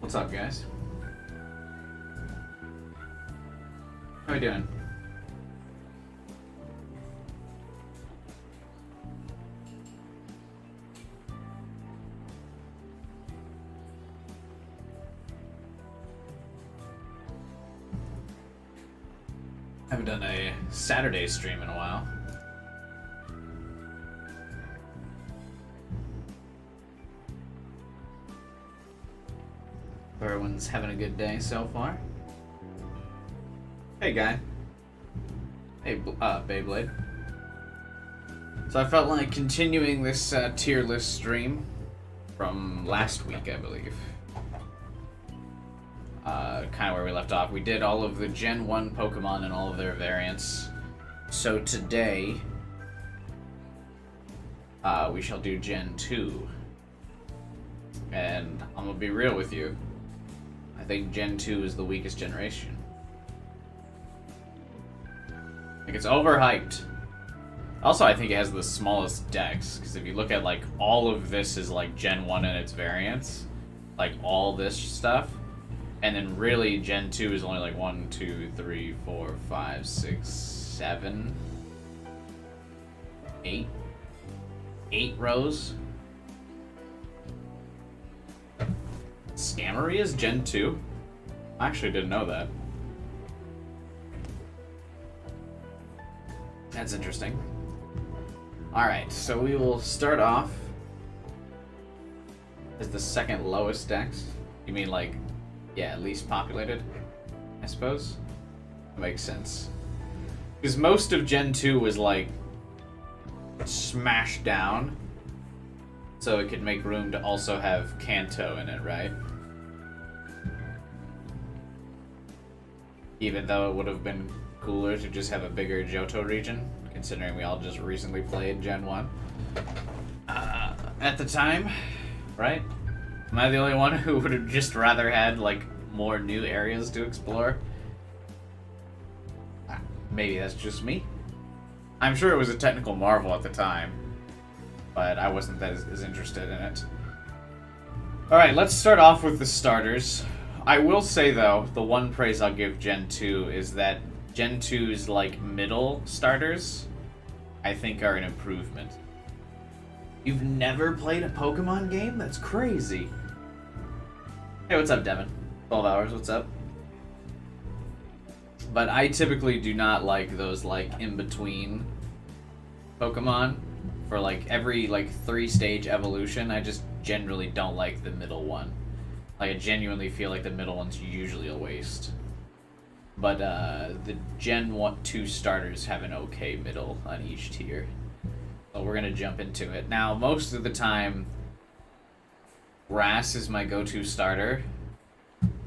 What's up, guys? How we doing? Haven't done a Saturday stream in a while. Everyone's having a good day so far. Hey, guy. Hey, Beyblade. So I felt like continuing this tier list stream from last week, I believe. Kind of where we left off. We did all of the Gen 1 Pokemon and all of their variants. So today, we shall do Gen 2. And I'm gonna be real with you. I think Gen 2 is the weakest generation. I think it's overhyped. Also, I think it has the smallest dex, because if you look at, like, all of this is, like, Gen 1 and its variants. Like, all this stuff. And then really, Gen 2 is only, like, 1, 2, 3, 4, 5, 6, 7, 8. 8 rows. Scammery is Gen 2? I actually didn't know that. That's interesting. Alright, so we will start off as the second lowest dex. You mean like, yeah, least populated, I suppose? That makes sense. Because most of Gen 2 was like smashed down, so it could make room to also have Kanto in it, right? Even though it would have been cooler to just have a bigger Johto region, considering we all just recently played Gen 1. At the time, right? Am I the only one who would have just rather had, like, more new areas to explore? Maybe that's just me. I'm sure it was a technical marvel at the time, but I wasn't that as interested in it. Alright, let's start off with the starters. I will say, though, the one praise I'll give Gen 2 is that Gen 2's, like, middle starters, I think, are an improvement. You've never played a Pokemon game? That's crazy. Hey, what's up, Devin? 12 hours, what's up? But I typically do not like those, like, in-between Pokemon. For, like, every, like, 3-stage evolution, I just generally don't like the middle one. Like, I genuinely feel like the middle one's usually a waste. But, the Gen 2 starters have an okay middle on each tier. So we're gonna jump into it. Now, most of the time, Grass is my go-to starter.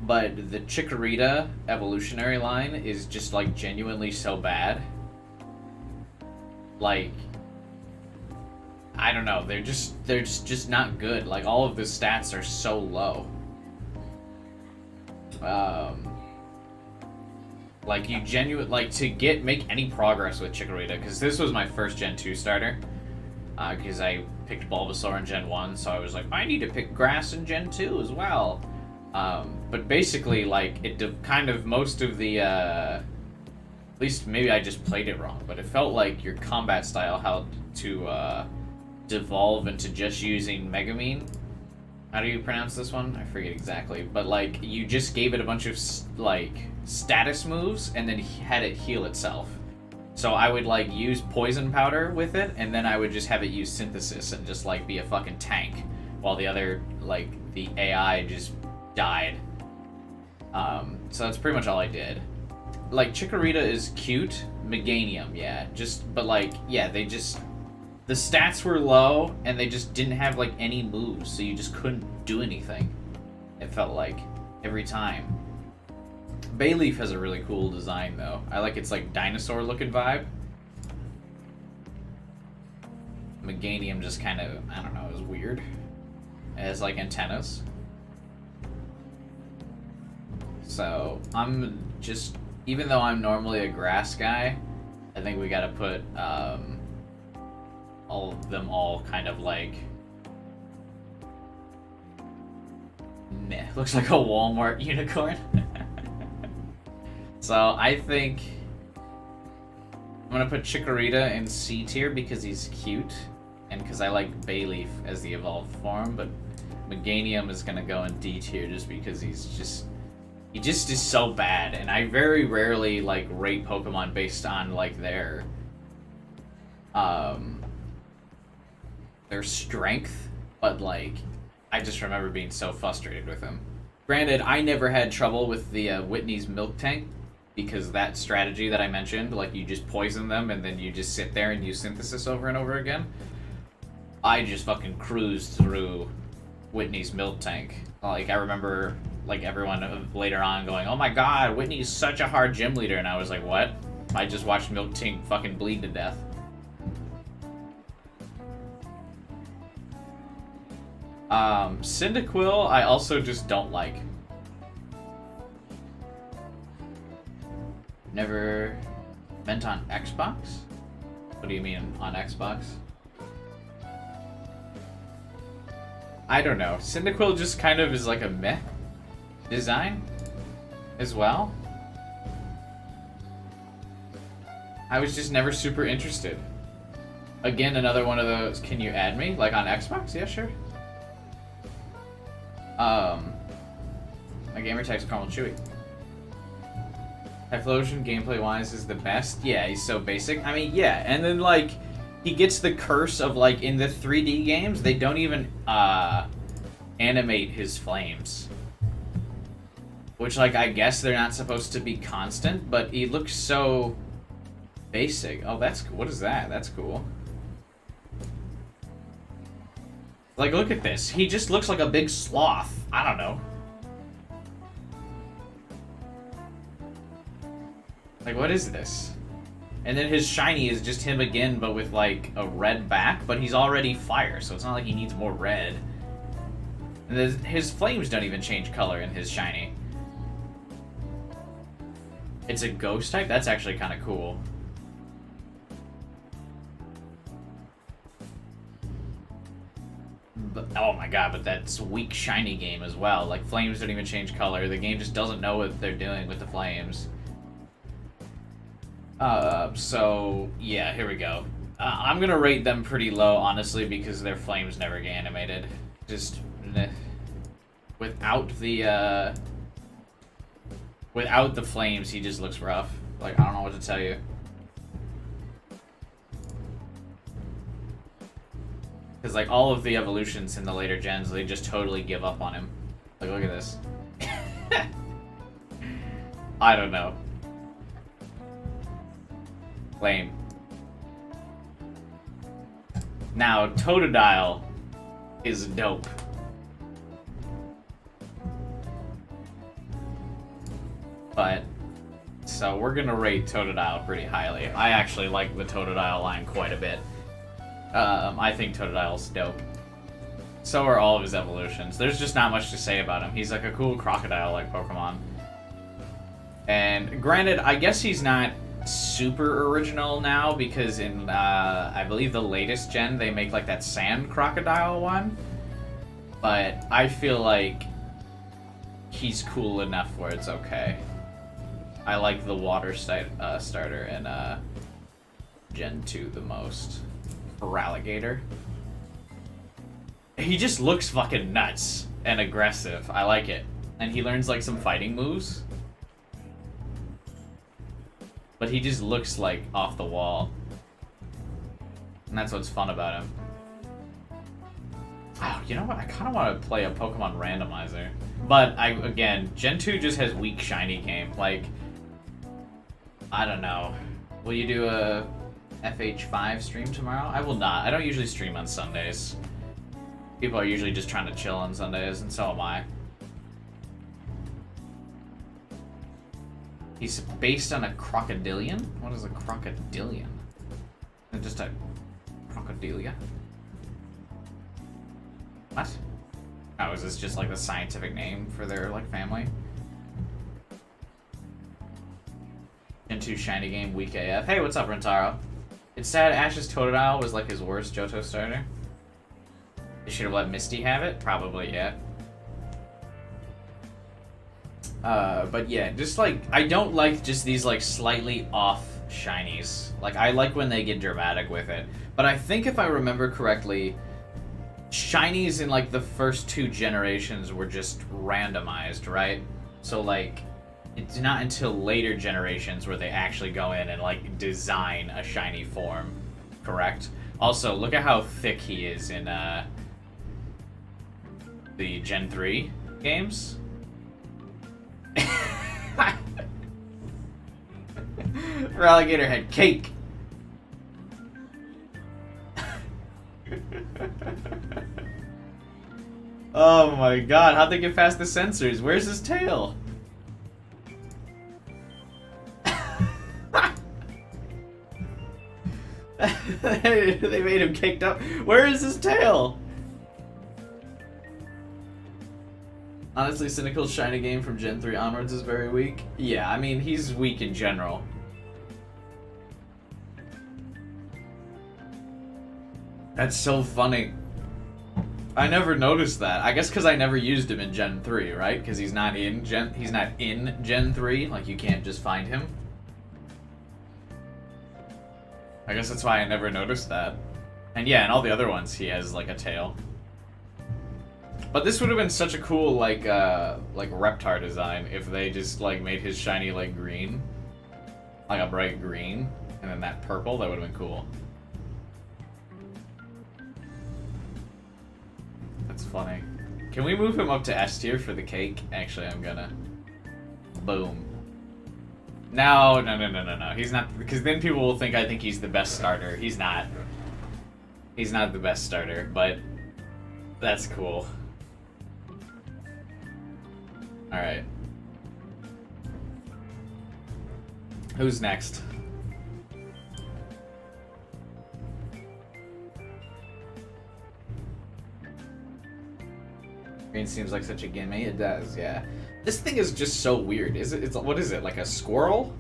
But the Chikorita evolutionary line is just, like, genuinely so bad. Like, I don't know, they're just not good. Like, all of the stats are so low. Like, you like, to make any progress with Chikorita, because this was my first Gen 2 starter, because I picked Bulbasaur in Gen 1, so I was like, I need to pick Grass in Gen 2 as well. But basically, like, kind of most of the, at least maybe I just played it wrong, but it felt like your combat style had to, devolve into just using Megamine. How do you pronounce this one? I forget exactly. But, like, you just gave it a bunch of, like, status moves and then had it heal itself. So I would, like, use Poison Powder with it, and then I would just have it use Synthesis and just, like, be a fucking tank. While the other, like, the AI just died. So that's pretty much all I did. Like, Chikorita is cute. Meganium, yeah. But, like, yeah, the stats were low, and they just didn't have, like, any moves, so you just couldn't do anything. It felt like, every time. Bayleaf has a really cool design, though. I like its, like, dinosaur-looking vibe. Meganium just kind of, I don't know, is weird. It has, like, antennas. So, I'm just, even though I'm normally a grass guy, I think we gotta put, all of them all kind of like Meh. Looks like a Walmart unicorn. So I think I'm gonna put Chikorita in C tier because he's cute, and because I like Bayleaf as the evolved form, but Meganium is gonna go in D tier just because he just is so bad, and I very rarely like rate Pokemon based on like their strength, but like I just remember being so frustrated with him. Granted, I never had trouble with the Whitney's Milk Tank, because that strategy that I mentioned, like you just poison them and then you just sit there and use Synthesis over and over again. I just fucking cruised through Whitney's Milk Tank. Like, I remember like everyone later on going, "Oh my god, Whitney's such a hard gym leader," and I was like, what? I just watched Milk Tank fucking bleed to death. Cyndaquil, I also just don't like. Never meant on Xbox? What do you mean on Xbox? I don't know. Cyndaquil just kind of is like a meh design as well. I was just never super interested. Again, another one of those, can you add me? Like on Xbox? Yeah, sure. My gamer tag's Caramel Chewy. Typhlosion, gameplay-wise, is the best. Yeah, he's so basic. I mean, yeah, and then, like, he gets the curse of, like, in the 3D games, they don't even, animate his flames. Which, like, I guess they're not supposed to be constant, but he looks so basic. Oh, that's, what is that? That's cool. Like, look at this. He just looks like a big sloth. I don't know. Like, what is this? And then his shiny is just him again, but with, like, a red back, but he's already fire, so it's not like he needs more red. And his flames don't even change color in his shiny. It's a ghost type? That's actually kind of cool. But, oh my god, but that's weak shiny game as well. Like, flames don't even change color. The game just doesn't know what they're doing with the flames. So, yeah, here we go. I'm gonna rate them pretty low, honestly, because their flames never get animated. Just, without the flames, he just looks rough. Like, I don't know what to tell you. Because, like, all of the evolutions in the later gens, they just totally give up on him. Like, look at this. I don't know. Lame. Now, Totodile is dope. But, so we're gonna rate Totodile pretty highly. I actually like the Totodile line quite a bit. I think Totodile's dope. So are all of his evolutions. There's just not much to say about him. He's like a cool crocodile-like Pokemon. And granted, I guess he's not super original now, because in, I believe the latest gen, they make like that sand crocodile one. But I feel like he's cool enough where it's okay. I like the water starter in Gen 2 the most. Feraligatr. He just looks fucking nuts and aggressive. I like it. And he learns like some fighting moves. But he just looks like off the wall. And that's what's fun about him. Oh, you know what? I kind of want to play a Pokemon randomizer. But, again, Gen 2 just has weak shiny game. Like, I don't know. Will you do a FH5 stream tomorrow? I will not. I don't usually stream on Sundays. People are usually just trying to chill on Sundays, and so am I. He's based on a crocodilian? What is a crocodilian? Just a crocodilia? What? Oh, is this just like the scientific name for their like family? Gen 2 shiny game, weak AF. Hey, what's up, Rentaro? It's sad Ash's Totodile was like his worst Johto starter. They should have let Misty have it? Probably, yeah. But yeah, just like, I don't like just these like slightly off shinies. Like, I like when they get dramatic with it. But I think if I remember correctly, shinies in like the first 2 generations were just randomized, right? So like, it's not until later generations where they actually go in and like design a shiny form, correct? Also, look at how thick he is in the Gen 3 games. For alligator head cake. Oh my god, how'd they get past the sensors? Where's his tail? They made him caked up. Where is his tail? Honestly, Cynical's shiny game from Gen 3 onwards is very weak. Yeah, I mean, he's weak in general. That's so funny. I never noticed that. I guess because I never used him in Gen 3, right? Because he's not in Gen 3. Like, you can't just find him. I guess that's why I never noticed that. And yeah, in all the other ones, he has like a tail. But this would have been such a cool like Reptar design if they just like made his shiny like green, like a bright green, and then that purple. That would have been cool. That's funny. Can we move him up to S tier for the cake? Actually, I'm gonna. Boom. No. He's not, because then people will think I think he's the best starter. He's not. He's not the best starter, but that's cool. Alright. Who's next? Green seems like such a gimme. It does, yeah. This thing is just so weird. What is it, like a squirrel?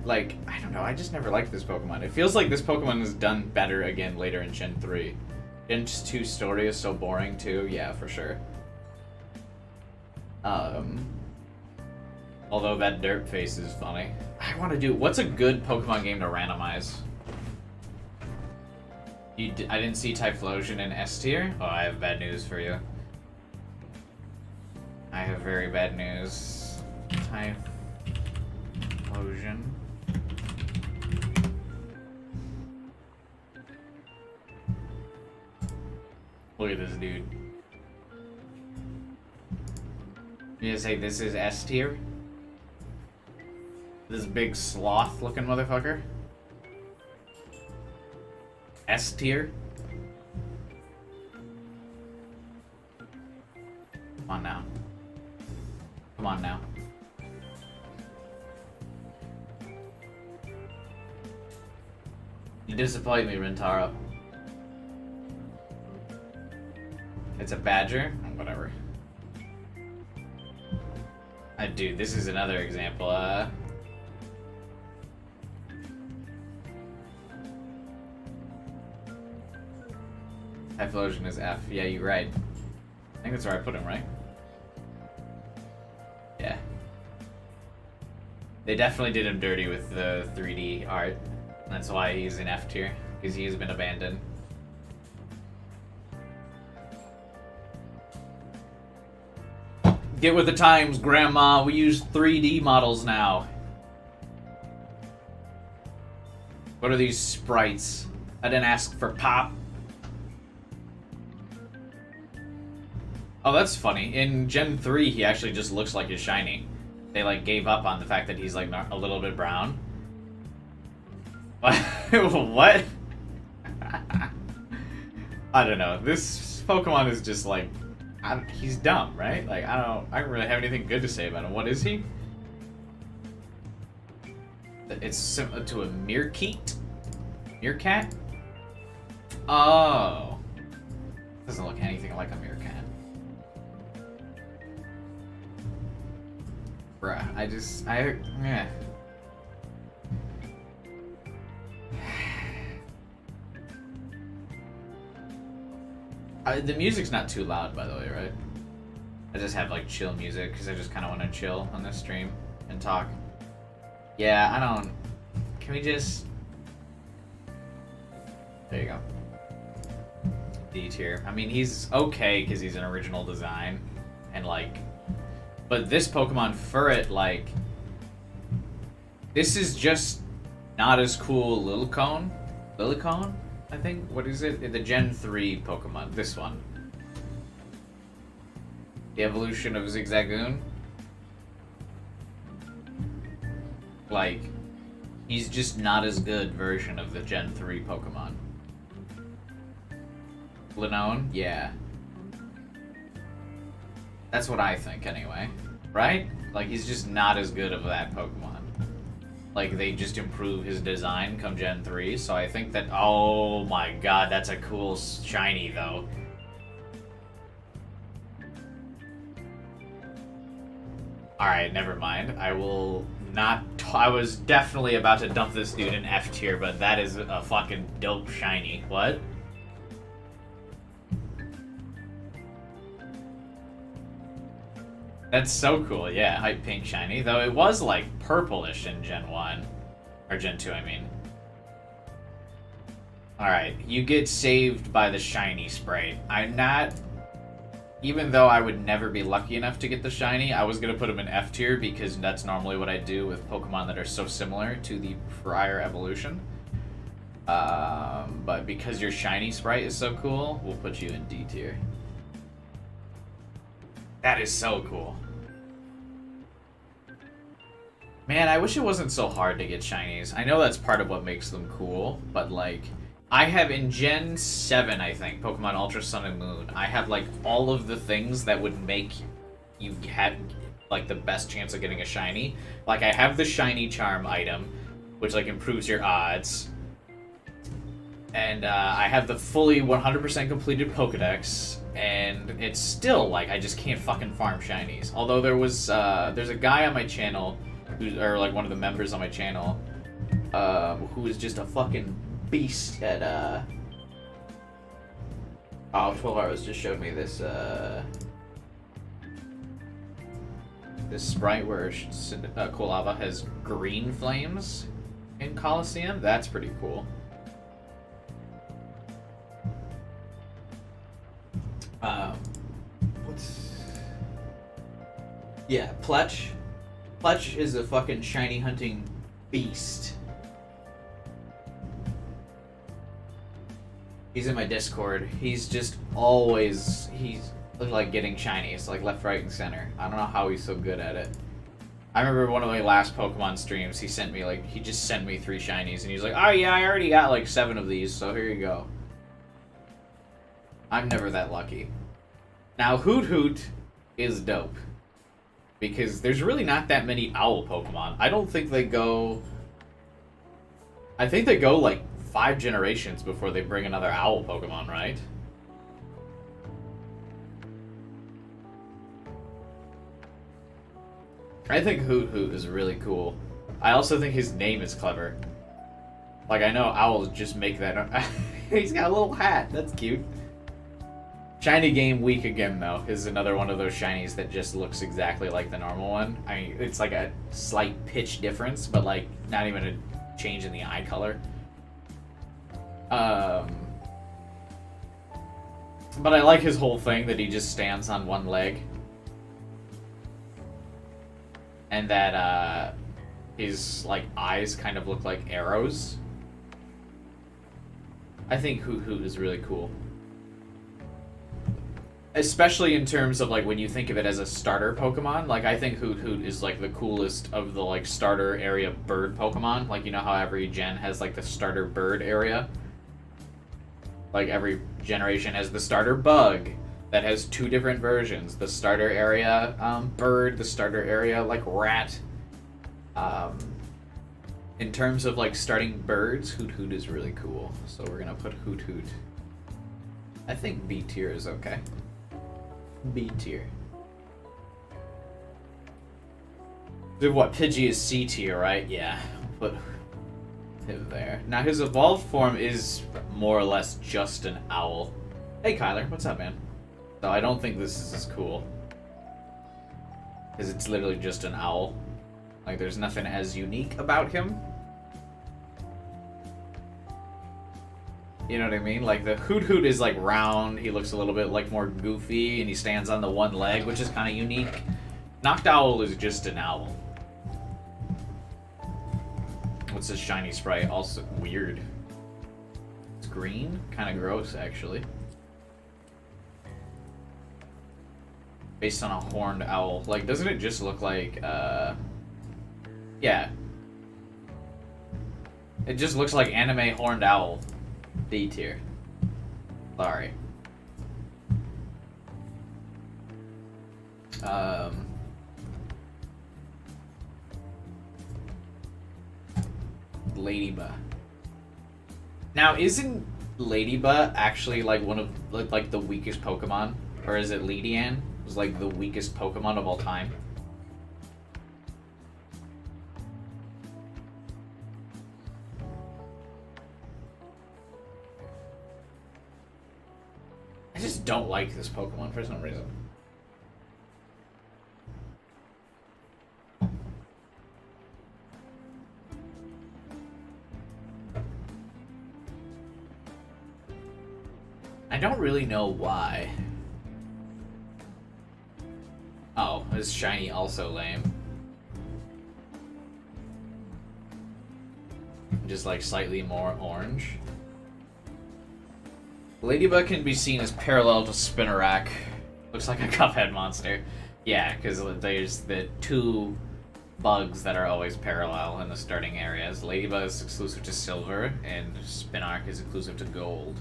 Like, I don't know, I just never liked this Pokemon. It feels like this Pokemon is done better again later in Gen 3. Gen 2 story is so boring too, yeah, for sure. Although that dirt face is funny. I want to do, what's a good Pokemon game to randomize? I didn't see Typhlosion in S tier? Oh, I have bad news for you. I have very bad news. Typhlosion. Look at this dude. You gonna say this is S tier? This big sloth looking motherfucker? S tier? Come on now. Come on now. You disappoint me, Rintaro. It's a badger? Whatever. Dude, this is another example. Typhlosion is F. Yeah, you're right. I think that's where I put him, right? Yeah. They definitely did him dirty with the 3D art. That's why he's in F tier, because he has been abandoned. Get with the times, Grandma. We use 3D models now. What are these sprites? I didn't ask for pop. Oh, that's funny. In Gen 3, he actually just looks like his shiny. They, like, gave up on the fact that he's, like, a little bit brown. What? I don't know. This Pokemon is just, like... he's dumb, right? Like, I don't really have anything good to say about him. What is he? It's similar to a Meerkat? Meerkat? Oh. Doesn't look anything like a Meerkat. Bruh, yeah. The music's not too loud, by the way, right? I just have like chill music because I just kind of want to chill on this stream and talk. Yeah, I don't. Can we just? There you go. D tier. I mean, he's okay because he's an original design, and like, but this Pokemon Furret, like, this is just not as cool. Lilicone, I think. What is it? The Gen 3 Pokemon. This one. The evolution of Zigzagoon. Like, he's just not as good version of the Gen 3 Pokemon. Linoone? Yeah. That's what I think, anyway. Right? Like, he's just not as good of that Pokemon. Like, they just improve his design come Gen 3, so I think that... Oh my god, that's a cool shiny, though. Alright, never mind. I will not... I was definitely about to dump this dude in F tier, but that is a fucking dope shiny. What? That's so cool, yeah, hype pink shiny. Though it was like purplish in Gen 1. Or Gen 2, I mean. Alright, you get saved by the shiny sprite. I'm not... Even though I would never be lucky enough to get the shiny, I was going to put him in F tier because that's normally what I do with Pokemon that are so similar to the prior evolution. But because your shiny sprite is so cool, we'll put you in D tier. That is so cool. Man, I wish it wasn't so hard to get shinies. I know that's part of what makes them cool, but like... I have in Gen 7, I think, Pokemon Ultra Sun and Moon, I have like all of the things that would make you have like the best chance of getting a shiny. Like I have the shiny charm item, which like improves your odds. And I have the fully 100% completed Pokedex, and it's still like I just can't fucking farm shinies. Although there's a guy on my channel, or like one of the members on my channel, who is just a fucking beast at oh, 12 hours just showed me this this sprite where Kolava has green flames in Coliseum. That's pretty cool. Yeah, Pletch is a fucking shiny hunting beast. He's in my Discord. He's just always... He's like getting shinies, like left, right, and center. I don't know how he's so good at it. I remember one of my last Pokemon streams, he sent me like... He just sent me 3 shinies, and he's like, oh yeah, I already got like 7 of these, so here you go. I'm never that lucky. Now, Hoot Hoot is dope. Because there's really not that many owl Pokemon. I don't think they go... I think they go like 5 generations before they bring another owl Pokemon, right? I think Hoot Hoot is really cool. I also think his name is clever. Like, I know owls just make that... He's got a little hat. That's cute. Shiny Game Week again, though, is another one of those shinies that just looks exactly like the normal one. I mean, it's like a slight pitch difference, but, like, not even a change in the eye color. But I like his whole thing that he just stands on one leg. And that, his, like, eyes kind of look like arrows. I think Hoot Hoot is really cool. Especially in terms of, like, when you think of it as a starter Pokemon. Like, I think Hoot Hoot is, like, the coolest of the, like, starter area bird Pokemon. Like, you know how every gen has, like, the starter bird area? Like, every generation has the starter bug that has 2 different versions. The starter area bird, the starter area, like, rat. In terms of, like, starting birds, Hoot Hoot is really cool. So we're gonna put Hoot Hoot. I think B tier is okay. B tier. What, Pidgey is C tier, right? Yeah. Put him there. Now his evolved form is more or less just an owl. Hey Kyler, what's up, man? So I don't think this is as cool. Because it's literally just an owl. Like, there's nothing as unique about him. You know what I mean? Like, the Hoot Hoot is, like, round. He looks a little bit, like, more goofy. And he stands on the one leg, which is kind of unique. Noctowl is just an owl. What's this shiny sprite? Also weird. It's green? Kind of gross, actually. Based on a horned owl. Like, doesn't it just look like, yeah. It just looks like anime horned owl. D tier. Sorry. Ladybug. Now, isn't Ladybug actually like one of like the weakest Pokemon? Or is it Lidian? Was like the weakest Pokemon of all time? I just don't like this Pokemon for some reason. I don't really know why. Oh, is shiny also lame? Just like slightly more orange. Ladybug can be seen as parallel to Spinarak. Looks like a Cuphead monster. Yeah, because there's the two bugs that are always parallel in the starting areas. Ladybug is exclusive to silver, and Spinarak is exclusive to gold.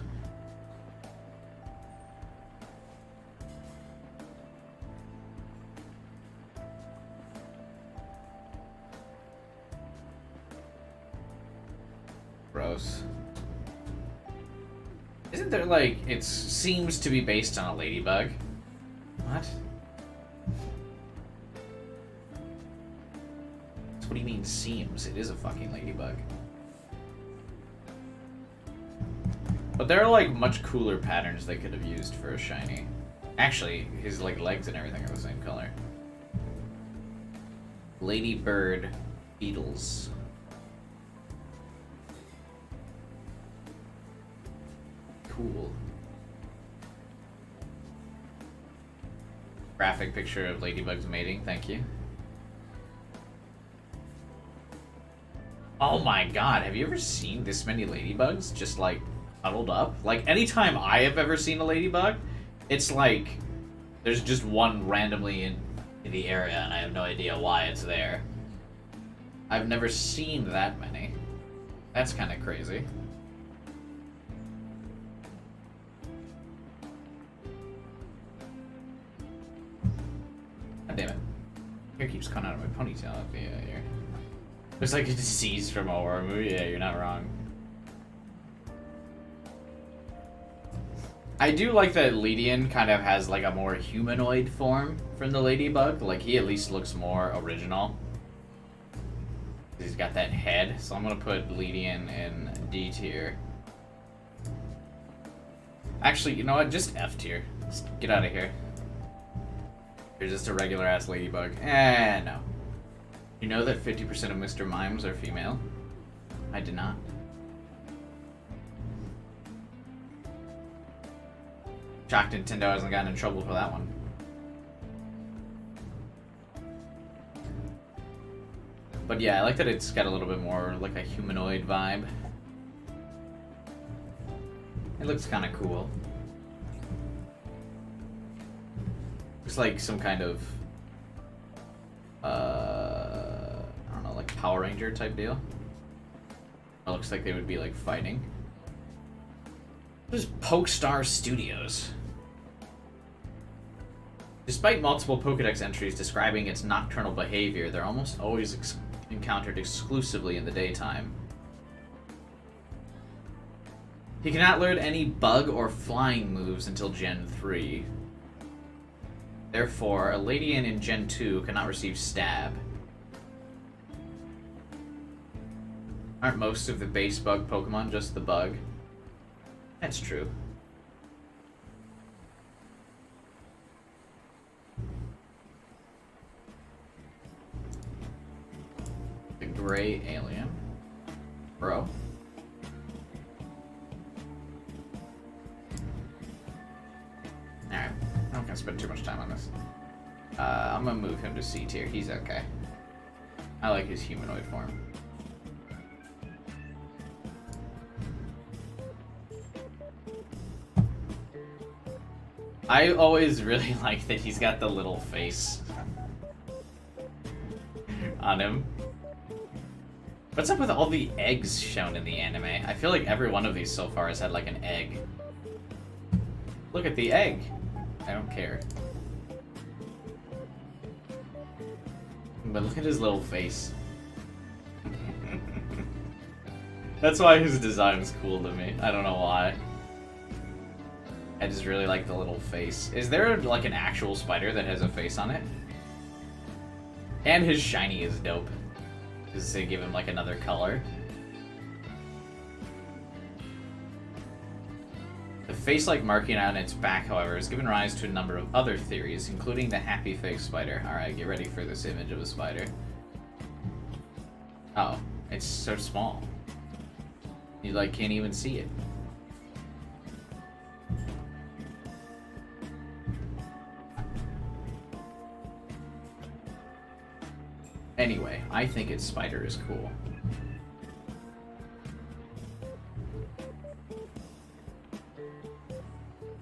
Gross. Isn't there like, it seems to be based on a ladybug? What? What do you mean seems? It is a fucking ladybug. But there are like much cooler patterns they could have used for a shiny. Actually, his like legs and everything are the same color. Ladybird beetles. Cool. Graphic picture of Ladybug's mating, thank you. Oh my god, have you ever seen this many Ladybugs just like huddled up? Like anytime I have ever seen a Ladybug, it's like there's just one randomly in the area and I have no idea why it's there. I've never seen that many. That's kind of crazy. God damn it. Hair keeps coming out of my ponytail at the ear. Looks like a disease from a horror movie. Yeah, you're not wrong. I do like that Lidian kind of has like a more humanoid form from the Ladybug. Like he at least looks more original. He's got that head, so I'm gonna put Lidian in D tier. Actually, you know what? Just F tier. Just get out of here. You're just a regular ass Ladybug. No. You know that 50% of Mr. Mimes are female? I did not. Shocked Nintendo hasn't gotten in trouble for that one. But yeah, I like that it's got a little bit more like a humanoid vibe. It looks kind of cool. Looks like some kind of I don't know, like Power Ranger type deal. It looks like they would be like fighting. This is Pokestar Studios. Despite multiple Pokedex entries describing its nocturnal behavior, they're almost always encountered exclusively in the daytime. He cannot learn any bug or flying moves until Gen 3. Therefore, a Ladian in Gen 2 cannot receive Stab. Aren't most of the base bug Pokemon just the bug? That's true. gray alien. Bro. Alright, I'm not gonna spend too much time on this. I'm gonna move him to C tier. He's okay. I like his humanoid form. I always really like that he's got the little face on him. What's up with all the eggs shown in the anime? I feel like every one of these so far has had like an egg. Look at the egg. I don't care. But look at his little face. That's why his design's cool to me. I don't know why. I just really like the little face. Is there like an actual spider that has a face on it? And his shiny is dope. Because they give him like another color. The face-like marking on its back, however, has given rise to a number of other theories, including the happy face spider. Alright, get ready for this image of a spider. Oh, it's so small. You like can't even see it. Anyway, I think its spider is cool.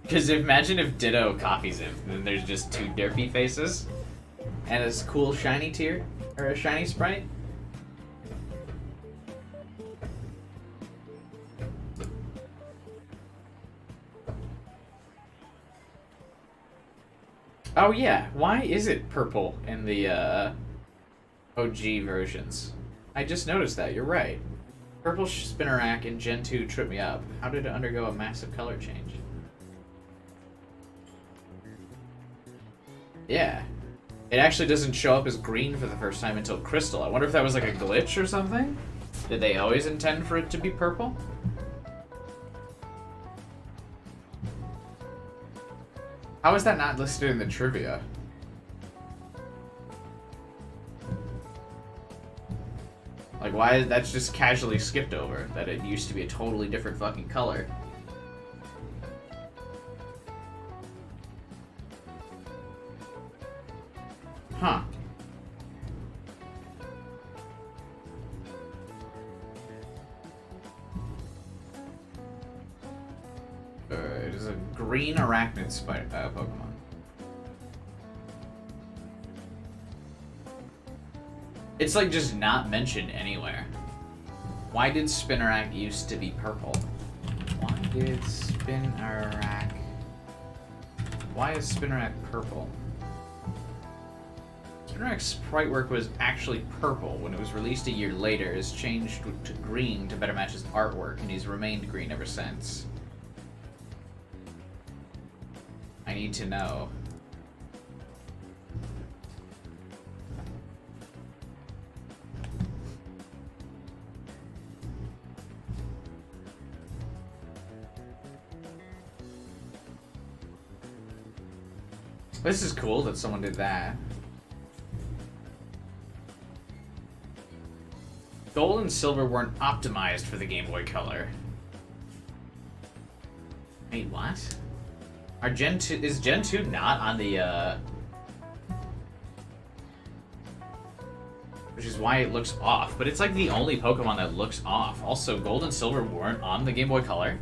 Because imagine if Ditto copies him, then there's just two derpy faces, and a cool shiny tier, or a shiny sprite. Oh yeah, why is it purple in the OG versions? I just noticed that, you're right. Purple Spinnerack in Gen 2 tripped me up. How did it undergo a massive color change? Yeah. It actually doesn't show up as green for the first time until Crystal. I wonder if that was like a glitch or something? Did they always intend for it to be purple? How is that not listed in the trivia? Like, why? That's just casually skipped over. That it used to be a totally different fucking color. Huh. It is a green arachnid spider Pokemon. It's like just not mentioned anywhere. Why did Spinnerack used to be purple? Why did Spinnerack... Why is Spinnerack purple? Spinnerack's sprite work was actually purple. When it was released a year later, it's changed to green to better match his artwork, and he's remained green ever since. I need to know. This is cool that someone did that. Gold and silver weren't optimized for the Game Boy Color. Wait, what? Are Gen 2... Is Gen 2 not on the, Which is why it looks off. But it's like the only Pokemon that looks off. Also, Gold and Silver weren't on the Game Boy Color.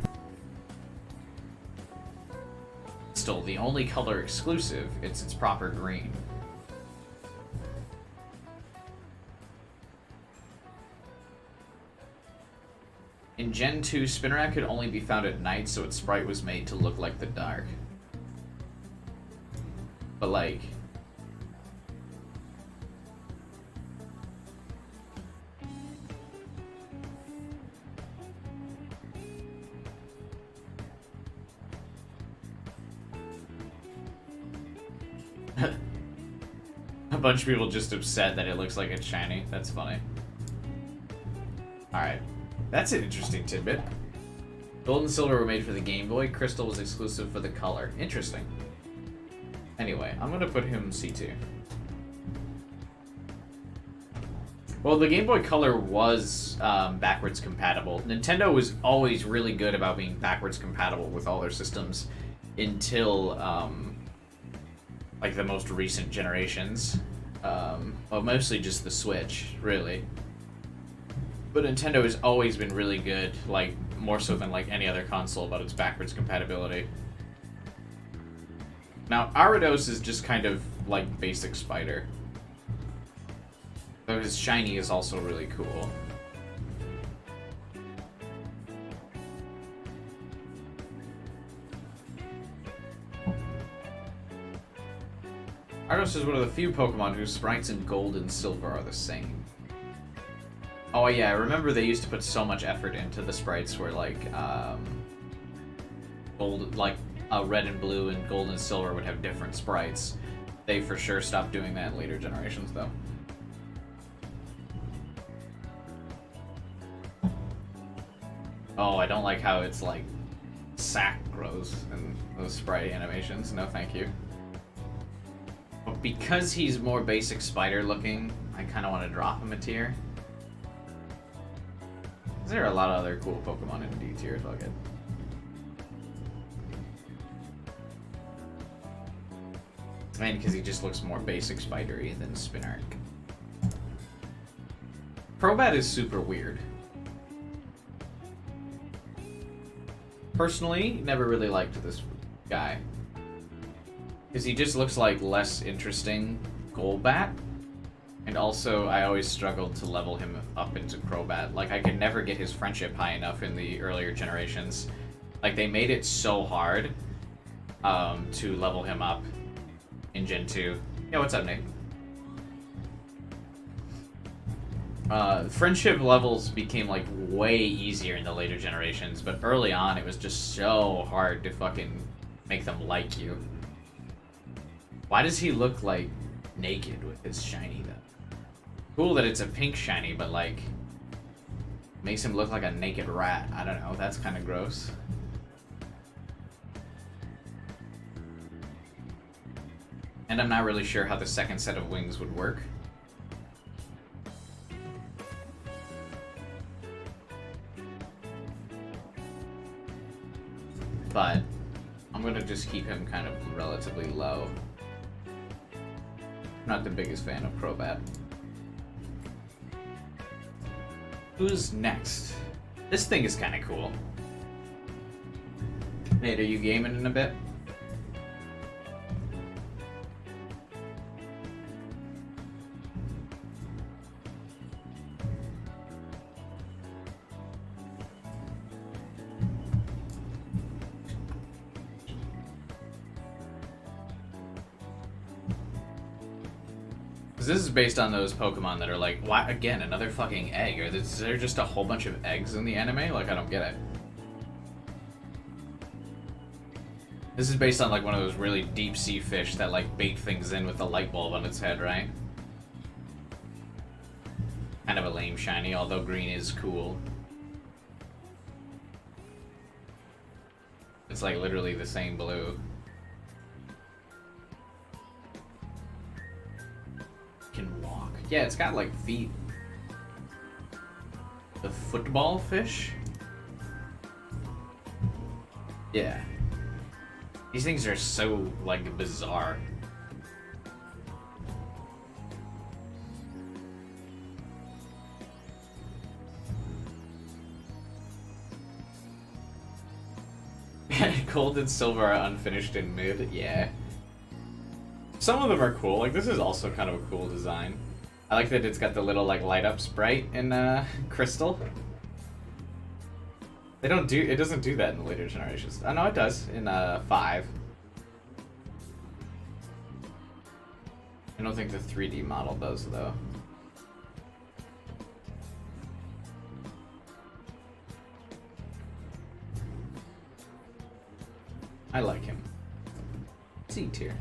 Still, the only color exclusive, it's its proper green. In Gen 2, Spinnerack could only be found at night, so its sprite was made to look like the dark. But like... A bunch of people just upset that it looks like it's shiny. That's funny. Alright. That's an interesting tidbit. Gold and Silver were made for the Game Boy. Crystal was exclusive for the color. Interesting. Anyway, I'm gonna put him C2. Well, the Game Boy Color was backwards compatible. Nintendo was always really good about being backwards compatible with all their systems until like the most recent generations. Well, mostly just the Switch, really. But Nintendo has always been really good, like more so than like any other console, about its backwards compatibility. Now, Aridos is just kind of like basic Spider. Though his shiny is also really cool. Aridos is one of the few Pokemon whose sprites in Gold and Silver are the same. Oh yeah, I remember they used to put so much effort into the sprites where like, Gold, like, Red and Blue and Gold and Silver would have different sprites. They for sure stopped doing that in later generations though. Oh, I don't like how it's like sack grows in those sprite animations. No, thank you. But because he's more basic Spider looking, I kind of want to drop him a tier. There are a lot of other cool Pokemon in D tier, fuck it. And because he just looks more basic Spidery than Spinark. Crobat is super weird. Personally, never really liked this guy. Because he just looks like less interesting Golbat. And also, I always struggled to level him up into Crobat. Like, I could never get his friendship high enough in the earlier generations. Like, they made it so hard to level him up in Gen 2. Yeah, what's up, Nate? Friendship levels became, like, way easier in the later generations, but early on, it was just so hard to fucking make them like you. Why does he look, like, naked with his shiny, though? Cool that it's a pink shiny, but, like, makes him look like a naked rat. I don't know, that's kind of gross. And I'm not really sure how the second set of wings would work. But I'm gonna just keep him kind of relatively low. Not the biggest fan of Crobat. Who's next? This thing is kind of cool. Nate, are you gaming in a bit? This is based on those Pokemon that are like, why again, another fucking egg? Is there just a whole bunch of eggs in the anime? Like, I don't get it. This is based on like one of those really deep sea fish that like bait things in with a light bulb on its head, right? Kind of a lame shiny, although green is cool. It's like literally the same blue. Can walk. Yeah, it's got like feet. The football fish? Yeah. These things are so like bizarre. Gold and silver are unfinished in mid, yeah. Some of them are cool. Like, this is also kind of a cool design. I like that it's got the little, like, light-up sprite in, Crystal. It doesn't do that in the later generations. Oh, no, it does in, 5. I don't think the 3D model does, though. I like him. C tier.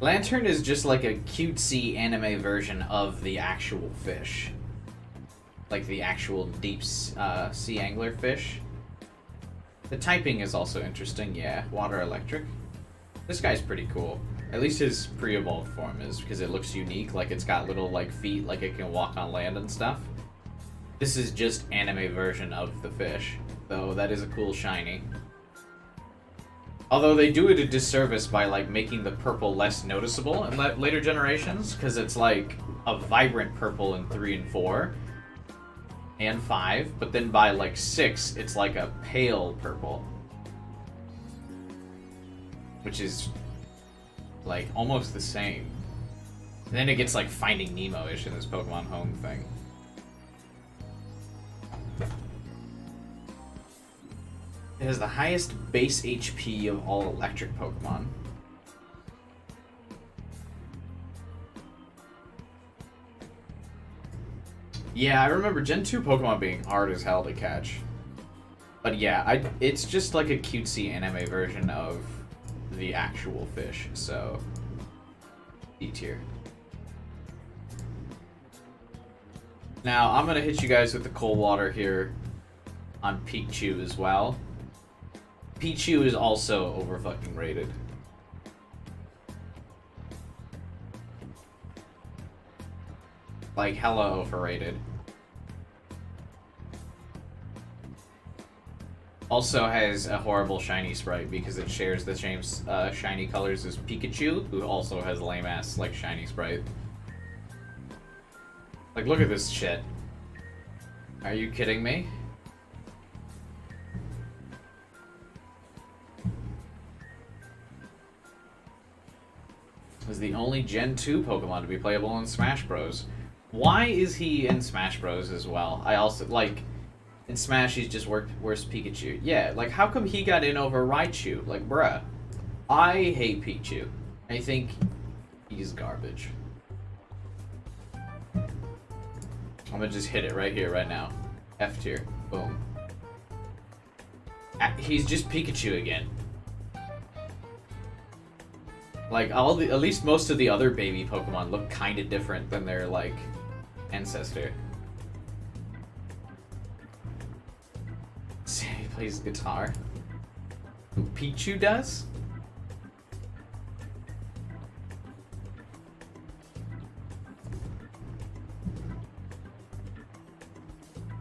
Lantern is just like a cutesy anime version of the actual fish. Like the actual deep sea angler fish. The typing is also interesting, yeah. Water electric. This guy's pretty cool. At least his pre-evolved form is, because it looks unique, like it's got little like feet, like it can walk on land and stuff. This is just anime version of the fish, though that is a cool shiny. Although they do it a disservice by like making the purple less noticeable in later generations, because it's like a vibrant purple in 3 and 4 and 5, but then by like 6 it's like a pale purple, which is like almost the same. And then it gets like Finding Nemo-ish in this Pokemon Home thing. It has the highest base HP of all electric Pokemon. Yeah, I remember Gen 2 Pokemon being hard as hell to catch. But yeah, it's just like a cutesy anime version of the actual fish, so D tier. Now, I'm gonna hit you guys with the cold water here on Pikachu as well. Pikachu is also over fucking rated. Like hella overrated. Also has a horrible shiny sprite because it shares the same shiny colors as Pikachu, who also has lame ass like shiny sprite. Like, look at this shit. Are you kidding me? Is the only Gen 2 Pokemon to be playable in Smash Bros. Why is he in Smash Bros as well? I also, like, in Smash he's just worse Pikachu. Yeah, like, how come he got in over Raichu? Like, bruh. I hate Pikachu. I think he's garbage. I'm gonna just hit it right here, right now. F tier. Boom. He's just Pikachu again. Like, at least most of the other baby Pokemon look kind of different than their, like, ancestor. He plays guitar. Who Pikachu does?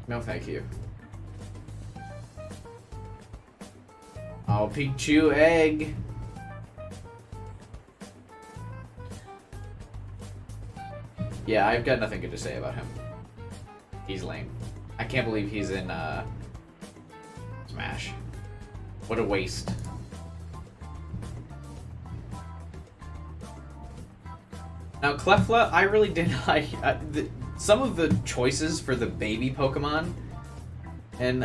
No, thank you. Oh, Pikachu egg. Yeah, I've got nothing good to say about him. He's lame. I can't believe he's in Smash. What a waste. Now, Clefla, I really didn't like some of the choices for the baby Pokemon in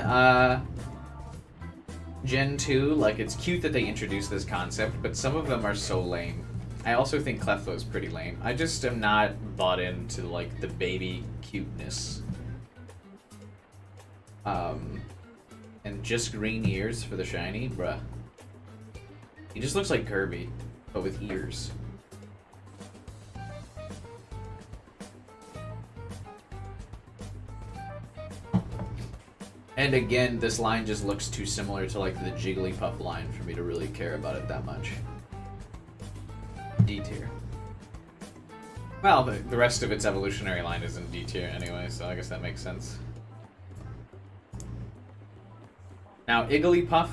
Gen 2. Like, it's cute that they introduced this concept, but some of them are so lame. I also think Clefla is pretty lame. I just am not bought into, like, the baby cuteness. And just green ears for the shiny? Bruh. He just looks like Kirby, but with ears. And again, this line just looks too similar to, like, the Jigglypuff line for me to really care about it that much. D tier. Well, the rest of its evolutionary line is in D tier anyway, so I guess that makes sense. Now, Igglypuff,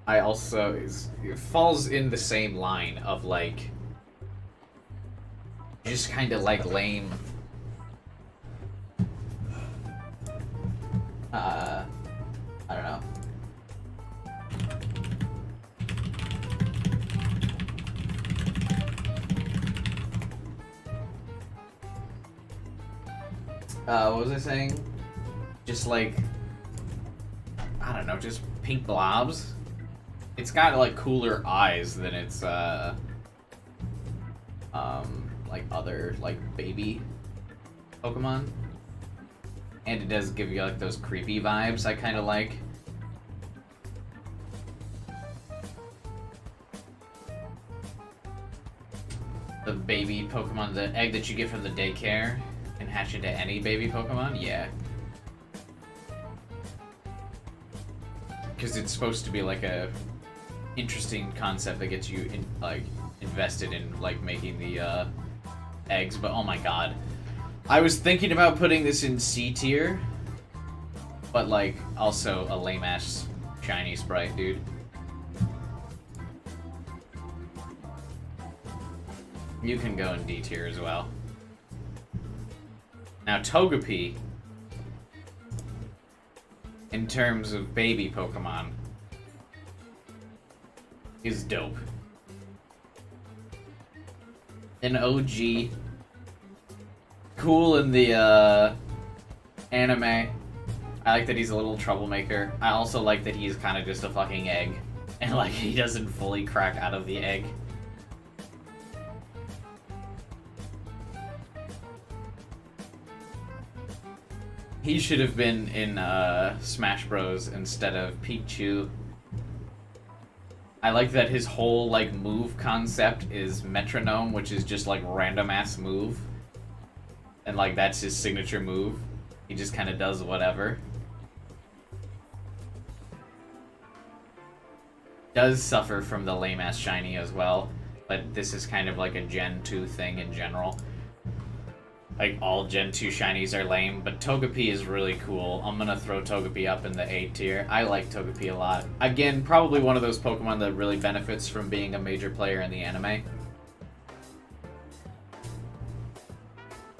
it falls in the same line of, like, just kind of, like, lame. I don't know. What was I saying? Just like, I don't know, just pink blobs. It's got like cooler eyes than its like other like baby Pokemon. And it does give you like those creepy vibes I kind of like. The baby Pokemon, the egg that you get from the daycare, can hatch into any baby Pokemon? Yeah. because it's supposed to be like a interesting concept that gets you invested in like making the eggs. But oh my god, I was thinking about putting this in C tier, but like also a lame ass shiny sprite, dude. You can go in D tier as well. Now Togepi, in terms of baby Pokemon, is dope. An OG, cool in the anime. I like that he's a little troublemaker. I also like that he's kind of just a fucking egg, and like he doesn't fully crack out of the egg. He should have been in Smash Bros instead of Pikachu. I like that his whole like move concept is metronome, which is just like random ass move, and like that's his signature move. He just kind of does whatever. Does suffer from the lame ass shiny as well, but this is kind of like a Gen 2 thing in general. Like, all Gen 2 shinies are lame, but Togepi is really cool. I'm gonna throw Togepi up in the A tier. I like Togepi a lot. Again, probably one of those Pokemon that really benefits from being a major player in the anime.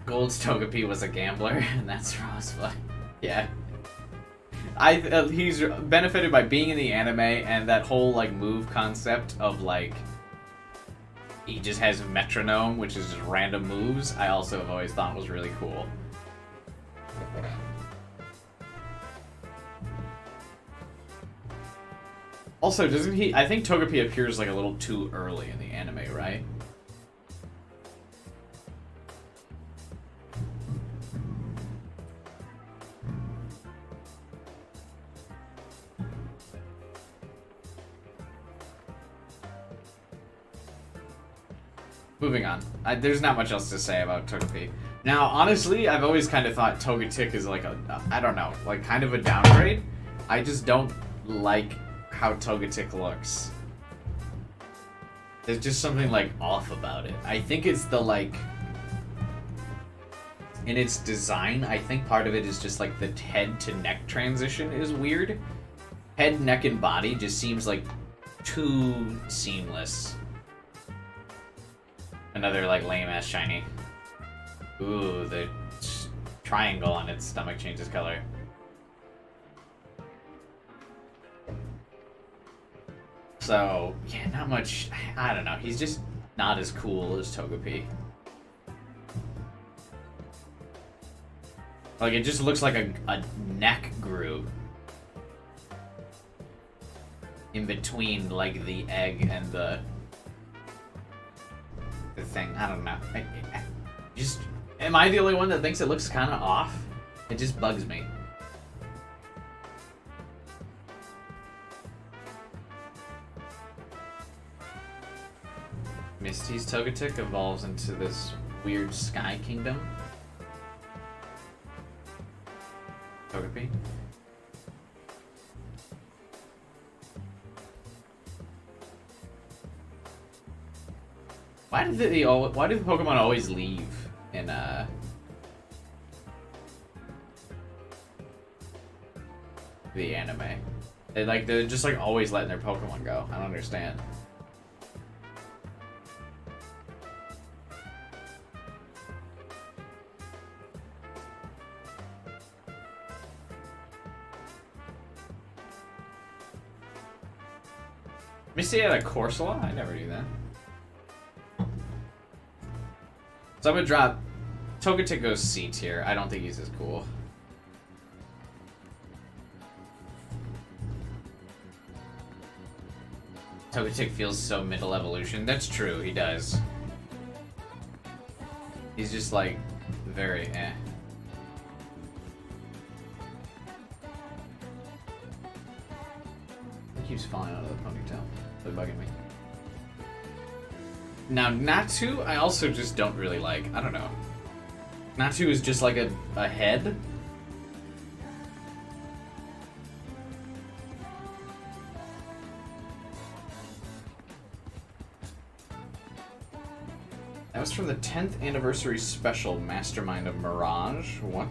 Gold's Togepi was a gambler, and that's Rosebud. Yeah. He's benefited by being in the anime, and that whole, like, move concept of, like, he just has metronome, which is just random moves. I also have always thought was really cool. Also, doesn't he... I think Togepi appears like a little too early in the anime, right? Moving on. There's not much else to say about Togepi. Now, honestly, I've always kind of thought Togetic is like I don't know, like kind of a downgrade. I just don't like how Togetic looks. There's just something like off about it. I think it's the like, in its design, I think part of it is just like the head to neck transition is weird. Head, neck, and body just seems like too seamless. Another, like, lame-ass shiny. Ooh, the triangle on its stomach changes color. So, yeah, not much... I don't know. He's just not as cool as Togepi. Like, it just looks like a neck grew in between, like, the egg and the thing. I don't know. Just, am I the only one that thinks it looks kind of off? It just bugs me. Misty's Togetic evolves into this weird sky kingdom. Togepi. Why do the Pokemon always leave in the anime? They're just like always letting their Pokemon go. I don't understand. Misty had a Corsola? I never knew that. So I'm gonna drop... Togetic goes C tier. I don't think he's as cool. Togetic feels so middle evolution. That's true, he does. He's just like, very eh. He keeps falling out of the ponytail. They're bugging me. Now, Natu, I also just don't really like. I don't know. Natu is just like a head. That was from the 10th anniversary special, Mastermind of Mirage. What?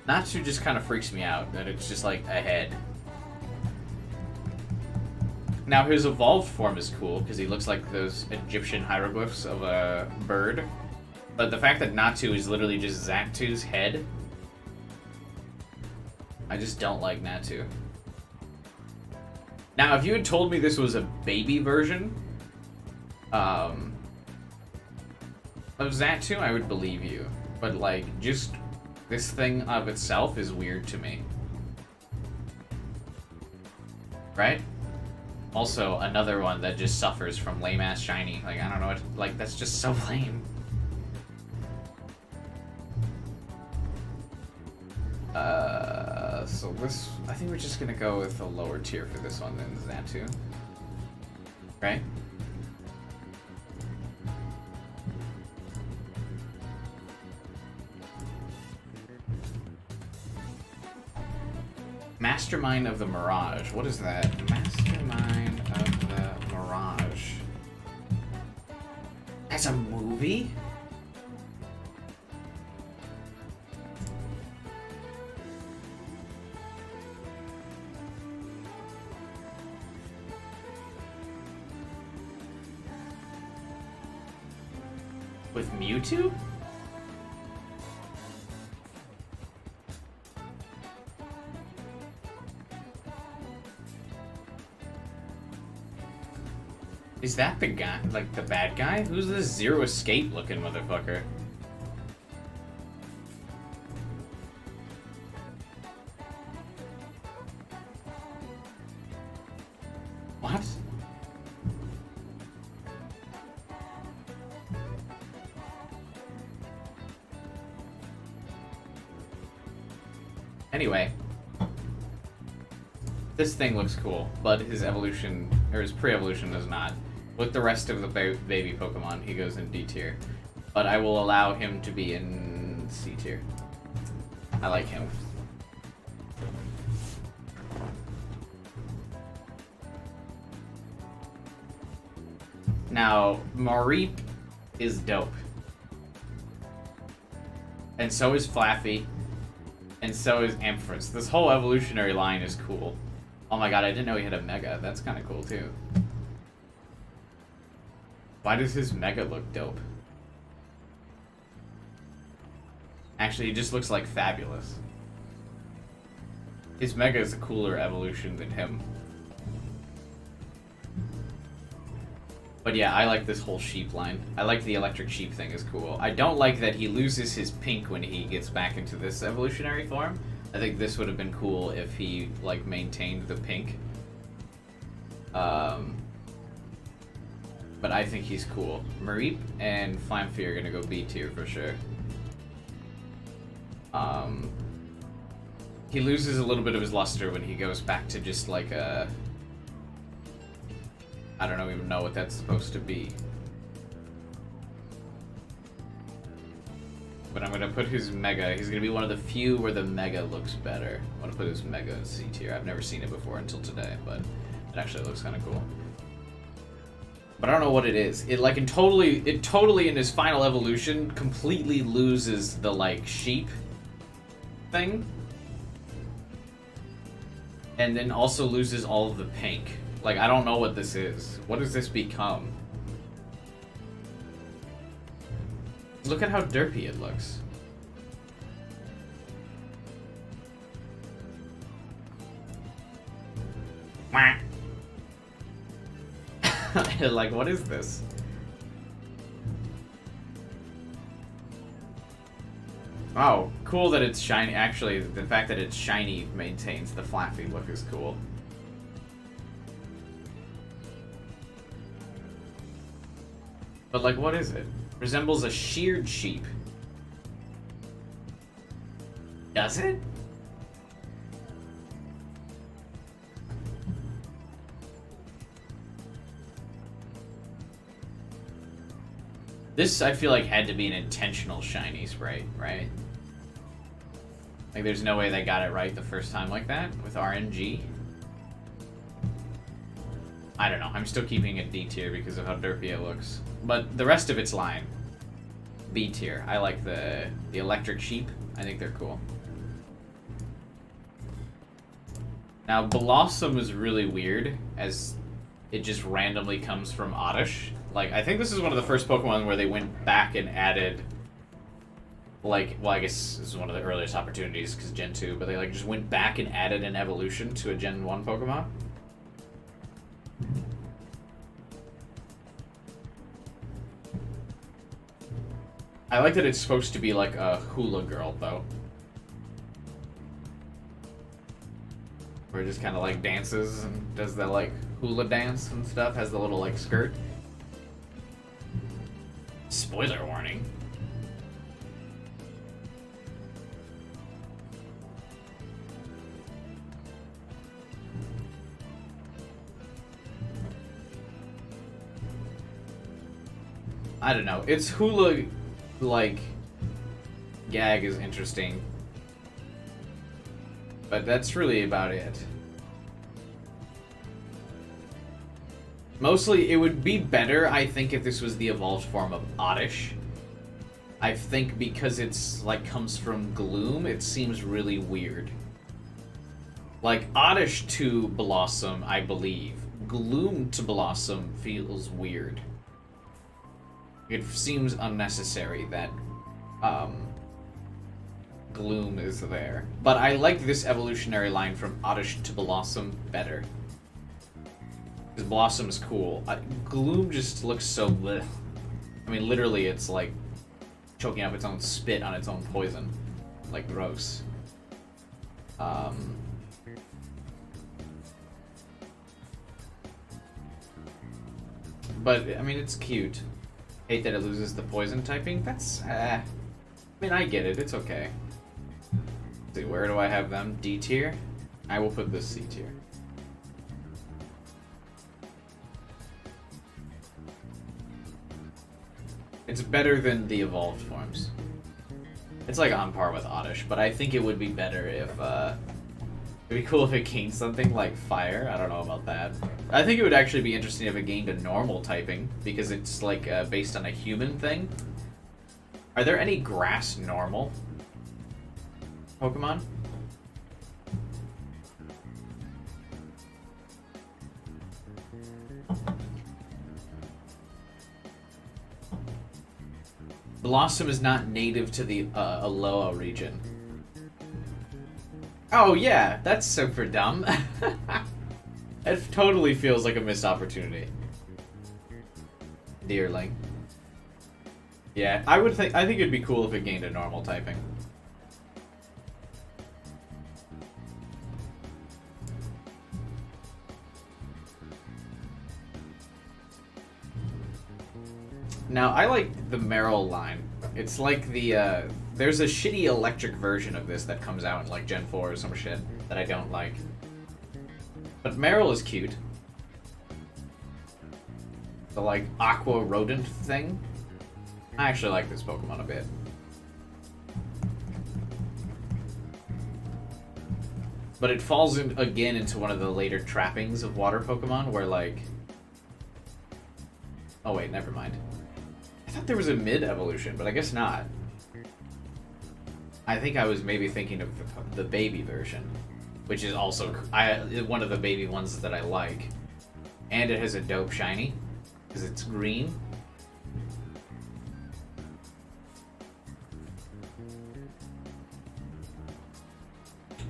Natsu just kind of freaks me out, that it's just like a head. Now his evolved form is cool, because he looks like those Egyptian hieroglyphs of a bird. But the fact that Natsu is literally just Xatu's head, I just don't like Natsu. Now, if you had told me this was a baby version of Xatu, I would believe you. But, like, just this thing of itself is weird to me. Right? Also, another one that just suffers from lame-ass shiny. Like, I don't know what... Like, that's just so lame. So this... I think we're just gonna go with a lower tier for this one than Xatu. Right? Mastermind of the Mirage. What is that? Mastermind of the Mirage. That's a movie? With Mewtwo? Is that the guy, like the bad guy? Who's this Zero Escape looking motherfucker? What? Anyway, this thing looks cool, but his evolution, or his pre-evolution does not. With the rest of the baby Pokemon, he goes in D tier. But I will allow him to be in C tier. I like him. Now, Mareep is dope. And so is Flaffy. And so is Ampharos. This whole evolutionary line is cool. Oh my god, I didn't know he had a Mega. That's kind of cool, too. Why does his Mega look dope? Actually, he just looks like fabulous. His Mega is a cooler evolution than him. But yeah, I like this whole sheep line. I like the electric sheep thing is cool. I don't like that he loses his pink when he gets back into this evolutionary form. I think this would have been cool if he, like, maintained the pink. But I think he's cool. Mareep and Flamfy are gonna go B tier for sure. He loses a little bit of his luster when he goes back to just like a... I don't even know what that's supposed to be. But I'm gonna put his Mega, he's gonna be one of the few where the Mega looks better. I'm gonna put his Mega in C tier. I've never seen it before until today, but it actually looks kinda cool. But I don't know what it is. It like totally in his final evolution completely loses the like sheep thing. And then also loses all of the pink. Like I don't know what this is. What does this become? Look at how derpy it looks. Like, what is this? Oh, cool that it's shiny. Actually, the fact that it's shiny maintains the Flaffy look is cool. But, like, what is it? Resembles a sheared sheep. Does it? This, I feel like, had to be an intentional shiny sprite, right? Like, there's no way they got it right the first time like that with RNG. I don't know. I'm still keeping it D tier because of how derpy it looks. But the rest of its line, B tier. I like the electric sheep. I think they're cool. Now, Blossom is really weird, as it just randomly comes from Oddish. Like, I think this is one of the first Pokemon where they went back and added, like, well, I guess this is one of the earliest opportunities because Gen 2, but they, like, just went back and added an evolution to a Gen 1 Pokemon. I like that it's supposed to be like a hula girl, though. Where it just kind of like dances and does the like hula dance and stuff, has the little like skirt. Spoiler warning. I don't know. Its hula, like, gag is interesting. But that's really about it. Mostly, it would be better, I think, if this was the evolved form of Oddish. I think because it's, like, comes from Gloom, it seems really weird. Like, Oddish to Blossom, I believe. Gloom to Blossom feels weird. It seems unnecessary that, Gloom is there. But I like this evolutionary line from Oddish to Blossom better. Because Blossom is cool. Gloom just looks so bleh. I mean, literally, it's like choking up its own spit on its own poison. Like, gross. But, I mean, it's cute. Hate that it loses the poison typing. That's, I mean, I get it. It's okay. Let's see, where do I have them? D tier? I will put this C tier. It's better than the evolved forms. It's like on par with Oddish, but I think it would be better if, it'd be cool if it gained something like Fire. I don't know about that. I think it would actually be interesting if it gained a normal typing, because it's like based on a human thing. Are there any grass normal Pokemon? Blossom is not native to the Alola region. Oh yeah, that's super dumb. It totally feels like a missed opportunity. Deerling. Yeah, I think it'd be cool if it gained a normal typing. Now, I like the Meryl line. It's like the, there's a shitty electric version of this that comes out in, like, Gen 4 or some shit that I don't like. But Meryl is cute. The, like, aqua rodent thing. I actually like this Pokemon a bit. But it falls in, again into one of the later trappings of water Pokemon where, like... Oh wait, never mind. I thought there was a mid-evolution, but I guess not. I think I was maybe thinking of the baby version, which is also one of the baby ones that I like. And it has a dope shiny, because it's green.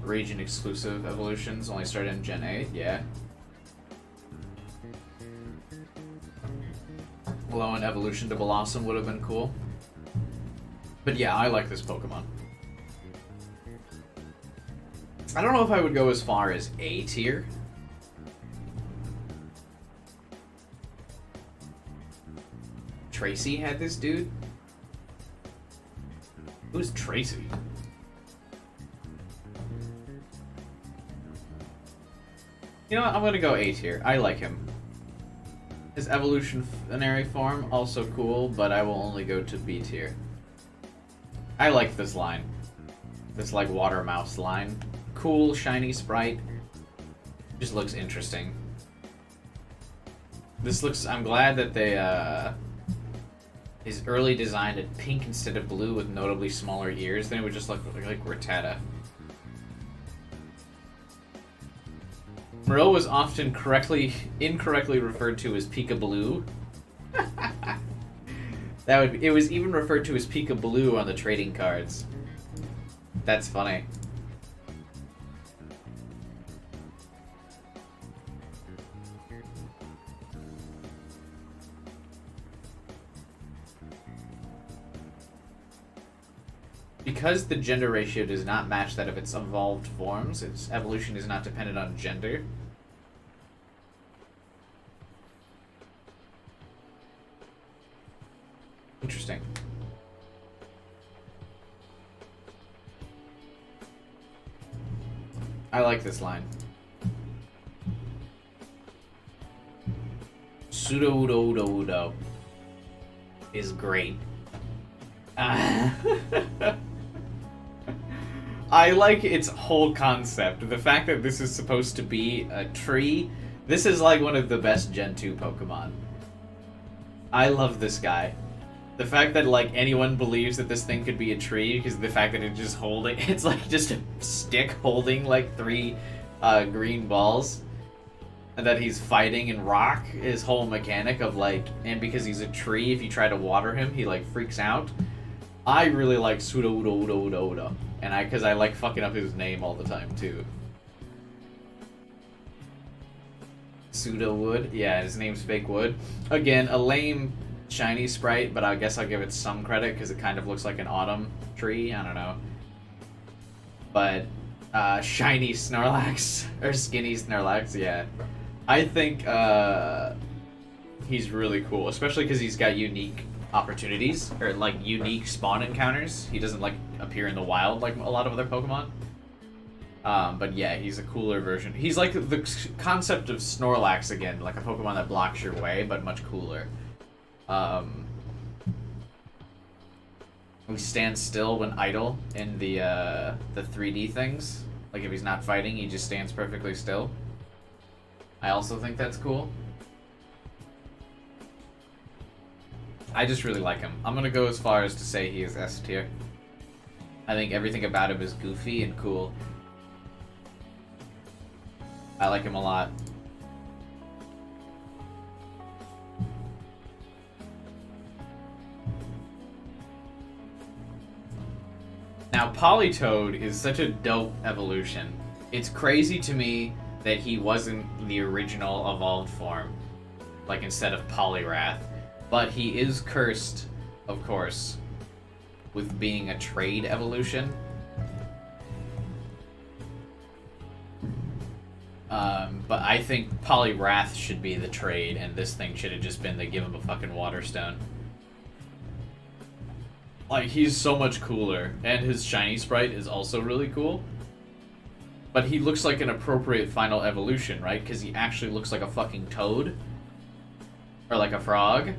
Region-exclusive evolutions only started in Gen 8, yeah. Glowing evolution to Blossom would have been cool. But yeah, I like this Pokemon. I don't know if I would go as far as A tier. Tracy had this dude? Who's Tracy? You know what? I'm gonna go A tier. I like him. His evolutionary form, also cool, but I will only go to B tier. I like this line. This like water mouse line. Cool, shiny sprite. Just looks interesting. This looks... I'm glad that they, is early designed in pink instead of blue with notably smaller ears. Then it would just look like Rattata. Moreau was often incorrectly referred to as Pika-Blue. It was even referred to as Pika-Blue on the trading cards. That's funny. Because the gender ratio does not match that of its evolved forms, its evolution is not dependent on gender. Interesting. I like this line. Pseudo-Udo-Udo-Udo is great. I like its whole concept. The fact that this is supposed to be a tree. This is like one of the best Gen 2 Pokemon. I love this guy. The fact that like anyone believes that this thing could be a tree because the fact that it's just holding, it's like just a stick holding like 3 green balls. And that he's fighting in rock, his whole mechanic of like, and because he's a tree, if you try to water him, he like freaks out. I really like Pseudo-Udo-Udo-Udo. And because I like fucking up his name all the time, too. Pseudo-Wood? Yeah, his name's Fake Wood. Again, a lame shiny sprite, but I guess I'll give it some credit because it kind of looks like an autumn tree. I don't know. But, shiny Snorlax, or skinny Snorlax, yeah. I think, he's really cool, especially because he's got unique opportunities, or like unique spawn encounters. He doesn't like appear in the wild like a lot of other Pokemon. But yeah, he's a cooler version. He's like the concept of Snorlax again, like a Pokemon that blocks your way, but much cooler. He stands still when idle in the 3D things. Like if he's not fighting, he just stands perfectly still. I also think that's cool. I just really like him. I'm gonna go as far as to say he is S tier. I think everything about him is goofy and cool. I like him a lot. Now, Politoed is such a dope evolution. It's crazy to me that he wasn't the original evolved form, like instead of Poliwrath. But he is cursed, of course, with being a trade evolution. But I think Poliwrath should be the trade, and this thing should have just been they give him a fucking water stone. Like, he's so much cooler, and his shiny sprite is also really cool. But he looks like an appropriate final evolution, right? Because he actually looks like a fucking toad. Or like a frog.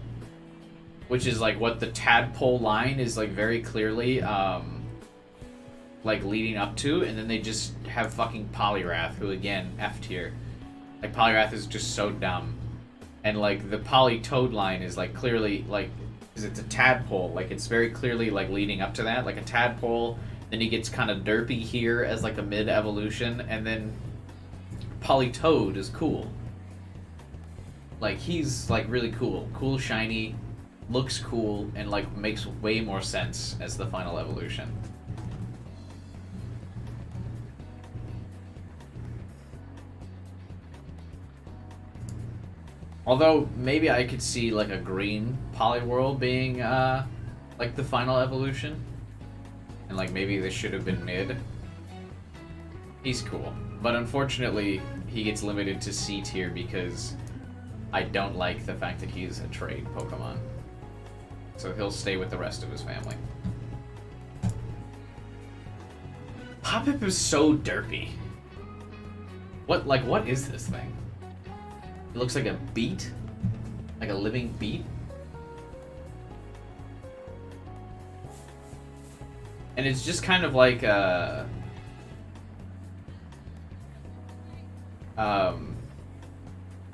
Which is like what the tadpole line is like very clearly like leading up to, and then they just have fucking Poliwrath, who again, F tier. Like Poliwrath is just so dumb. And like the Politoed line is like clearly like, because it's a tadpole, like it's very clearly like leading up to that, like a tadpole, then he gets kind of derpy here as like a mid evolution, and then Politoed is cool. Like he's like really cool. Cool, shiny, looks cool, and like makes way more sense as the final evolution. Although maybe I could see like a green Poliwhirl being like the final evolution, and like maybe this should have been mid. He's cool, but unfortunately he gets limited to C tier because I don't like the fact that he's a trade Pokemon. So he'll stay with the rest of his family. Hoppip is so derpy. What is this thing? It looks like a beet? Like a living beet? And it's just kind of like I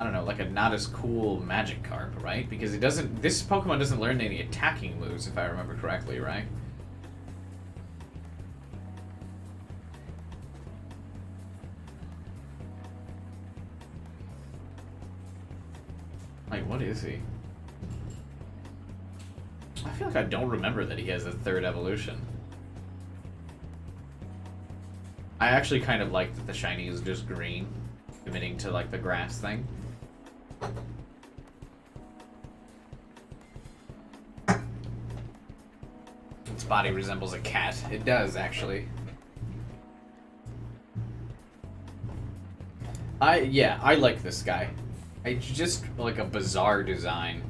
don't know, like a not as cool Magikarp, right? Because it doesn't, this Pokemon doesn't learn any attacking moves, if I remember correctly, right? Like, what is he? I feel like I don't remember that he has a third evolution. I actually kind of like that the shiny is just green, committing to like the grass thing. Its body resembles a cat. It does, actually. I like this guy. It's just like a bizarre design.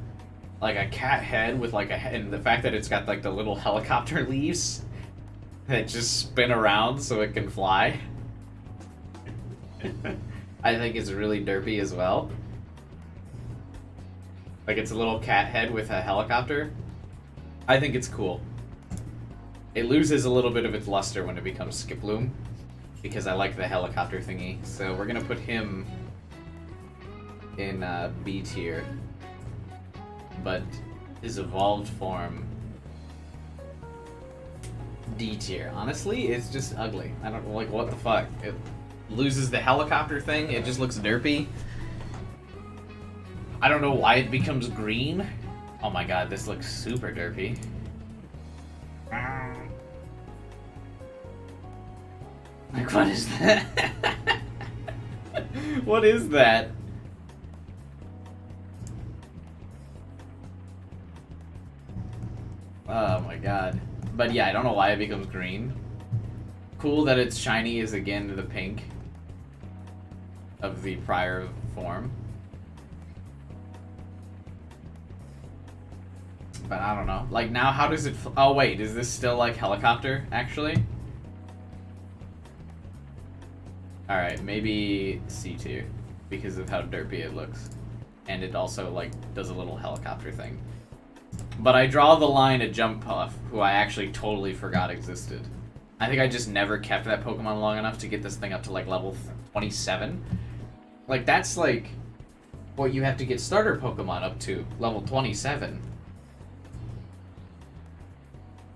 Like a cat head with like a head, and the fact that it's got like the little helicopter leaves that just spin around so it can fly. I think it's really derpy as well. Like it's a little cat head with a helicopter. I think it's cool. It loses a little bit of its luster when it becomes Skiploom, because I like the helicopter thingy. So we're gonna put him in B tier. But his evolved form, D tier. Honestly, it's just ugly. I don't like, what the fuck. It loses the helicopter thing. It just looks derpy. I don't know why it becomes green. Oh my god, this looks super derpy. Like, what is that? What is that? Oh my god. But yeah, I don't know why it becomes green. Cool that its shiny is again the pink of the prior form. But I don't know. Like, now how does it... Oh wait, is this still like helicopter, actually? Alright, maybe C tier, because of how derpy it looks. And it also, like, does a little helicopter thing. But I draw the line at Jumppuff, who I actually totally forgot existed. I think I just never kept that Pokemon long enough to get this thing up to, like, level 27. Like, that's, like, what you have to get starter Pokemon up to. Level 27.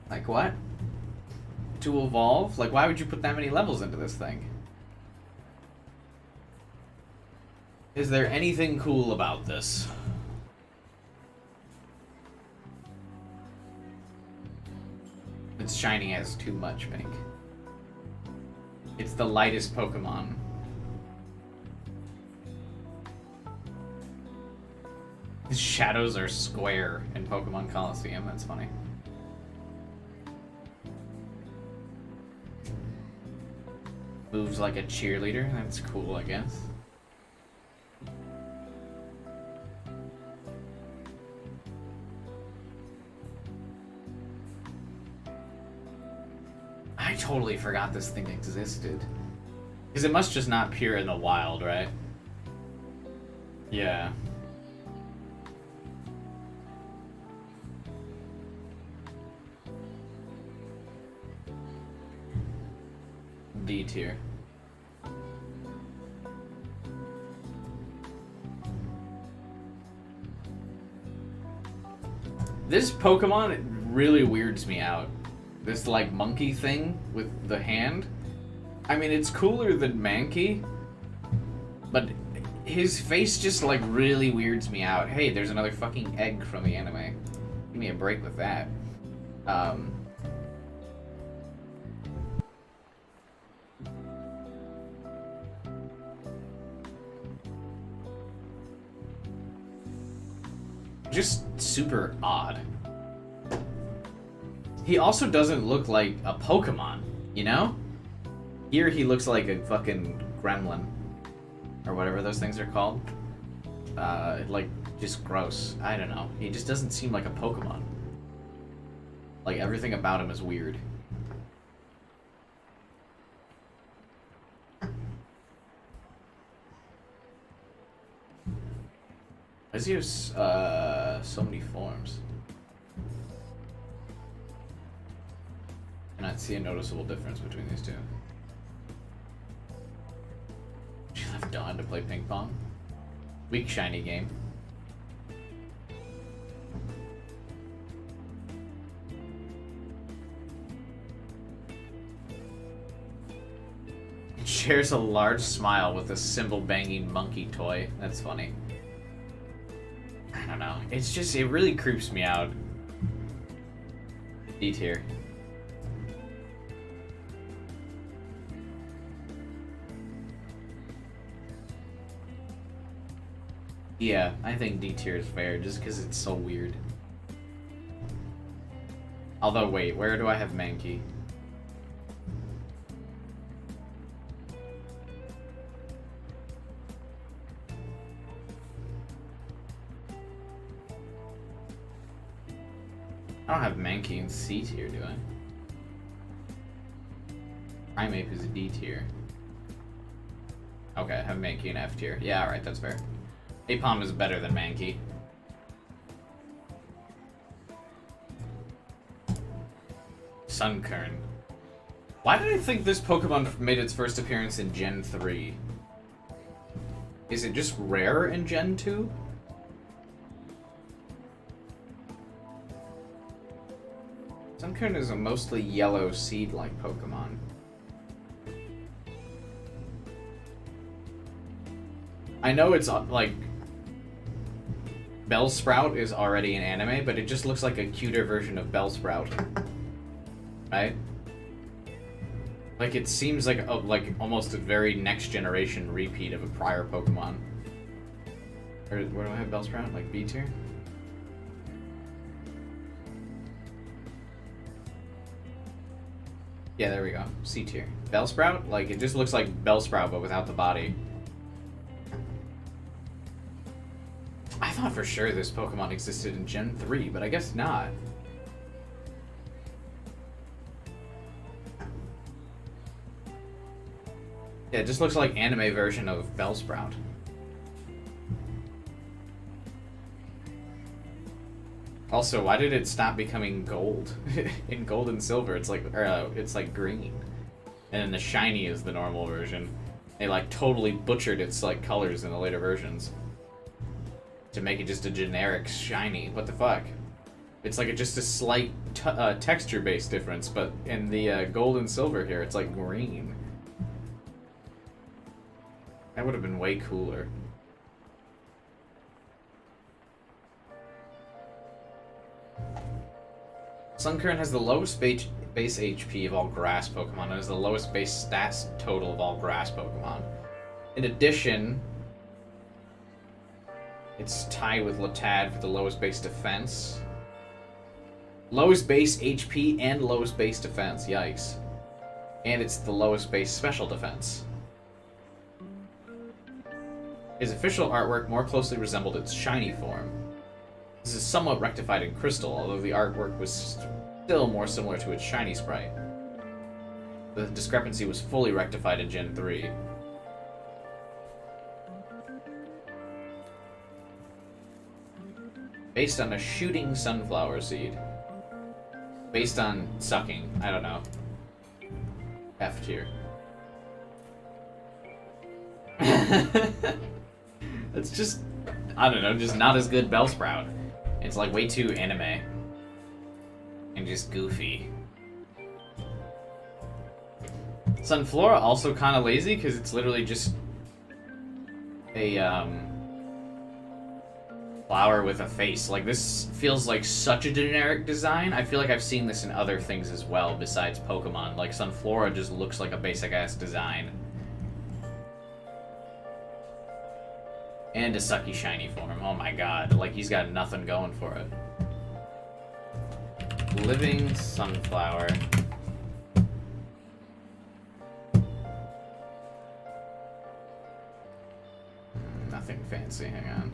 Like, what? To evolve? Like, why would you put that many levels into this thing? Is there anything cool about this? Its shiny has too much pink. It's the lightest Pokemon. The shadows are square in Pokemon Coliseum. That's funny. Moves like a cheerleader. That's cool, I guess. I totally forgot this thing existed. Because it must just not appear in the wild, right? Yeah. D tier. This Pokemon, it really weirds me out. This, like, monkey thing with the hand. I mean, it's cooler than Mankey, but his face just, like, really weirds me out. Hey, there's another fucking egg from the anime. Give me a break with that. Just super odd. He also doesn't look like a Pokemon, you know? Here he looks like a fucking gremlin. Or whatever those things are called. Like, just gross. I don't know. He just doesn't seem like a Pokemon. Like, everything about him is weird. Why does he have so many forms? Cannot not see a noticeable difference between these two. She left Dawn to play ping pong. Weak shiny game. It shares a large smile with a cymbal-banging monkey toy. That's funny. I don't know. It's just, it really creeps me out. D tier. Yeah, I think D tier is fair, just because it's so weird. Although, wait, where do I have Mankey? I don't have Mankey in C tier, do I? Primeape is a D tier. Okay, I have Mankey in F tier. Yeah, alright, that's fair. Apom is better than Mankey. Sunkern. Why did I think this Pokemon made its first appearance in Gen 3? Is it just rare in Gen 2? Sunkern is a mostly yellow seed-like Pokemon. I know it's like Bellsprout is already an anime, but it just looks like a cuter version of Bellsprout. Right? Like, it seems like almost a very next generation repeat of a prior Pokemon. Or, where do I have Bellsprout? Like B tier? Yeah, there we go. C tier. Bellsprout? Like, it just looks like Bellsprout, but without the body. I thought for sure this Pokemon existed in Gen 3, but I guess not. Yeah, it just looks like anime version of Bellsprout. Also, why did it stop becoming gold? In Gold and Silver, it's like green. And then the shiny is the normal version. They like totally butchered its like colors in the later versions. To make it just a generic shiny. What the fuck? It's like just a slight texture-based difference, but in the Gold and Silver here, it's like green. That would have been way cooler. Sunkern has the lowest base HP of all grass Pokemon and has the lowest base stats total of all grass Pokemon. In addition, it's tied with Latad for the lowest base defense. Lowest base HP and lowest base defense, yikes. And it's the lowest base special defense. His official artwork more closely resembled its shiny form. This is somewhat rectified in Crystal, although the artwork was still more similar to its shiny sprite. The discrepancy was fully rectified in Gen 3. Based on a shooting sunflower seed. Based on sucking. I don't know. F tier. It's just, I don't know, just not as good Bellsprout. It's like way too anime. And just goofy. Sunflora also kind of lazy because it's literally just a flower with a face. Like, this feels like such a generic design. I feel like I've seen this in other things as well besides Pokemon. Like, Sunflora just looks like a basic ass design. And a sucky shiny form. Oh my god. Like, he's got nothing going for it. Living Sunflower. Nothing fancy. Hang on.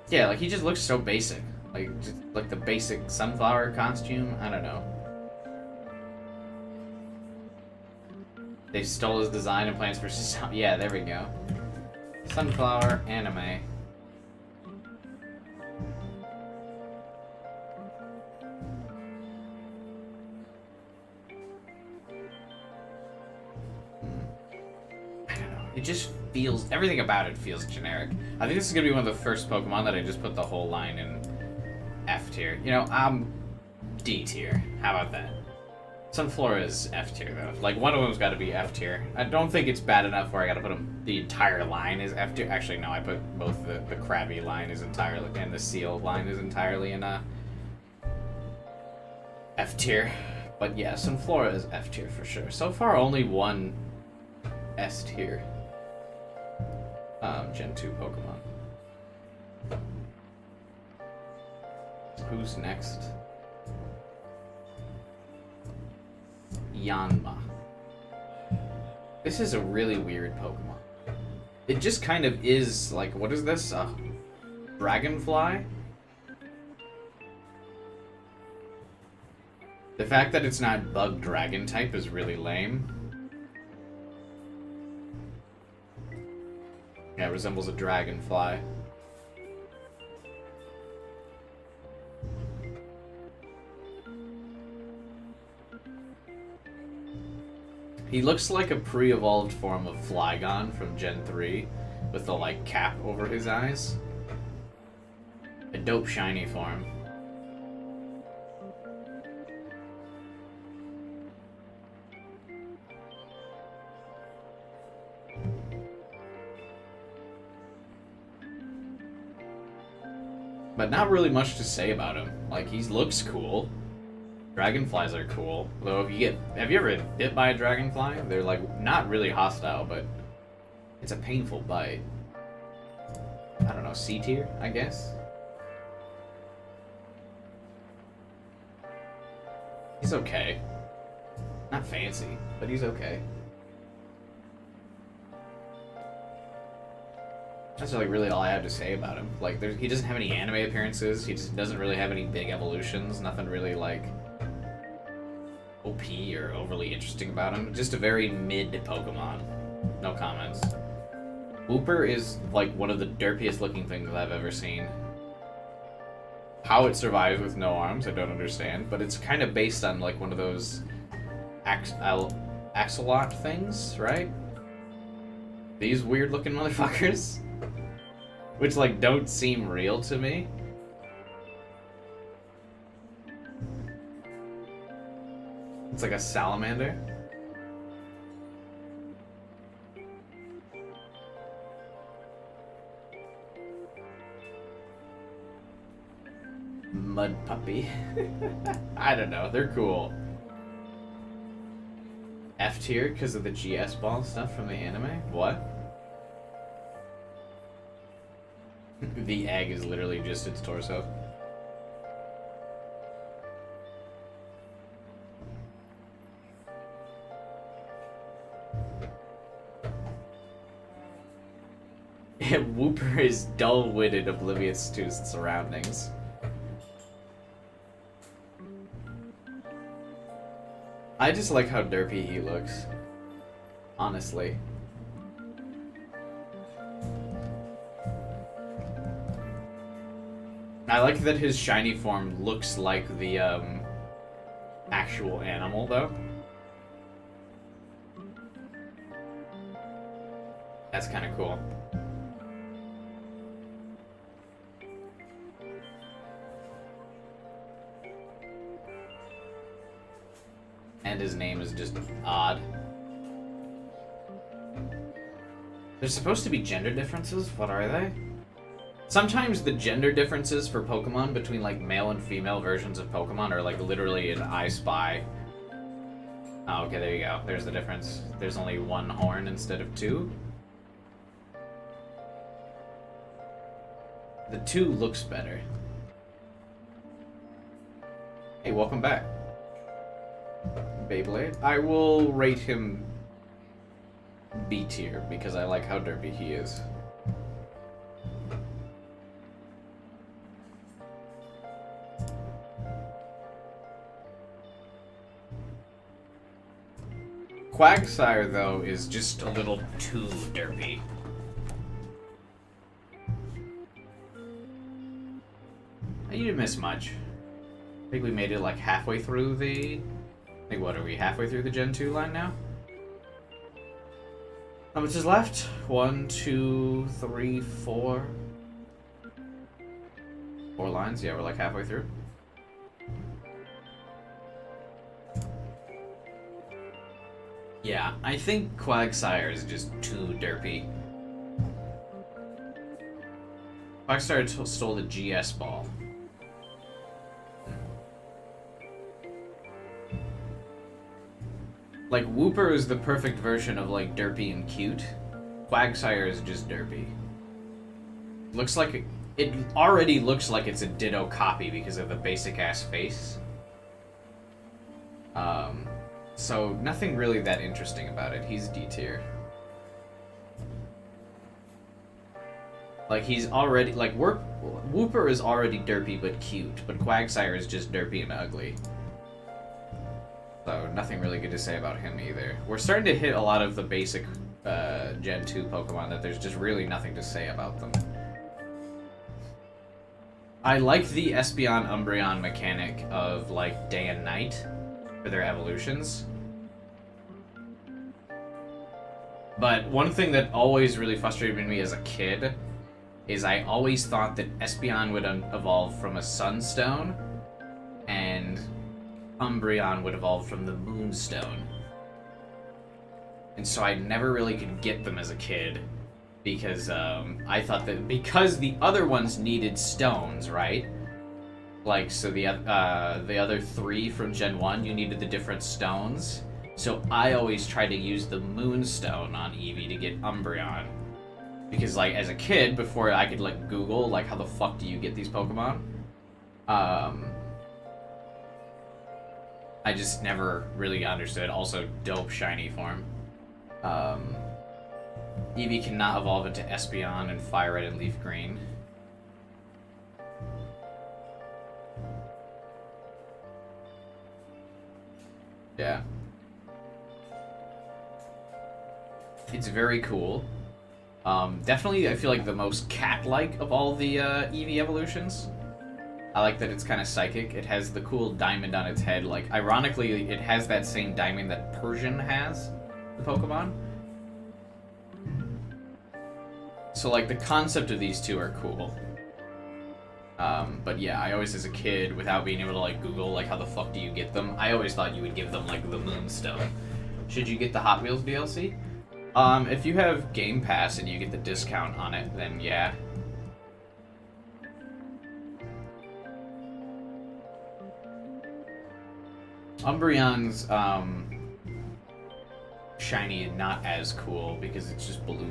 Yeah, like, he just looks so basic. Like, just, like the basic sunflower costume. I don't know. They stole his design and plans for... Yeah, there we go. Sunflower anime. just feels, everything about it feels generic. I think this is going to be one of the first Pokemon that I just put the whole line in F tier. You know, I'm D tier. How about that? Sunflora is F tier, though. Like, one of them's got to be F tier. I don't think it's bad enough where I got to put them, the entire line is F tier. Actually, no, I put both the Krabby line is entirely, and the Seal line is entirely in F tier. But yeah, Sunflora is F tier for sure. So far, only one S tier Gen 2 Pokemon. Who's next? Yanma. This is a really weird Pokemon. It just kind of is like, what is this? Dragonfly? The fact that it's not bug dragon type is really lame. Yeah, it resembles a dragonfly. He looks like a pre-evolved form of Flygon from Gen 3 with the, like, cap over his eyes. A dope shiny form. But not really much to say about him. Like, he looks cool. Dragonflies are cool. Though, if you get... Have you ever been bit by a dragonfly? They're, like, not really hostile, but it's a painful bite. I don't know, C tier, I guess? He's okay. Not fancy, but he's okay. That's like really all I have to say about him. Like, he doesn't have any anime appearances. He just doesn't really have any big evolutions. Nothing really like OP or overly interesting about him. Just a very mid Pokemon. No comments. Wooper is like one of the derpiest looking things I've ever seen. How it survives with no arms, I don't understand. But it's kind of based on like one of those axolot things, right? These weird looking motherfuckers. Which, like, don't seem real to me. It's like a salamander. Mud puppy. I don't know, they're cool. F tier because of the GS ball stuff from the anime? What? The egg is literally just its torso. Wooper is dull-witted, oblivious to his surroundings. I just like how derpy he looks. Honestly. I like that his shiny form looks like the, actual animal, though. That's kind of cool. And his name is just odd. There's supposed to be gender differences? What are they? Sometimes the gender differences for Pokemon between, like, male and female versions of Pokemon are, like, literally an I Spy. Oh, okay, there you go. There's the difference. There's only one horn instead of two. The two looks better. Hey, welcome back. Beyblade. I will rate him B tier because I like how derpy he is. Quagsire, though, is just a little too derpy. You didn't miss much. I think we made it like halfway through the... I think, what, are we halfway through the Gen 2 line now? How much is left? 1, 2, 3, 4. 4 lines? Yeah, we're like halfway through. Yeah, I think Quagsire is just too derpy. Quagsire stole the GS ball. Like, Wooper is the perfect version of, like, derpy and cute. Quagsire is just derpy. Looks like... It already looks like it's a ditto copy because of the basic-ass face. So nothing really that interesting about it. He's D tier. Like, he's already... Like, Wooper is already derpy but cute, but Quagsire is just derpy and ugly. So, nothing really good to say about him either. We're starting to hit a lot of the basic Gen 2 Pokemon that there's just really nothing to say about them. I like the Espeon Umbreon mechanic of, like, day and night for their evolutions. But one thing that always really frustrated me as a kid is I always thought that Espeon would evolve from a Sunstone, and Umbreon would evolve from the Moonstone. And so I never really could get them as a kid, because I thought that because the other ones needed stones, right? Like, so the other 3 from Gen 1, you needed the different stones. So I always tried to use the Moonstone on Eevee to get Umbreon. Because, like, as a kid, before I could, like, Google, like, how the fuck do you get these Pokemon? I just never really understood. Also, dope shiny form. Eevee cannot evolve into Espeon and Fire Red and Leaf Green. Yeah. It's very cool. Definitely, I feel like the most cat-like of all the Eevee evolutions. I like that it's kind of psychic. It has the cool diamond on its head. Like, ironically, it has that same diamond that Persian has, the Pokemon. So, like, the concept of these two are cool. But yeah, I always, as a kid, without being able to, like, Google, like, how the fuck do you get them, I always thought you would give them, like, the Moonstone. Should you get the Hot Wheels DLC? If you have Game Pass and you get the discount on it, then yeah. Umbreon's, shiny and not as cool because it's just blue.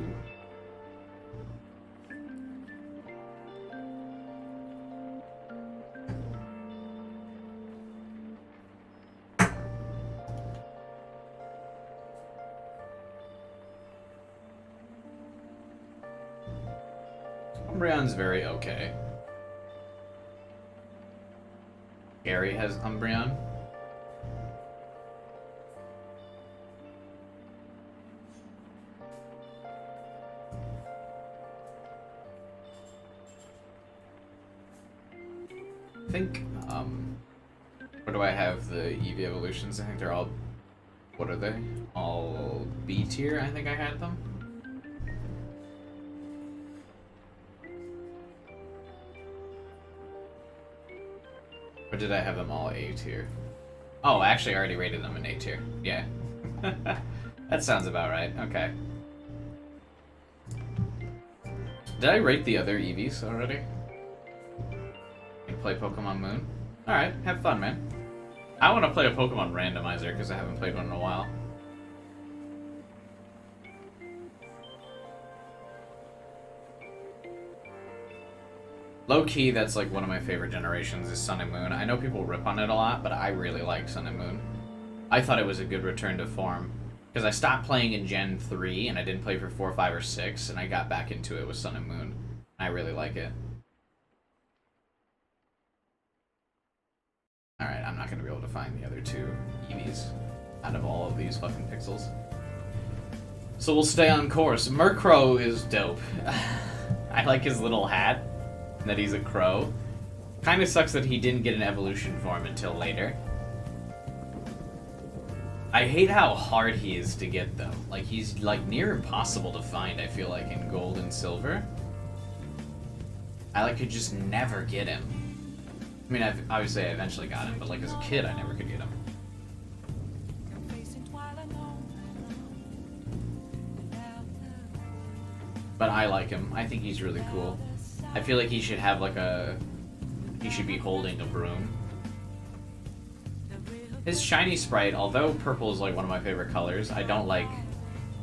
Umbreon's very okay. Gary has Umbreon. I think, where do I have the Eevee evolutions? I think they're all, what are they? All B tier, I think I had them. Or did I have them all A tier? Oh, actually I already rated them in A tier. Yeah. That sounds about right. Okay. Did I rate the other Eevees already? Play Pokemon Moon? Alright, have fun, man. I want to play a Pokemon randomizer because I haven't played one in a while. Low-key, that's like one of my favorite generations is Sun and Moon. I know people rip on it a lot, but I really like Sun and Moon. I thought it was a good return to form. Because I stopped playing in Gen 3, and I didn't play for 4, 5, or 6, and I got back into it with Sun and Moon. I really like it. Alright, I'm not going to be able to find the other 2 Eevees out of all of these fucking pixels. So we'll stay on course. Murkrow is dope. I like his little hat, that he's a crow. Kinda sucks that he didn't get an evolution form until later. I hate how hard he is to get, though. Like, he's, like, near impossible to find, I feel like, in gold and silver. I, like, could just never get him. I mean, obviously I eventually got him, but, like, as a kid, I never could get him. But I like him. I think he's really cool. I feel like he should have, like, he should be holding a broom. His shiny sprite, although purple is like one of my favorite colors, I don't like.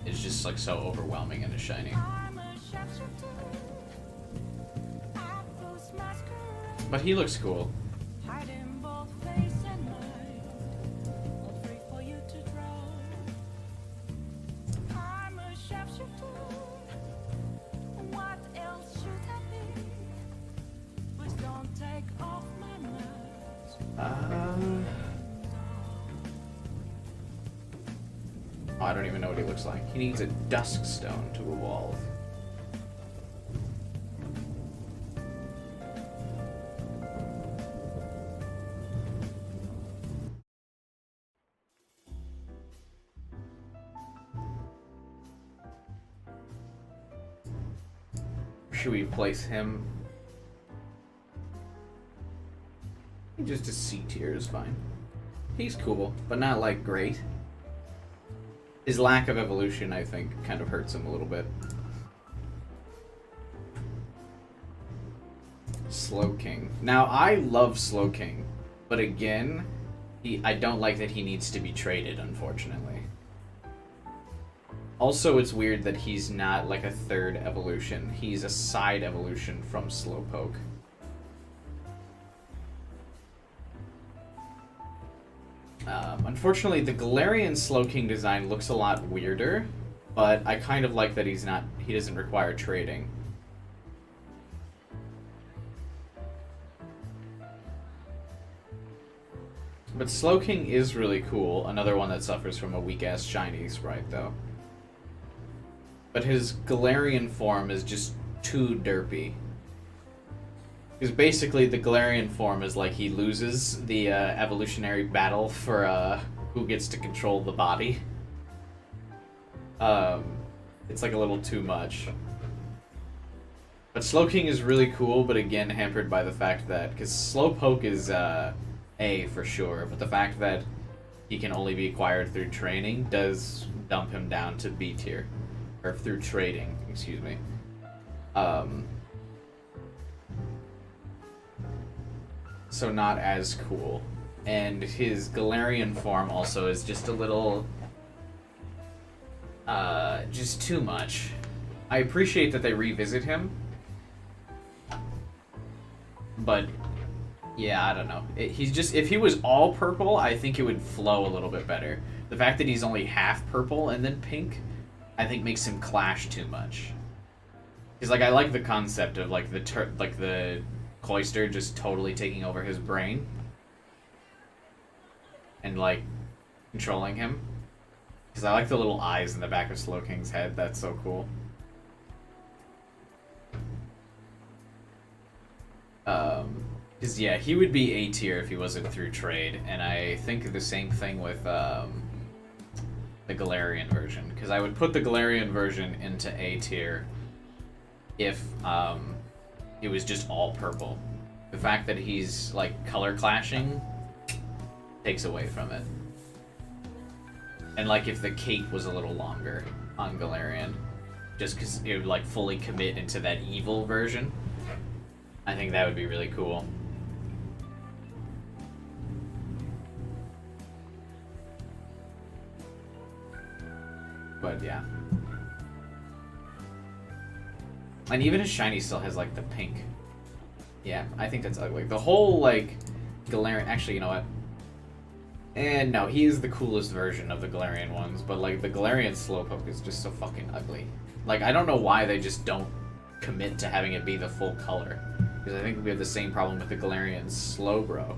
It's just like so overwhelming in a shiny. But he looks cool. Oh, I don't even know what he looks like. He needs a dusk stone to evolve. Should we place him? Just a C tier is fine. He's cool, but not like great. His lack of evolution, I think, kind of hurts him a little bit. Slowking. Now, I love Slowking, but again, I don't like that he needs to be traded, unfortunately. Also, it's weird that he's not like a third evolution. He's a side evolution from Slowpoke. Unfortunately, the Galarian Slowking design looks a lot weirder, but I kind of like that he doesn't require trading. But Slowking is really cool, another one that suffers from a weak-ass shiny sprite, though. But his Galarian form is just too derpy. Because basically the Galarian form is like he loses the evolutionary battle for who gets to control the body. It's like a little too much. But Slowking is really cool, but again hampered by the fact that... Because Slowpoke is A for sure, but the fact that he can only be acquired through training does dump him down to B tier. Or through trading, excuse me. So not as cool. And his Galarian form also is just a little... just too much. I appreciate that they revisit him. But, yeah, I don't know. He's just... If he was all purple, I think it would flow a little bit better. The fact that he's only half purple and then pink, I think makes him clash too much. Because, like, I like the concept of, like, the Cloyster just totally taking over his brain and like controlling him, because I like the little eyes in the back of Slowking's head. That's so cool. Because yeah, he would be A tier if he wasn't through trade, and I think the same thing with the Galarian version, because I would put the Galarian version into A tier if it was just all purple. The fact that he's, like, color clashing takes away from it. And, like, if the cape was a little longer on Galarian, just because it would, like, fully commit into that evil version, I think that would be really cool. But, yeah. And even his shiny still has, like, the pink. Yeah, I think that's ugly. The whole, like, Galarian... Actually, you know what? And no, he is the coolest version of the Galarian ones, but, like, the Galarian Slowpoke is just so fucking ugly. Like, I don't know why they just don't commit to having it be the full color. Because I think we have the same problem with the Galarian Slowbro.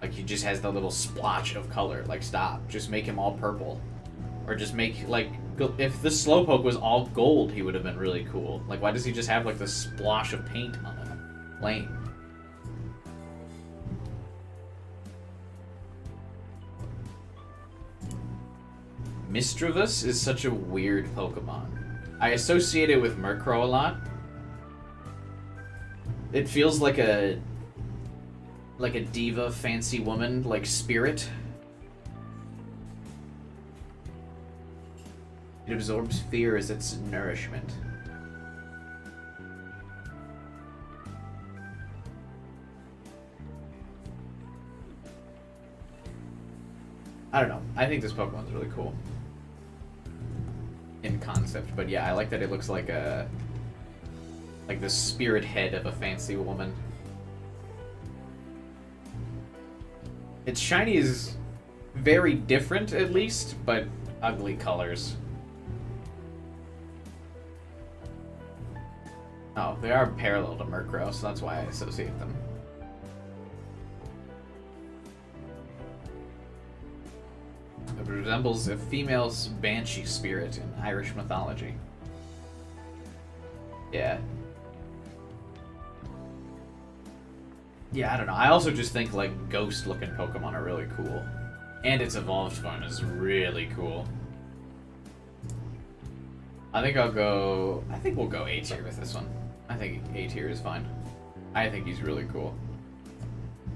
Like, he just has the little splotch of color. Like, stop. Just make him all purple. Or just make, like... If the Slowpoke was all gold, he would have been really cool. Like, why does he just have, like, the splosh of paint on him? Lame. Misdreavus is such a weird Pokemon. I associate it with Murkrow a lot. It feels like a diva, fancy woman, like spirit. It absorbs fear as its nourishment. I don't know. I think this Pokemon's really cool. In concept, but yeah, I like that it looks like the spirit head of a fancy woman. Its shiny is very different, at least, but ugly colors. Oh, they are parallel to Murkrow, so that's why I associate them. It resembles a female banshee spirit in Irish mythology. Yeah. Yeah, I don't know. I also just think, like, ghost-looking Pokemon are really cool. And its evolved form is really cool. I think we'll go A tier with this one. I think A tier is fine. I think he's really cool.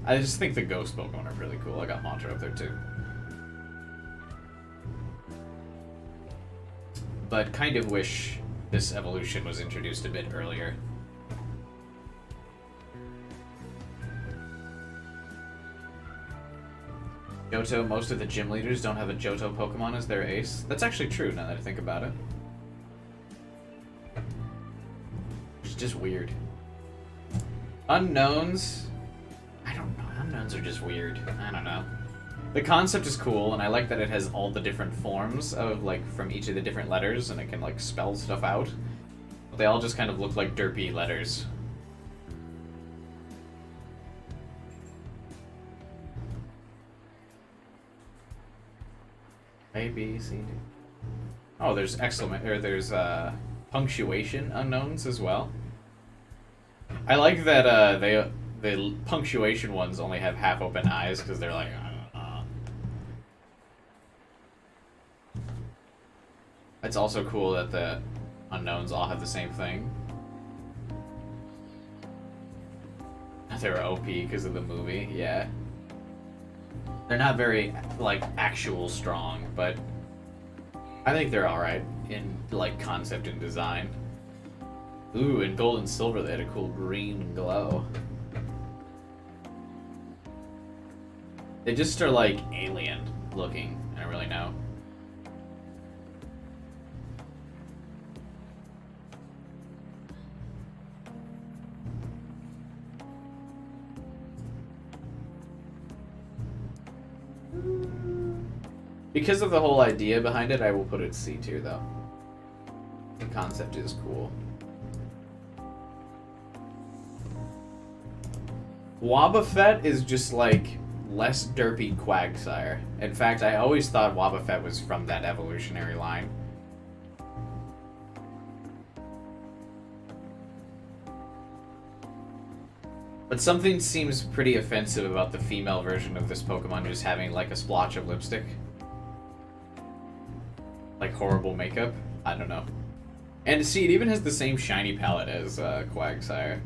I just think the ghost Pokemon are really cool. I got Mantra up there, too. But kind of wish this evolution was introduced a bit earlier. Johto, most of the gym leaders don't have a Johto Pokemon as their ace. That's actually true now that I think about it. It's just weird. Unknowns? I don't know. Unknowns are just weird. I don't know. The concept is cool, and I like that it has all the different forms of, like, from each of the different letters, and it can, like, spell stuff out. But they all just kind of look like derpy letters. A, B, C, D. Oh, there's there's punctuation unknowns as well. I like that the punctuation ones only have half open eyes because they're like. It's also cool that the unknowns all have the same thing. They were OP because of the movie, yeah. They're not very, like, actual strong, but I think they're alright in, like, concept and design. Ooh, in Gold and Silver they had a cool green glow. They just are, like, alien looking, I don't really know. Because of the whole idea behind it, I will put it C tier, though. The concept is cool. Wobbuffet is just, like, less derpy Quagsire. In fact, I always thought Wobbuffet was from that evolutionary line. But something seems pretty offensive about the female version of this Pokemon just having, like, a splotch of lipstick. Like, horrible makeup. I don't know. And see, it even has the same shiny palette as Quagsire.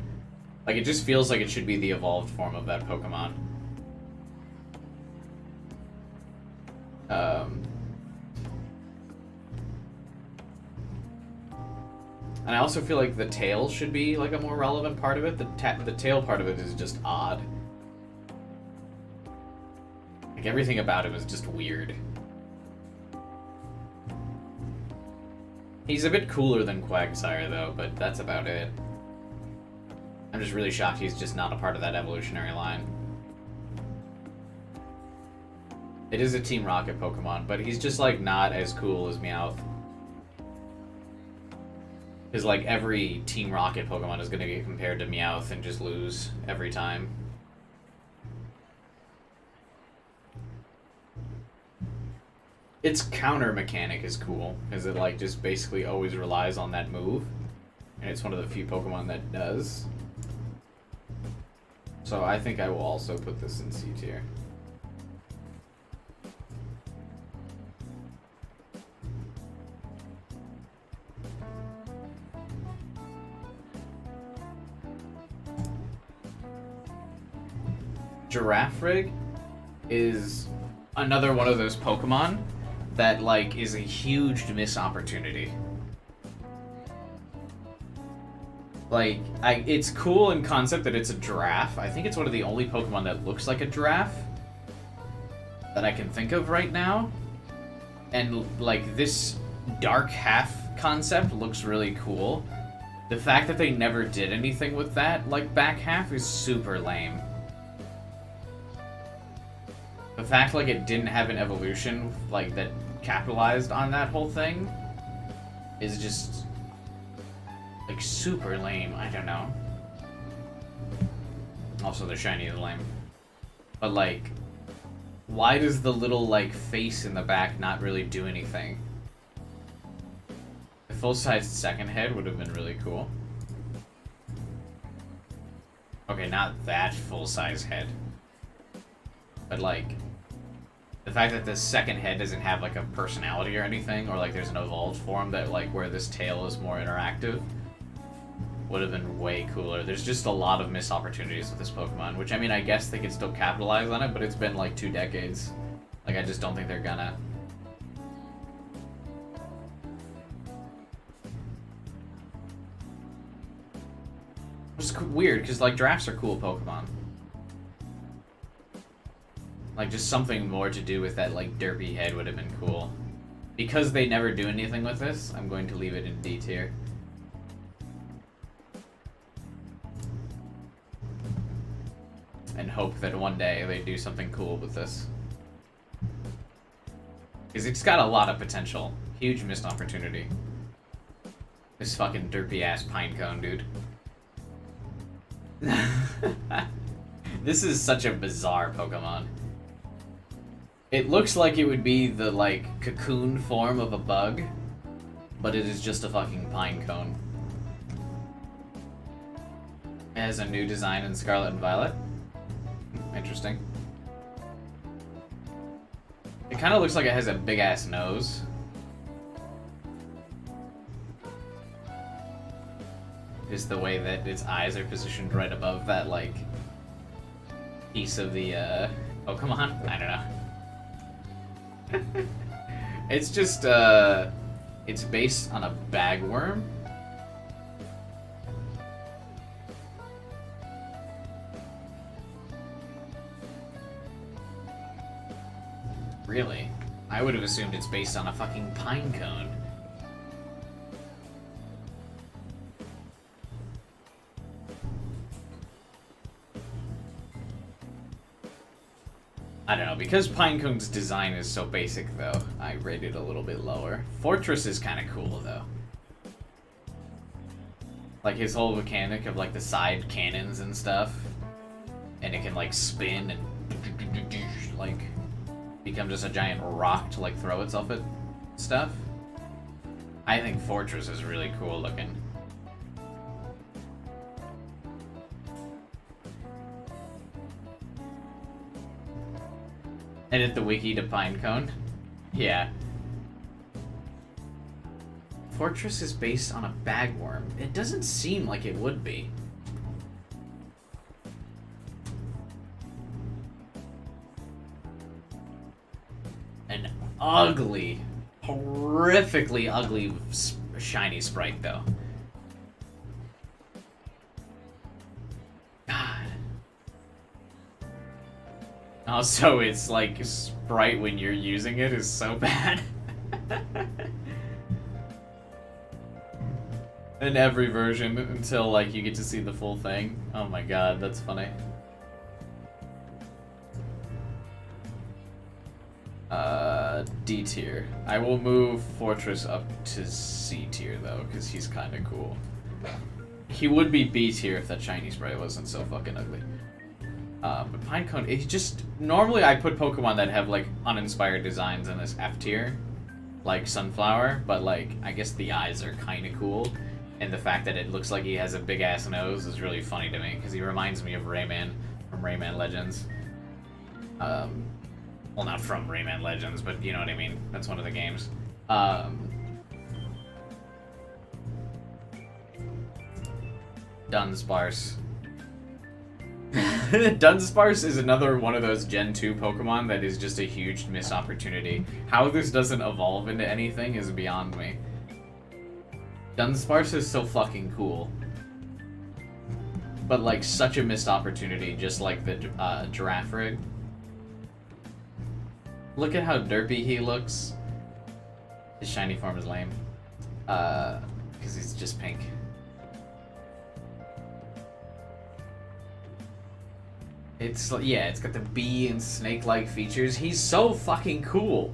Like, it just feels like it should be the evolved form of that Pokemon. And I also feel like the tail should be, like, a more relevant part of it. The tail part of it is just odd. Like, everything about him is just weird. He's a bit cooler than Quagsire, though, but that's about it. I'm just really shocked he's just not a part of that evolutionary line. It is a Team Rocket Pokemon, but he's just, like, not as cool as Meowth. Because, like, every Team Rocket Pokemon is going to get compared to Meowth and just lose every time. Its counter mechanic is cool, because it, like, just basically always relies on that move. And it's one of the few Pokemon that does. So I think I will also put this in C tier. Giraffe is another one of those Pokemon that, like, is a huge missed opportunity. Like, it's cool in concept that it's a giraffe. I think it's one of the only Pokemon that looks like a giraffe that I can think of right now. And, like, this dark half concept looks really cool. The fact that they never did anything with that, like, back half is super lame. The fact, like, it didn't have an evolution, like, that capitalized on that whole thing is just, like, super lame. I don't know. Also, the shiny is lame. But, like, why does the little, like, face in the back not really do anything? A full-sized second head would have been really cool. Okay, not that full-size head. But, like, the fact that the second head doesn't have, like, a personality or anything, or, like, there's an evolved form that, like, where this tail is more interactive, would have been way cooler. There's just a lot of missed opportunities with this Pokemon, which, I mean, I guess they could still capitalize on it, but it's been, like, 2 decades. Like, I just don't think they're gonna. Which is weird, because, like, giraffes are cool Pokemon. Like, just something more to do with that, like, derpy head would have been cool. Because they never do anything with this, I'm going to leave it in D tier. And hope that one day they do something cool with this. Because it's got a lot of potential. Huge missed opportunity. This fucking derpy-ass pinecone, dude. This is such a bizarre Pokemon. It looks like it would be the, like, cocoon form of a bug, but it is just a fucking pinecone. It has a new design in Scarlet and Violet. Interesting. It kind of looks like it has a big-ass nose. Just the way that its eyes are positioned right above that, like, piece of the, Pokemon. I don't know. It's just, it's based on a bagworm. Really? I would have assumed it's based on a fucking pinecone. I don't know, because Pinecone's design is so basic, though, I rate it a little bit lower. Fortress is kind of cool, though. Like, his whole mechanic of, like, the side cannons and stuff. And it can, like, spin and, like, become just a giant rock to, like, throw itself at stuff. I think Fortress is really cool looking. Edit the wiki to Pinecone. Yeah. Fortress is based on a bagworm. It doesn't seem like it would be. An ugly, horrifically ugly shiny sprite, though. Also, it's like sprite when you're using it is so bad. In every version until like you get to see the full thing. Oh my god, that's funny. D tier. I will move Fortress up to C tier though, because he's kind of cool. He would be B tier if that shiny sprite wasn't so fucking ugly. But Pinecone, it just... Normally I put Pokemon that have, like, uninspired designs in this F tier. Like Sunflower, but, like, I guess the eyes are kind of cool. And the fact that it looks like he has a big-ass nose is really funny to me, because he reminds me of Rayman from Rayman Legends. Well, not from Rayman Legends, but you know what I mean. That's one of the games. Dunsparce. Dunsparce is another one of those Gen 2 Pokemon that is just a huge missed opportunity. How this doesn't evolve into anything is beyond me. Dunsparce is so fucking cool. But, like, such a missed opportunity, just like the Giraffe rig. Look at how derpy he looks. His shiny form is lame. Because he's just pink. It's, yeah, it's got the bee and snake-like features. He's so fucking cool.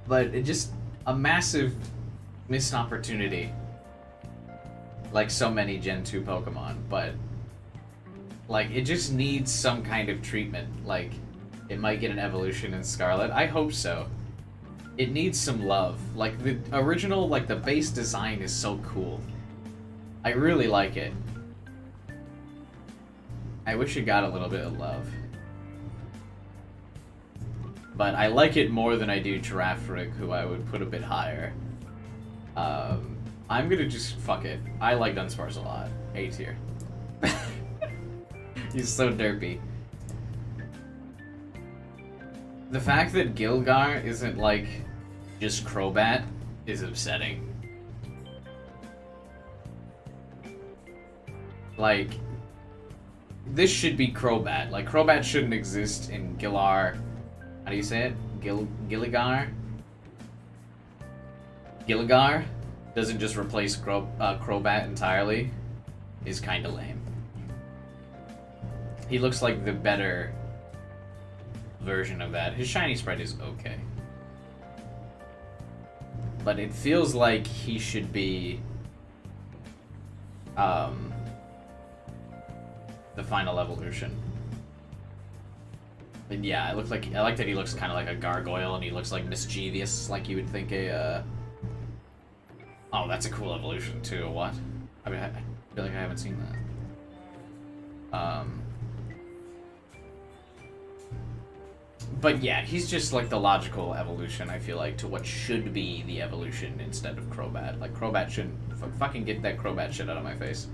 But it just, a massive missed opportunity. Like so many Gen 2 Pokemon, but like it just needs some kind of treatment. Like it might get an evolution in Scarlet. I hope so. It needs some love. Like the original, like the base design is so cool. I really like it. I wish it got a little bit of love. But I like it more than I do Giraffrig, who I would put a bit higher. I'm gonna just fuck it. I like Dunsparce a lot. A tier. He's so derpy. The fact that Gilgar isn't like just Crobat is upsetting. Like, this should be Crobat. Like, Crobat shouldn't exist in Galar. How do you say it? Gilligar? Gilligar doesn't just replace Crobat entirely. Is kinda lame. He looks like the better version of that. His shiny sprite is okay. But it feels like he should be the final evolution. And yeah, I like that he looks kind of like a gargoyle, and he looks like mischievous, like you would think a. Oh, that's a cool evolution too. What? I mean, I feel like I haven't seen that. But yeah, he's just like the logical evolution, I feel like, to what should be the evolution instead of Crobat. Like, Crobat shouldn't... Fucking get that Crobat shit out of my face.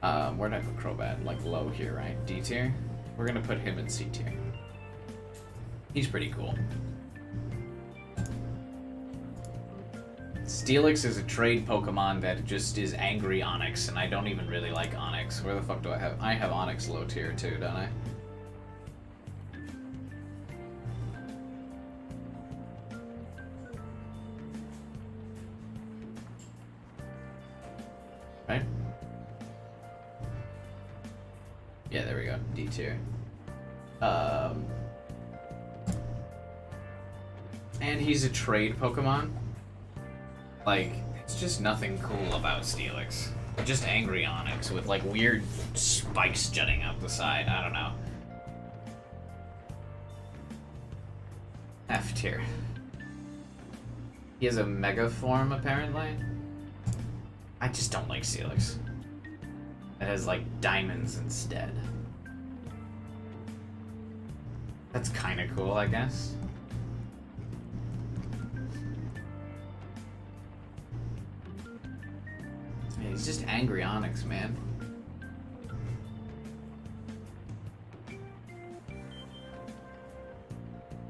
Where'd I put Crobat? Like, low here, right? D tier? We're gonna put him in C tier. He's pretty cool. Steelix is a trade Pokemon that just is angry Onix, and I don't even really like Onix. Where the fuck do I have... I have Onix low tier too, don't I? Right? Yeah, there we go. D tier. And he's a trade Pokemon. Like, it's just nothing cool about Steelix. Just angry Onix with like weird spikes jutting out the side. I don't know. F tier. He has a Mega form apparently. I just don't like Steelix. It has, like, diamonds instead. That's kind of cool, I guess. Yeah, he's just angry Onix, man.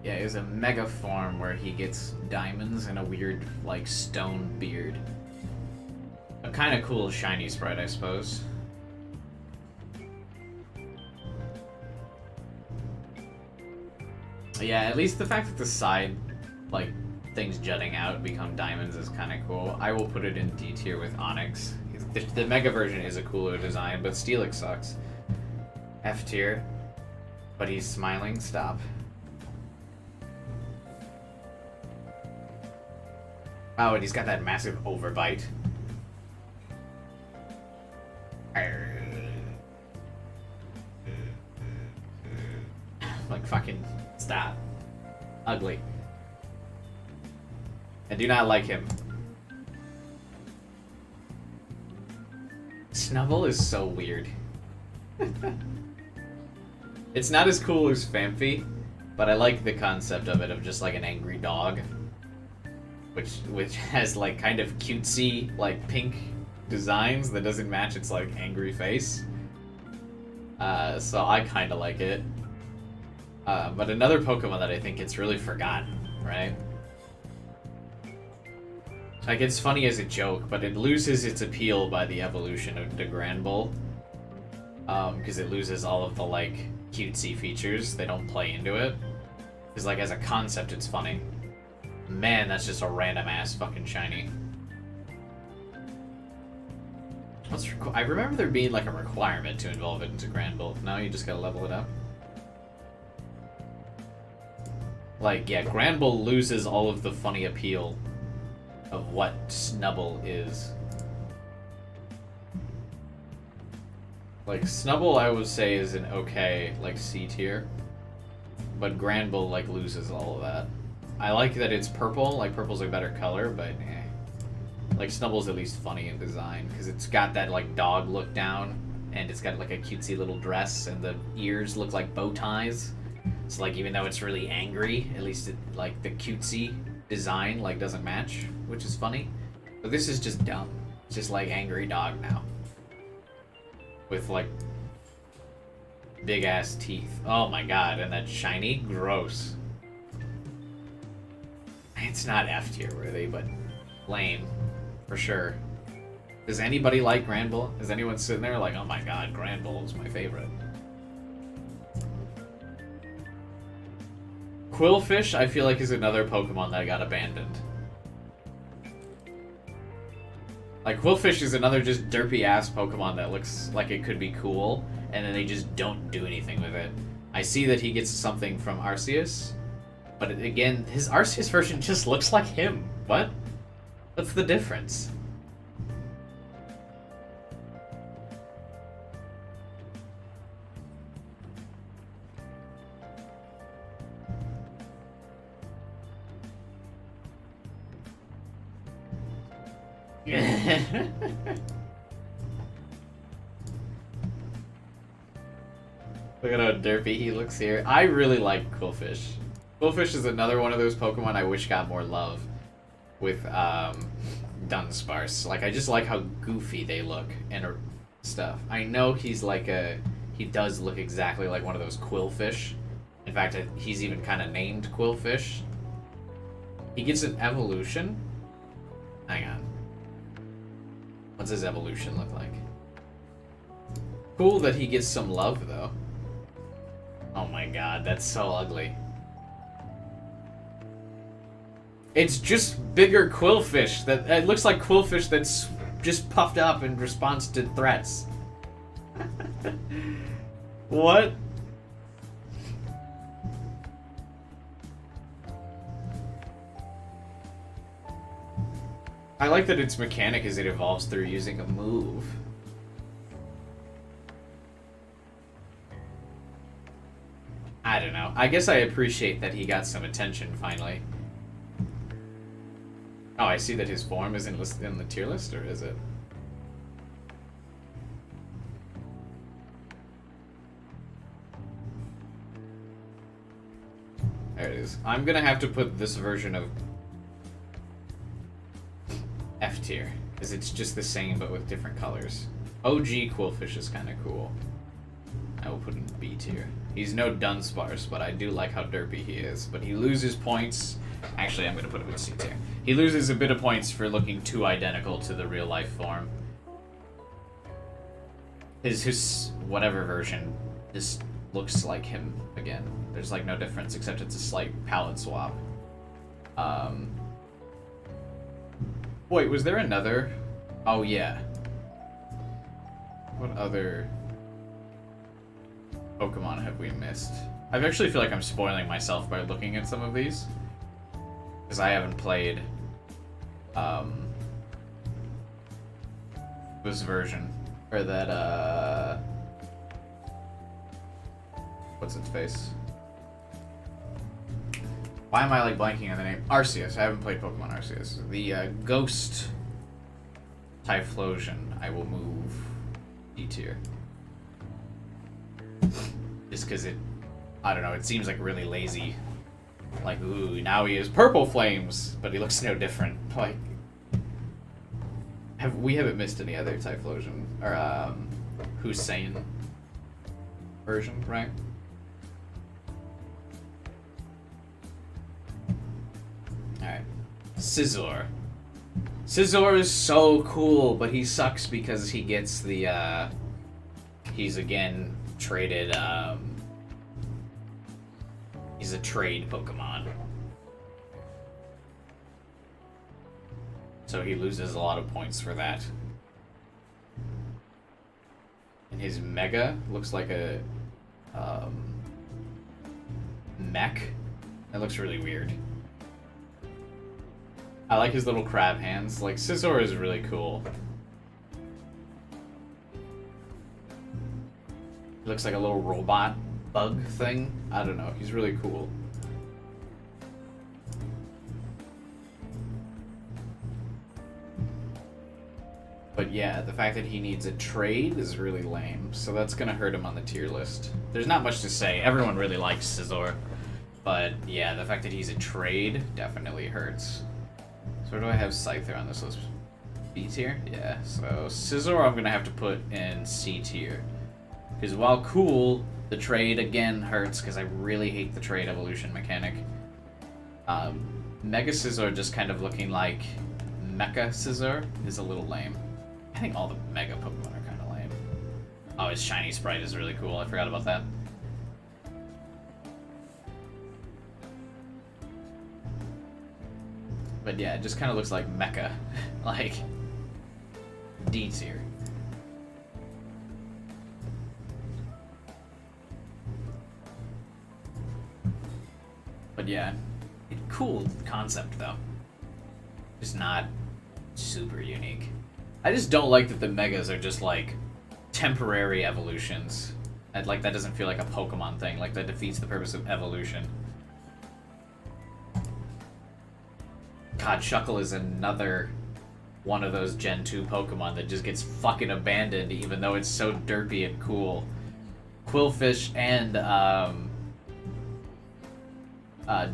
Yeah, it was a Mega form where he gets diamonds and a weird, like, stone beard. A kind of cool shiny sprite, I suppose. Yeah, at least the fact that the side, like, things jutting out become diamonds is kind of cool. I will put it in D tier with Onix. The Mega version is a cooler design, but Steelix sucks. F tier. But he's smiling. Stop. Oh, and he's got that massive overbite. Like, fucking stop. Ugly. I do not like him. Snubbull is so weird. It's not as cool as Famfi, but I like the concept of it, of just like an angry dog. Which has like kind of cutesy, like pink designs that doesn't match its like angry face. So I kind of like it. But another Pokemon that I think gets really forgotten, right? Like, it's funny as a joke, but it loses its appeal by the evolution of the Granbull. Because it loses all of the, like, cutesy features. They don't play into it. Because, like, as a concept, it's funny. Man, that's just a random-ass fucking shiny. I remember there being, like, a requirement to evolve it into Granbull. Now you just gotta level it up. Like, yeah, Granbull loses all of the funny appeal of what Snubbull is. Like, Snubbull, I would say, is an okay, like, C tier. But Granbull, like, loses all of that. I like that it's purple. Like, purple's a better color, but eh. Like, Snubbull's at least funny in design, because it's got that, like, dog look down, and it's got, like, a cutesy little dress, and the ears look like bow ties. So, like, even though it's really angry, at least, it, like, the cutesy design, like, doesn't match, which is funny. But this is just dumb. It's just, like, angry dog now. With, like, big-ass teeth. Oh my god, and that shiny? Gross. It's not F tier worthy, but lame. For sure. Does anybody like Granbull? Is anyone sitting there like, oh my god, Granbull is my favorite? Quillfish, I feel like, is another Pokemon that got abandoned. Like, Quillfish is another just derpy-ass Pokemon that looks like it could be cool, and then they just don't do anything with it. I see that he gets something from Arceus, but again, his Arceus version just looks like him. What? What's the difference? Look at how derpy he looks here. I really like Quillfish. Quillfish is another one of those Pokemon I wish got more love with Dunsparce. Like, I just like how goofy they look and stuff. I know he's like he does look exactly like one of those Quillfish. In fact, he's even kind of named Quillfish. He gets an evolution. Hang on. What's his evolution look like? Cool that he gets some love, though. Oh my god, that's so ugly. It's just bigger Quillfish. It looks like Quillfish that's just puffed up in response to threats. What? I like that its mechanic is it evolves through using a move. I don't know. I guess I appreciate that he got some attention finally. Oh, I see that his form isn't listed in the tier list, or is it? There it is. I'm gonna have to put this version of F tier, because it's just the same but with different colors. OG Quillfish is kind of cool. I will put in B tier. He's no Dunsparce, but I do like how derpy he is. But he loses points. Actually, I'm going to put him in C tier. He loses a bit of points for looking too identical to the real life form. His whatever version just looks like him again. There's like no difference except it's a slight palette swap. Wait, was there another? Oh yeah. What other Pokemon have we missed? I actually feel like I'm spoiling myself by looking at some of these. Because I haven't played this version. Or that, what's its face? Why am I, like, blanking on the name? Arceus. I haven't played Pokemon Arceus. The, Ghost Typhlosion. I will move D tier. Just because it, I don't know, it seems like really lazy. Like, ooh, now he has purple flames, but he looks no different. Like, we haven't missed any other Typhlosion, or, Hussein. version, right? Alright. Scissor. Scissor is so cool, but he sucks because he gets the, he's again traded, he's a trade Pokemon. So he loses a lot of points for that. And his Mega looks like a, mech. That looks really weird. I like his little crab hands. Like, Scissor is really cool. He looks like a little robot bug thing. I don't know. He's really cool. But yeah, the fact that he needs a trade is really lame. So that's going to hurt him on the tier list. There's not much to say. Everyone really likes Scissor. But yeah, the fact that he's a trade definitely hurts. So where do I have Scyther on this list? B tier? Yeah, so Scissor I'm going to have to put in C tier. Because while cool, the trade again hurts because I really hate the trade evolution mechanic. Mega Scissor just kind of looking like Mecha Scissor is a little lame. I think all the Mega Pokemon are kind of lame. Oh, his shiny sprite is really cool. I forgot about that. But yeah, it just kind of looks like Mecha. Like, D tier. But yeah, cool concept though. Just not super unique. I just don't like that the Megas are just like temporary evolutions. Like that doesn't feel like a Pokemon thing. Like that defeats the purpose of evolution. God, Chuckle is another one of those Gen 2 Pokemon that just gets fucking abandoned even though it's so derpy and cool. Quillfish and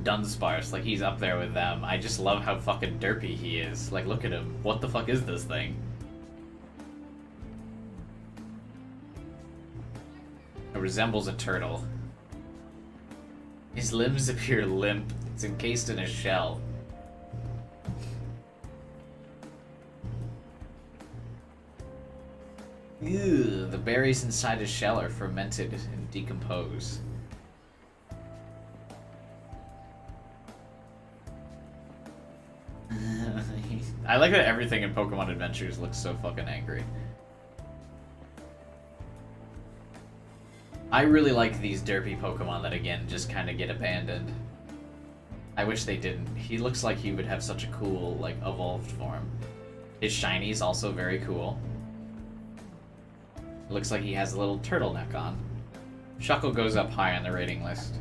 Dunsparce, like he's up there with them. I just love how fucking derpy he is. Like look at him. What the fuck is this thing? It resembles a turtle. His limbs appear limp. It's encased in a shell. Ew, the berries inside his shell are fermented and decompose. I like that everything in Pokemon Adventures looks so fucking angry. I really like these derpy Pokemon that again just kind of get abandoned. I wish they didn't. He looks like he would have such a cool, like, evolved form. His shiny is also very cool. Looks like he has a little turtleneck on. Chuckle goes up high on the rating list.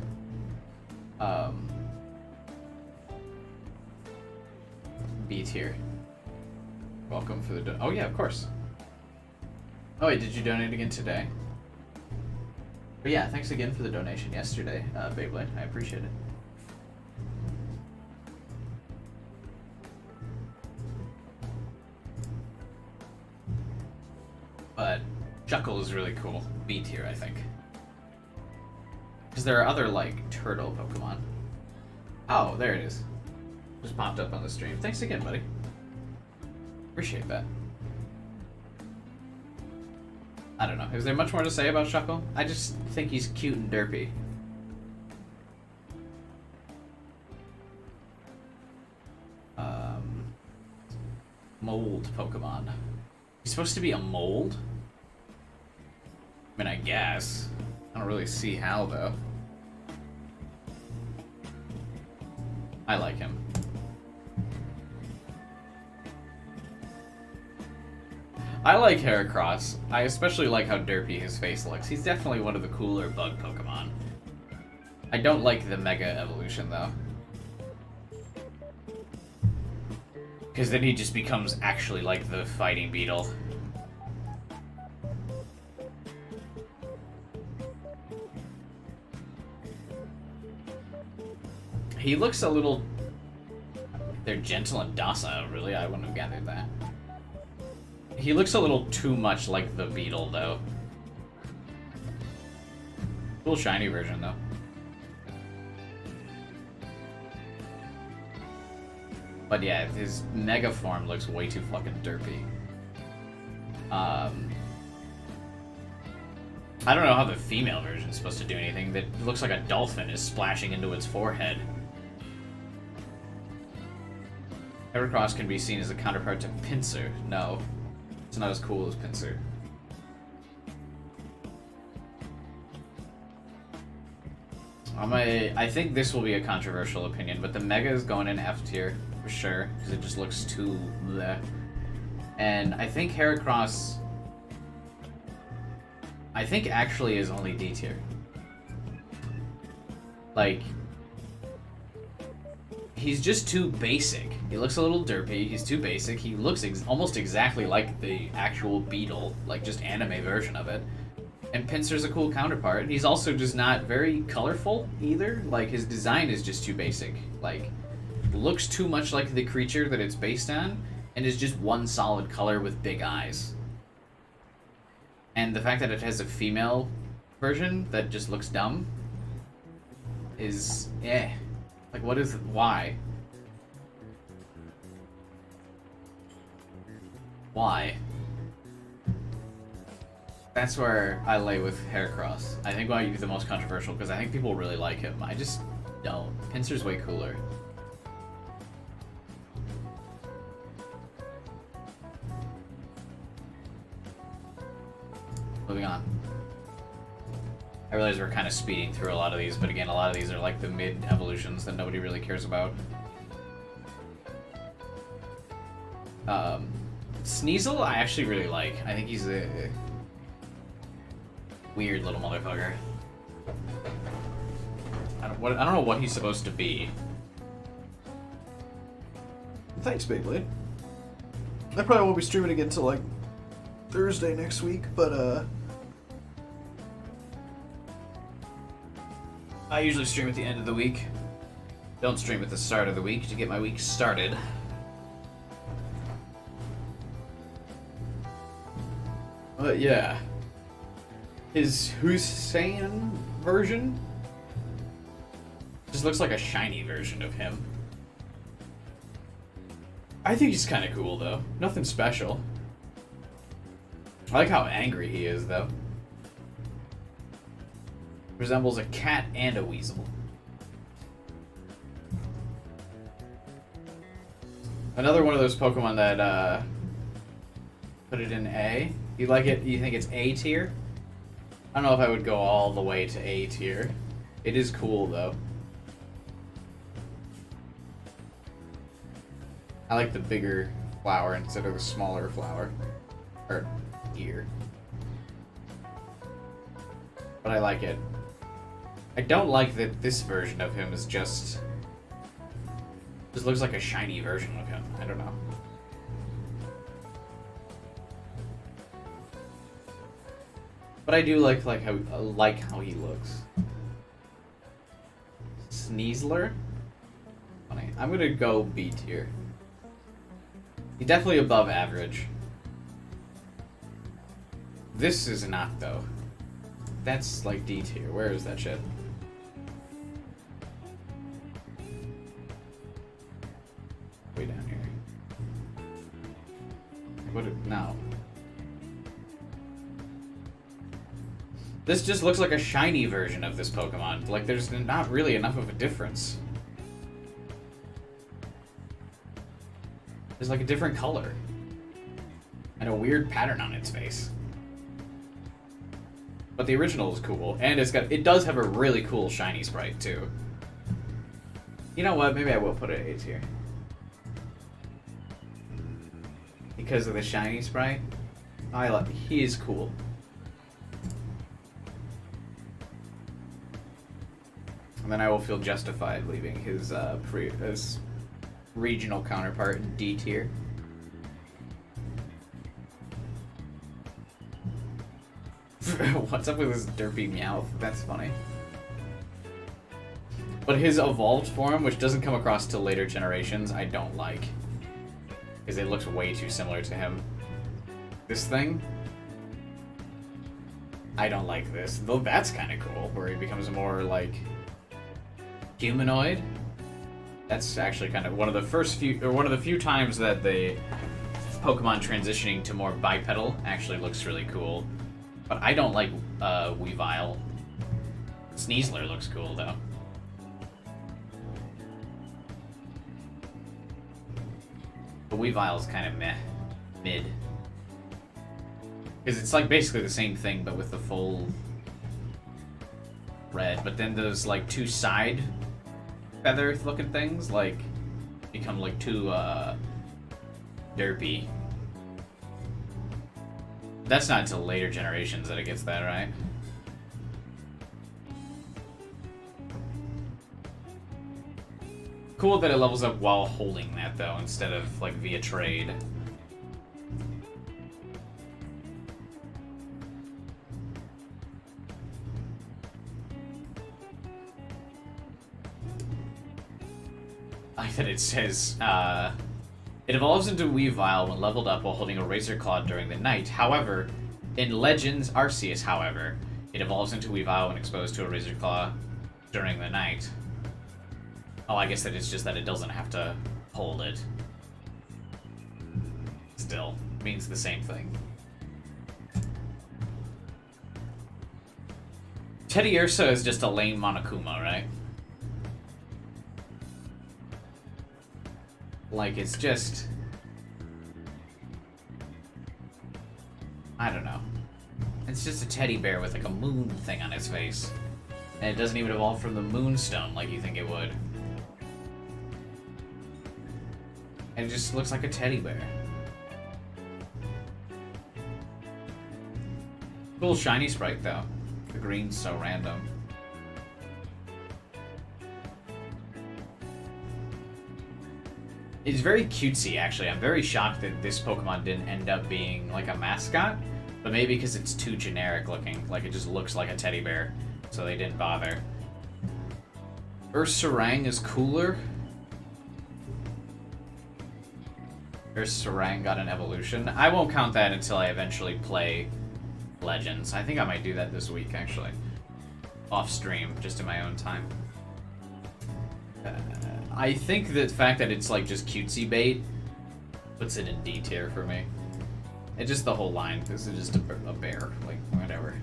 B tier. Welcome for the oh yeah, of course. Oh wait, did you donate again today? But yeah, thanks again for the donation yesterday, Beyblade. I appreciate it. But Chuckle is really cool. B tier, I think. Because there are other, like, turtle Pokemon. Oh, there it is. Just popped up on the stream. Thanks again, buddy. Appreciate that. I don't know. Is there much more to say about Chuckle? I just think he's cute and derpy. Mold Pokemon. He's supposed to be a mold? I mean, I guess. I don't really see how, though. I like him. I like Heracross. I especially like how derpy his face looks. He's definitely one of the cooler bug Pokemon. I don't like the Mega Evolution, though. Because then he just becomes actually like the fighting beetle. He looks a little... They're gentle and docile, really. I wouldn't have gathered that. He looks a little too much like the beetle, though. Cool shiny version, though. But yeah, his Mega form looks way too fucking derpy. I don't know how the female version is supposed to do anything. That looks like a dolphin is splashing into its forehead. Heracross can be seen as a counterpart to Pinsir. No, it's not as cool as Pinsir. I think this will be a controversial opinion, but the Mega is going in F tier for sure because it just looks too bleh. And I think Heracross, I think actually is only D tier. Like, he's just too basic. He looks a little derpy. He's too basic. He looks almost exactly like the actual Beetle, like just anime version of it. And Pinsir's a cool counterpart. And he's also just not very colorful either. Like, his design is just too basic. Like, looks too much like the creature that it's based on, and is just one solid color with big eyes. And the fact that it has a female version that just looks dumb is like, what is it? Why? Why? That's where I lay with Heracross. I think why he's the most controversial because I think people really like him. I just don't. Pinsir's way cooler. Moving on. I realize we're kind of speeding through a lot of these, but again, a lot of these are like the mid-evolutions that nobody really cares about. Sneasel, I actually really like. I think he's a weird little motherfucker. I don't know what he's supposed to be. Thanks, Beyblade. I probably won't be streaming again until like Thursday next week, but I usually stream at the end of the week. Don't stream at the start of the week to get my week started. But yeah. His Hussein version just looks like a shiny version of him. I think he's kind of cool, though. Nothing special. I like how angry he is, though. Resembles a cat and a weasel. Another one of those Pokemon that, put it in A. You like it? You think it's A tier? I don't know if I would go all the way to A tier. It is cool, though. I like the bigger flower instead of the smaller flower. Or ear. But I like it. I don't like that this version of him is just looks like a shiny version of him. I don't know. But I do like how he looks. Sneasler? Funny. I'm gonna go B tier. He's definitely above average. This is not, though. That's like D tier. Where is that shit? Way down here. What? No. This just looks like a shiny version of this Pokemon. Like, there's not really enough of a difference. There's like a different color. And a weird pattern on its face. But the original is cool. And it does have a really cool shiny sprite, too. You know what? Maybe I will put it A tier. Because of the shiny sprite. He is cool. And then I will feel justified leaving his regional counterpart in D tier. What's up with his derpy Meowth? That's funny. But his evolved form, which doesn't come across till later generations, I don't like. Because it looks way too similar to him. This thing? I don't like this. Though that's kind of cool, where he becomes more, like, humanoid. That's actually kind of one of the few times that the Pokemon transitioning to more bipedal actually looks really cool. But I don't like Weavile. Sneasler looks cool, though. But Weavile's kind of mid. Because it's like basically the same thing, but with the full red. But then those like two side feather looking things like become like too derpy. That's not until later generations that it gets that, right? Cool that it levels up while holding that though, instead of like via trade. I like that it says, it evolves into Weavile when leveled up while holding a Razor Claw during the night. However, in Legends Arceus, however, it evolves into Weavile when exposed to a Razor Claw during the night. Oh, I guess that it's just that it doesn't have to hold it. Still, means the same thing. Teddiursa is just a lame Monokuma, right? Like, it's just... I don't know. It's just a teddy bear with, like, a moon thing on its face. And it doesn't even evolve from the Moonstone like you think it would. And it just looks like a teddy bear. Cool shiny sprite, though. The green's so random. It's very cutesy, actually. I'm very shocked that this Pokemon didn't end up being, like, a mascot. But maybe because it's too generic looking. Like, it just looks like a teddy bear. So they didn't bother. Ursaring is cooler. Ursaring got an evolution. I won't count that until I eventually play Legends. I think I might do that this week, actually. Off stream, just in my own time. I think the fact that it's like just cutesy bait puts it in D tier for me. It's just the whole line. This is just a bear, like whatever.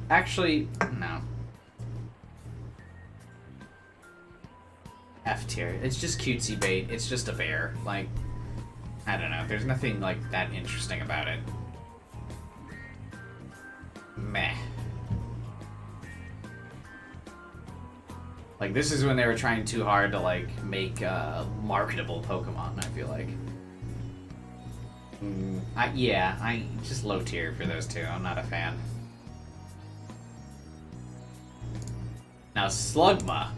Actually, no. F tier. It's just cutesy bait. It's just a bear. Like, I don't know. There's nothing like that interesting about it. Meh. Like, this is when they were trying too hard to, like, make marketable Pokemon, I feel like. I just low tier for those two. I'm not a fan. Now, Slugma.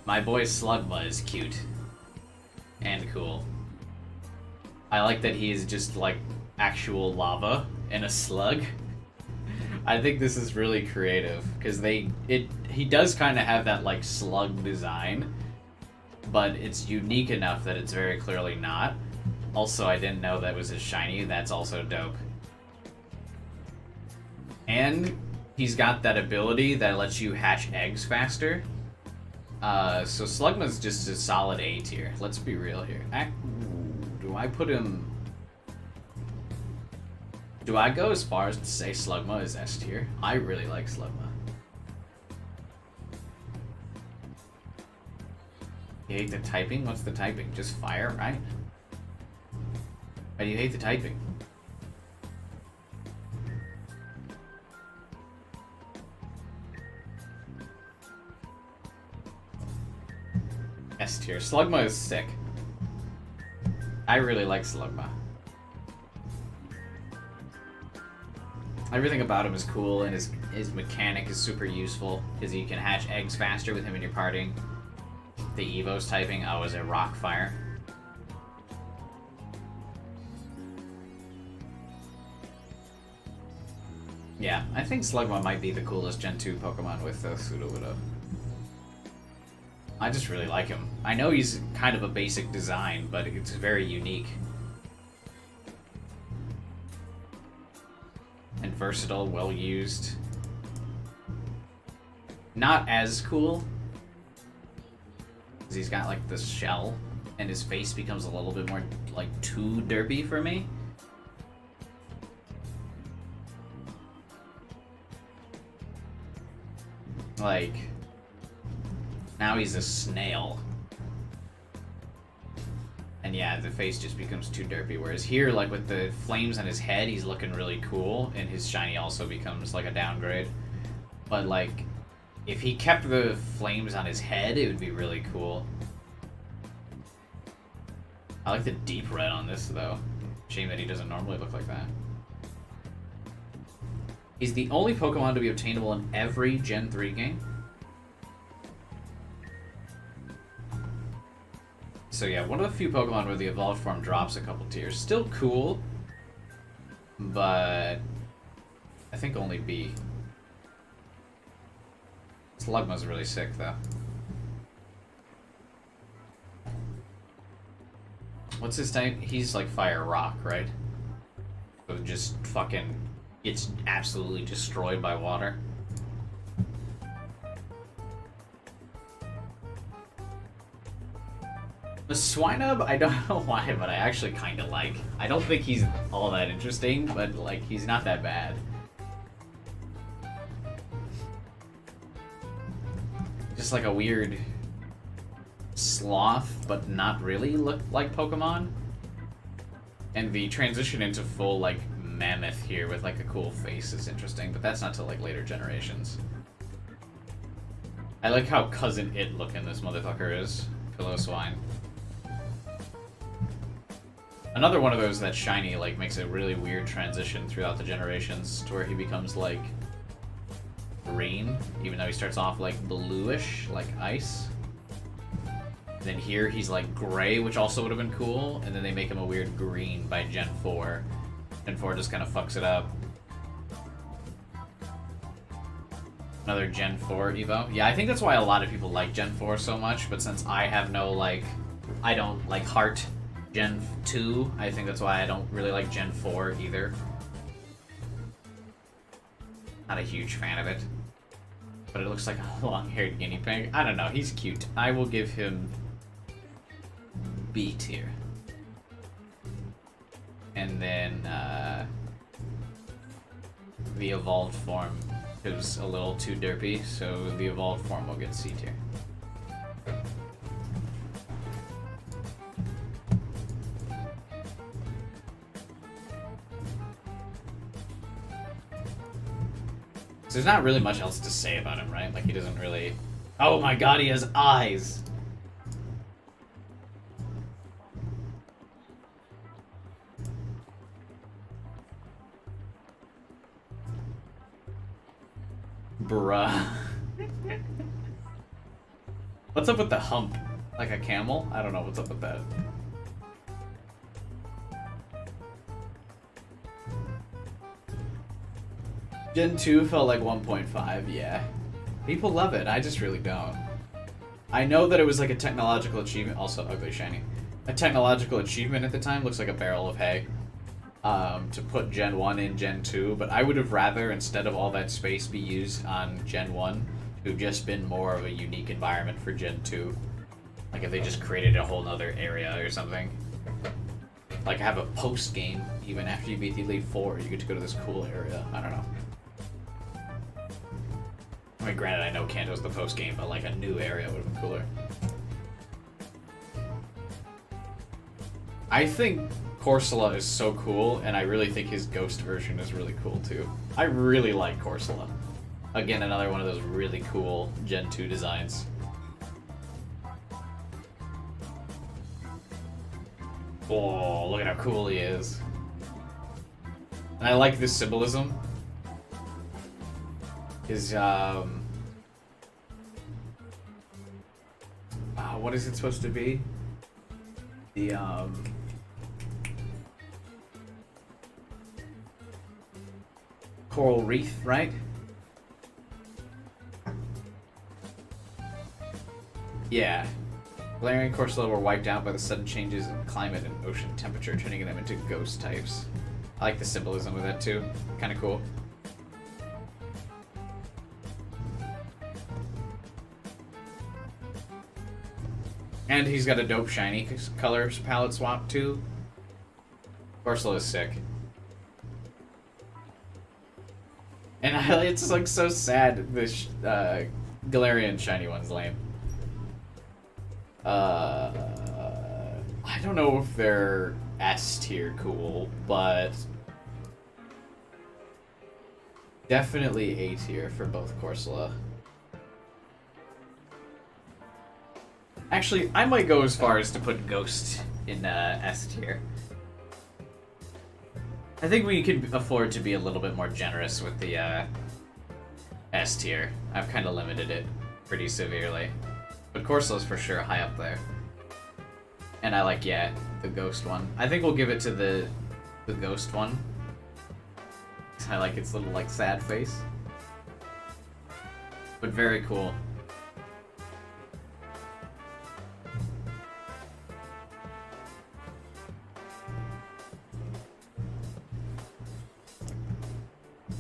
My boy Slugma is cute. And cool. I like that he is just, like, actual lava in a slug. I think this is really creative because he does kind of have that like slug design, but it's unique enough that it's very clearly not. Also, I didn't know that was his shiny. That's also dope. And he's got that ability that lets you hatch eggs faster. So Slugma's just a solid A tier. Let's be real here. Do I put him? Do I go as far as to say Slugma is S tier? I really like Slugma. You hate the typing? What's the typing? Just fire, right? Why do you hate the typing? S tier. Slugma is sick. I really like Slugma. Everything about him is cool, and his mechanic is super useful, because you can hatch eggs faster with him in your party. The Evo's typing, oh, is it Rock Fire? Yeah, I think Slugma might be the coolest Gen 2 Pokemon with Sudowoodo. I just really like him. I know he's kind of a basic design, but it's very unique. And versatile, well used. Not as cool, because he's got like this shell, and his face becomes a little bit more like too derpy for me. Like, now he's a snail. And yeah, the face just becomes too derpy. Whereas here, like with the flames on his head, he's looking really cool, and his shiny also becomes like a downgrade. But like, if he kept the flames on his head, it would be really cool. I like the deep red on this though. Shame that he doesn't normally look like that. He's the only Pokemon to be obtainable in every Gen 3 game. So yeah, one of the few Pokemon where the evolved form drops a couple tiers. Still cool, but I think only B. Slugma's really sick though. What's his name? He's like Fire Rock, right? So just fucking gets absolutely destroyed by water. The Swinub, I don't know why, but I actually kind of like. I don't think he's all that interesting, but like he's not that bad. Just like a weird sloth, but not really look like Pokemon. And the transition into full like mammoth here with like a cool face is interesting, but that's not till like later generations. I like how Cousin It looking this motherfucker is. Pillow Swine. Another one of those that shiny like makes a really weird transition throughout the generations to where he becomes like green, even though he starts off like bluish, like ice. Then here he's like gray, which also would have been cool, and then they make him a weird green by Gen 4. Gen 4 just kind of fucks it up. Another Gen 4 Evo. Yeah, I think that's why a lot of people like Gen 4 so much, but since I have no like, I don't like Heart Gen 2, I think that's why I don't really like Gen 4 either. Not a huge fan of it. But it looks like a long-haired guinea pig. I don't know, he's cute. I will give him B tier. And then the evolved form is a little too derpy, so the evolved form will get C tier. So there's not really much else to say about him, right? Like he doesn't really... Oh my god, he has eyes! Bruh. What's up with the hump? Like a camel? I don't know what's up with that. Gen 2 felt like 1.5, yeah. People love it, I just really don't. I know that it was like a technological achievement, also ugly shiny. A technological achievement at the time, looks like a barrel of hay. To put Gen 1 in Gen 2, but I would have rather, instead of all that space be used on Gen 1, to have just been more of a unique environment for Gen 2. Like if they just created a whole nother area or something. Like have a post-game, even after you beat the Elite Four, you get to go to this cool area. I don't know. I mean, granted, I know Kanto's the post-game, but like a new area would have been cooler. I think Corsola is so cool, and I really think his ghost version is really cool too. I really like Corsola. Again, another one of those really cool Gen 2 designs. Oh, look at how cool he is. And I like this symbolism. His, what is it supposed to be? The, coral reef, right? Yeah. Galarian and Corsola were wiped out by the sudden changes in climate and ocean temperature, turning them into ghost types. I like the symbolism of that too. Kind of cool. And he's got a dope shiny colors palette swap too. Corsola is sick. And it's like so sad. This Galarian shiny one's lame. I don't know if they're S tier cool, but definitely A tier for both Corsola. Actually, I might go as far as to put Ghost in S tier. I think we could afford to be a little bit more generous with the S tier. I've kind of limited it pretty severely. But Corsola's for sure high up there. And I like, yeah, the Ghost one. I think we'll give it to the Ghost one. I like its little, like, sad face. But very cool.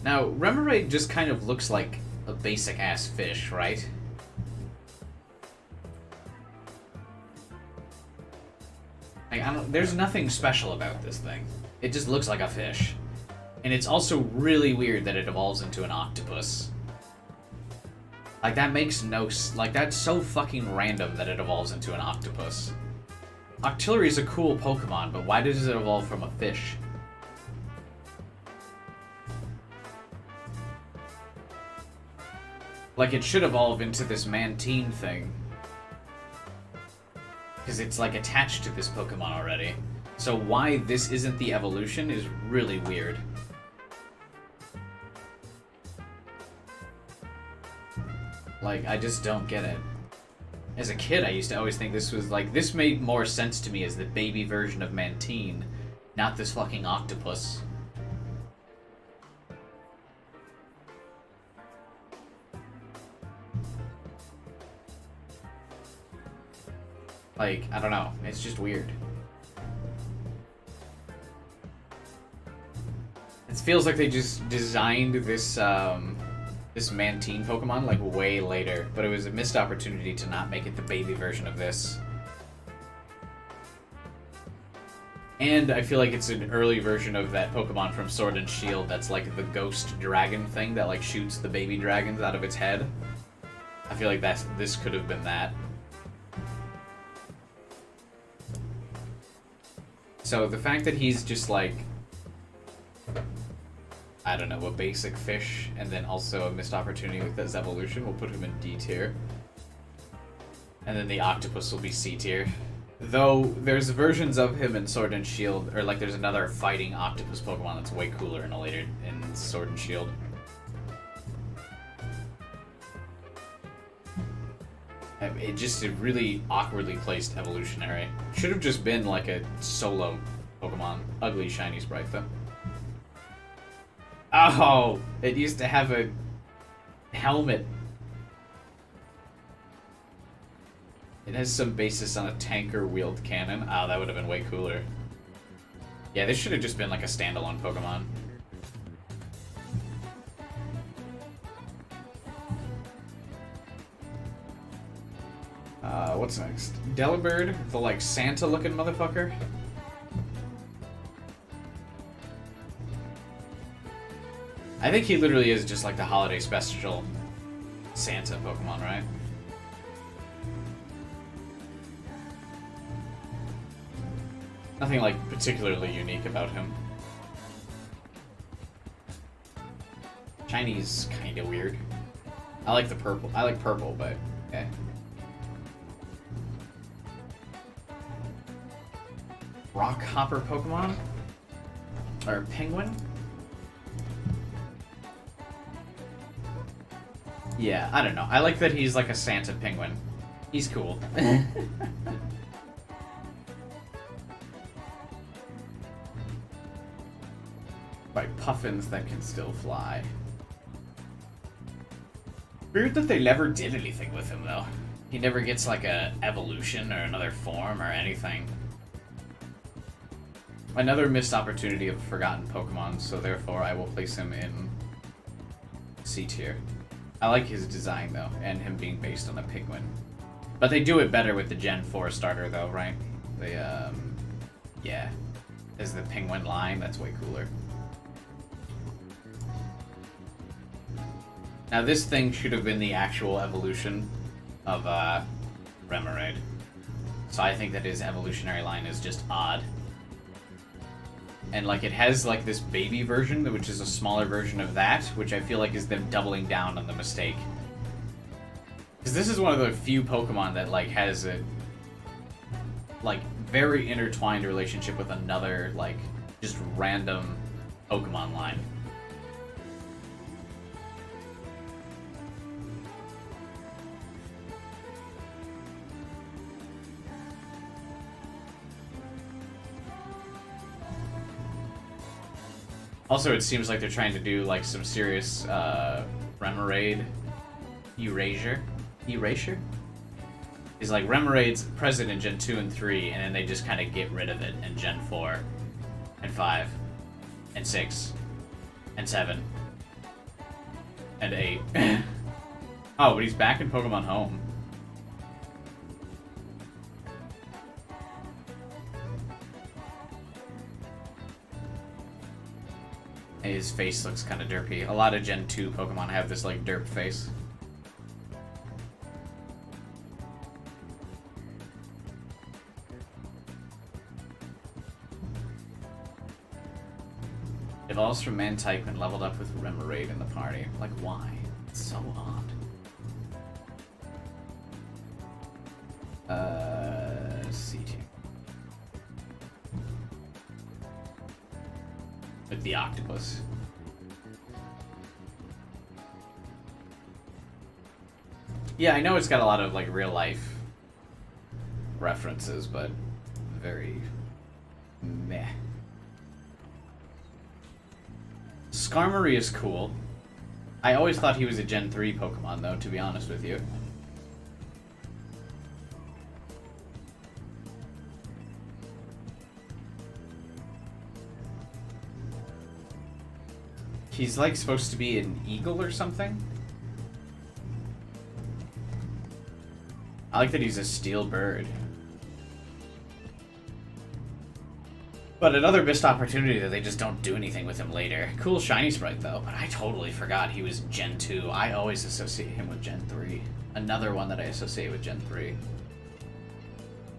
Now, Remoraid just kind of looks like a basic-ass fish, right? Like, there's nothing special about this thing. It just looks like a fish. And it's also really weird that it evolves into an octopus. Like, that makes no... Like, that's so fucking random that it evolves into an octopus. Octillery is a cool Pokemon, but why does it evolve from a fish? Like, it should evolve into this Mantine thing. Because it's, like, attached to this Pokemon already. So why this isn't the evolution is really weird. Like, I just don't get it. As a kid, I used to always think this was, like, this made more sense to me as the baby version of Mantine, not this fucking octopus. Like, I don't know. It's just weird. It feels like they just designed this, this Mantine Pokemon, like, way later. But it was a missed opportunity to not make it the baby version of this. And I feel like it's an early version of that Pokemon from Sword and Shield that's, like, the ghost dragon thing that, like, shoots the baby dragons out of its head. I feel like this could have been that. So the fact that he's just like, I don't know, a basic fish, and then also a missed opportunity with his evolution will put him in D tier. And then the octopus will be C tier. Though there's versions of him in Sword and Shield, or like there's another fighting octopus Pokemon that's way cooler in Sword and Shield. It just a really awkwardly placed evolutionary. Should have just been like a solo Pokemon. Ugly shiny sprite though. Oh! It used to have a helmet. It has some basis on a tanker-wheeled cannon. Oh, that would have been way cooler. Yeah, this should have just been like a standalone Pokemon. What's next? Delibird, the like Santa-looking motherfucker. I think he literally is just like the holiday special Santa Pokemon, right? Nothing like particularly unique about him. Shini's kind of weird. I like the purple. I like purple, but okay. Rock Hopper Pokemon? Or Penguin? Yeah, I don't know. I like that he's like a Santa penguin. He's cool. By puffins that can still fly. Weird that they never did anything with him, though. He never gets like a evolution or another form or anything. Another missed opportunity of a forgotten Pokemon, so therefore I will place him in C tier. I like his design though, and him being based on a penguin. But they do it better with the Gen 4 starter though, right? They, yeah. As the penguin line, that's way cooler. Now this thing should have been the actual evolution of, Remoraid. So I think that his evolutionary line is just odd. And, like, it has, like, this baby version, which is a smaller version of that, which I feel like is them doubling down on the mistake. Because this is one of the few Pokemon that, like, has a, like, very intertwined relationship with another, like, just random Pokemon line. Also, it seems like they're trying to do, like, some serious, Remoraid erasure? Is like, Remoraid's present in Gen 2 and 3, and then they just kind of get rid of it in Gen 4, and 5, and 6, and 7, and 8. Oh, but he's back in Pokemon Home. His face looks kind of derpy. A lot of Gen 2 Pokemon have this, like, derp face. Evolves from man-type when leveled up with Remoraid in the party. Like, why? It's so odd. C tier. With the octopus. Yeah, I know it's got a lot of, like, real life references, but very meh. Skarmory is cool. I always thought he was a Gen 3 Pokemon, though, to be honest with you. He's, like, supposed to be an eagle or something? I like that he's a steel bird. But another missed opportunity that they just don't do anything with him later. Cool shiny sprite, though, but I totally forgot he was Gen 2. I always associate him with Gen 3. Another one that I associate with Gen 3.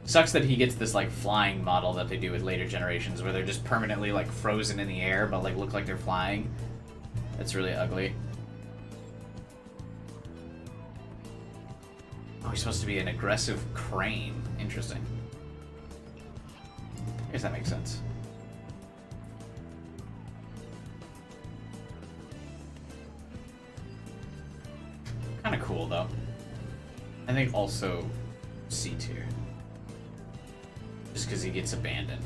Sucks that he gets this, like, flying model that they do with later generations, where they're just permanently, like, frozen in the air, but, like, look like they're flying. That's really ugly. Oh, he's supposed to be an aggressive crane. Interesting. I guess that makes sense. Kind of cool, though. I think also C tier. Just because he gets abandoned.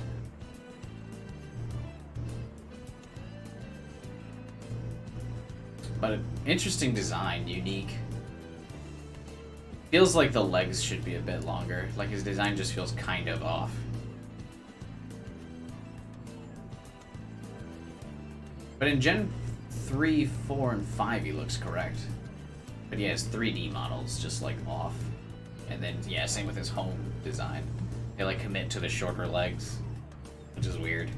But an interesting design, unique. Feels like the legs should be a bit longer. Like his design just feels kind of off. But in Gen 3, 4, and 5 he looks correct. But he has 3D models just like off. And then, yeah, same with his home design. They like commit to the shorter legs, which is weird.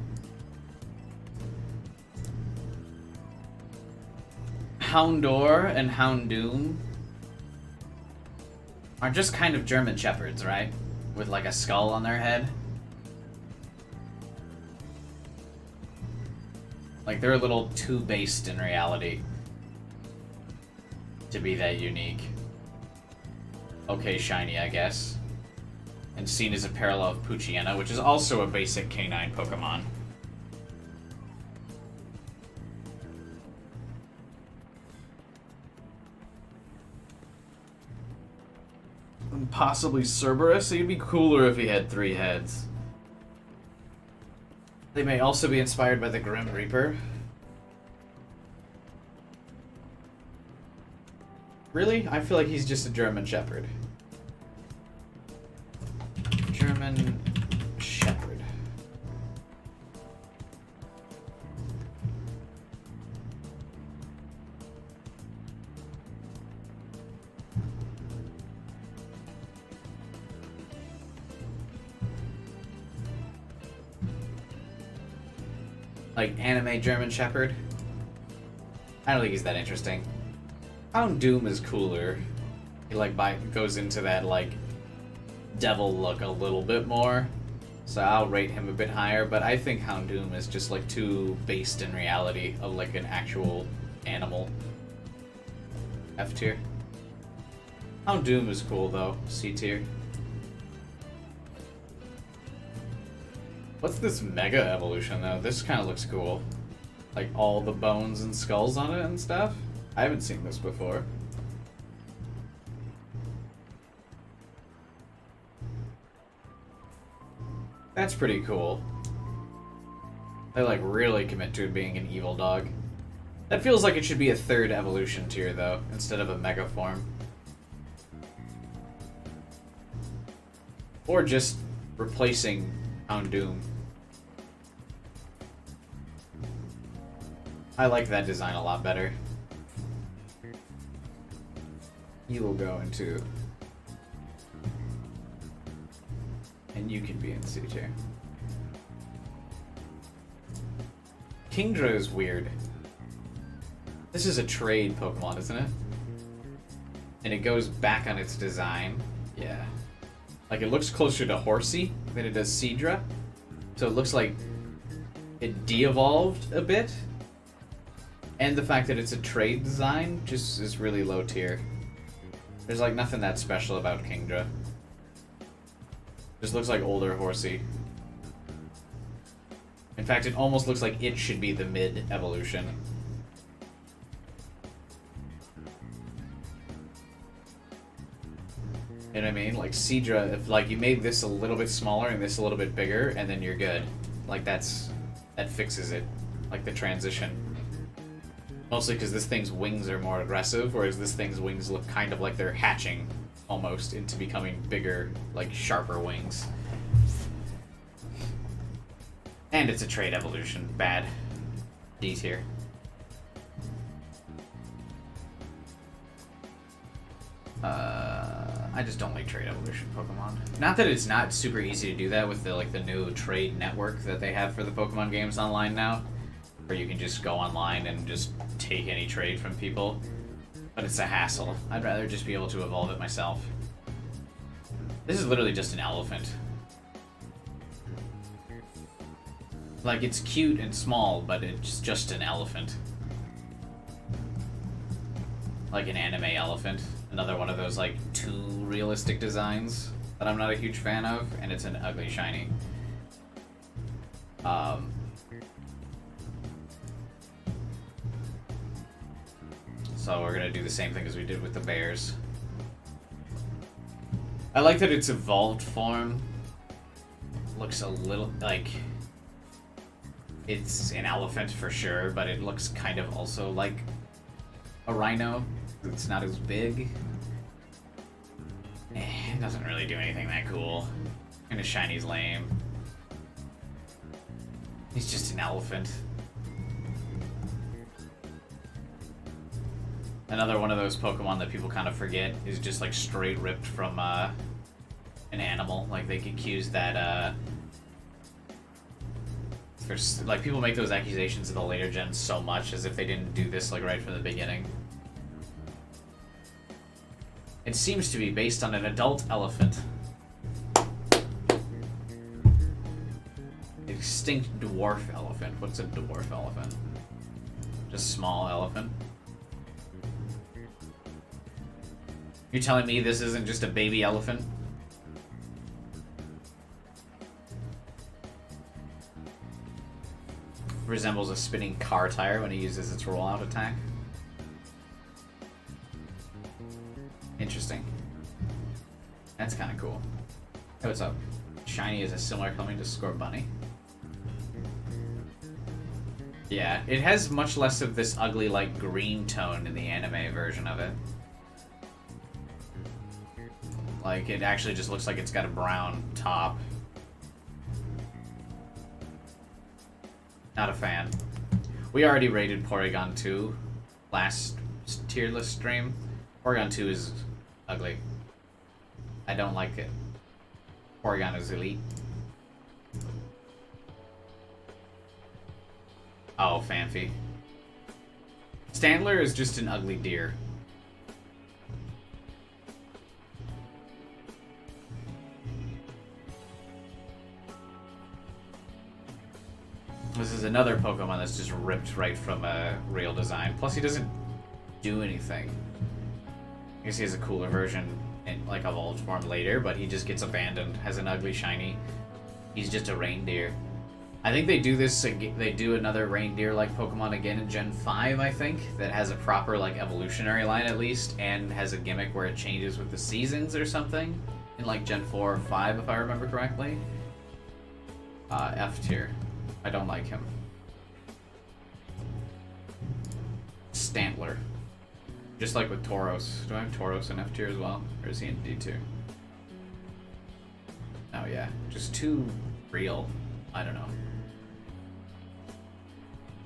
Houndour and Houndoom are just kind of German shepherds, right? With like a skull on their head. Like they're a little too based in reality to be that unique. Okay, shiny, I guess. And seen as a parallel of Poochyena, which is also a basic canine Pokemon. And possibly Cerberus. He'd be cooler if he had 3 heads. They may also be inspired by the Grim Reaper. Really? I feel like he's just a German Shepherd. German Shepherd. Like anime German Shepherd. I don't think he's that interesting. Houndoom is cooler. He like goes into that like devil look a little bit more, so I'll rate him a bit higher. But I think Houndoom is just like too based in reality of like an actual animal. F tier. Houndoom is cool though. C tier. What's this mega evolution though? This kind of looks cool. Like all the bones and skulls on it and stuff. I haven't seen this before. That's pretty cool. They like really commit to it being an evil dog. That feels like it should be a third evolution tier though, instead of a mega form. Or just replacing Houndoom. I like that design a lot better. You will go into... And you can be in C tier. Kingdra is weird. This is a trade Pokemon, isn't it? And it goes back on its design. Yeah. Like, it looks closer to Horsey than it does Seadra. So it looks like it de-evolved a bit. And the fact that it's a trade design just is really low tier. There's like nothing that special about Kingdra. Just looks like older Horsey. In fact, it almost looks like it should be the mid-evolution. You know what I mean? Like Seadra, if like you made this a little bit smaller and this a little bit bigger, and then you're good. Like that fixes it. Like the transition. Mostly because this thing's wings are more aggressive, whereas this thing's wings look kind of like they're hatching almost into becoming bigger, like sharper wings. And it's a trade evolution. Bad. D tier. I just don't like trade evolution Pokemon. Not that it's not super easy to do that with the like the new trade network that they have for the Pokemon games online now, where you can just go online and just take any trade from people. But it's a hassle. I'd rather just be able to evolve it myself. This is literally just an elephant. Like, it's cute and small, but it's just an elephant. Like an anime elephant. Another one of those, like, too realistic designs that I'm not a huge fan of, and it's an ugly shiny. So we're gonna do the same thing as we did with the bears. I like that its evolved form looks a little like it's an elephant for sure, but it looks kind of also like a rhino. It's not as big. It doesn't really do anything that cool. And his shiny's lame. He's just an elephant. Another one of those Pokemon that people kind of forget is just like straight ripped from an animal. Like they accuse that like people make those accusations in the later gens so much as if they didn't do this like right from the beginning. It seems to be based on an adult elephant. Extinct dwarf elephant. What's a dwarf elephant? Just small elephant. You're telling me this isn't just a baby elephant? Resembles a spinning car tire when it uses its rollout attack. Interesting. That's kind of cool. Hey, what's up? Shiny is a similar coming to Scorbunny. Yeah, it has much less of this ugly, like, green tone in the anime version of it. Like, it actually just looks like it's got a brown top Not a fan. We already rated Porygon 2 last tier list stream. Porygon 2 is ugly. I don't like it. Porygon is elite. Oh, Fanfi. Standler is just an ugly deer. This is another Pokemon that's just ripped right from a real design. Plus, he doesn't do anything. I guess he has a cooler version in like evolved form later, but he just gets abandoned, has an ugly shiny. He's just a reindeer. I think they do this. They do another reindeer-like Pokemon again in Gen 5. I think that has a proper like evolutionary line at least, and has a gimmick where it changes with the seasons or something in like Gen 4 or 5, if I remember correctly. F tier. I don't like him. Stantler. Just like with Tauros. Do I have Tauros in F tier as well? Or is he in D tier? Oh yeah. Just too real. I don't know.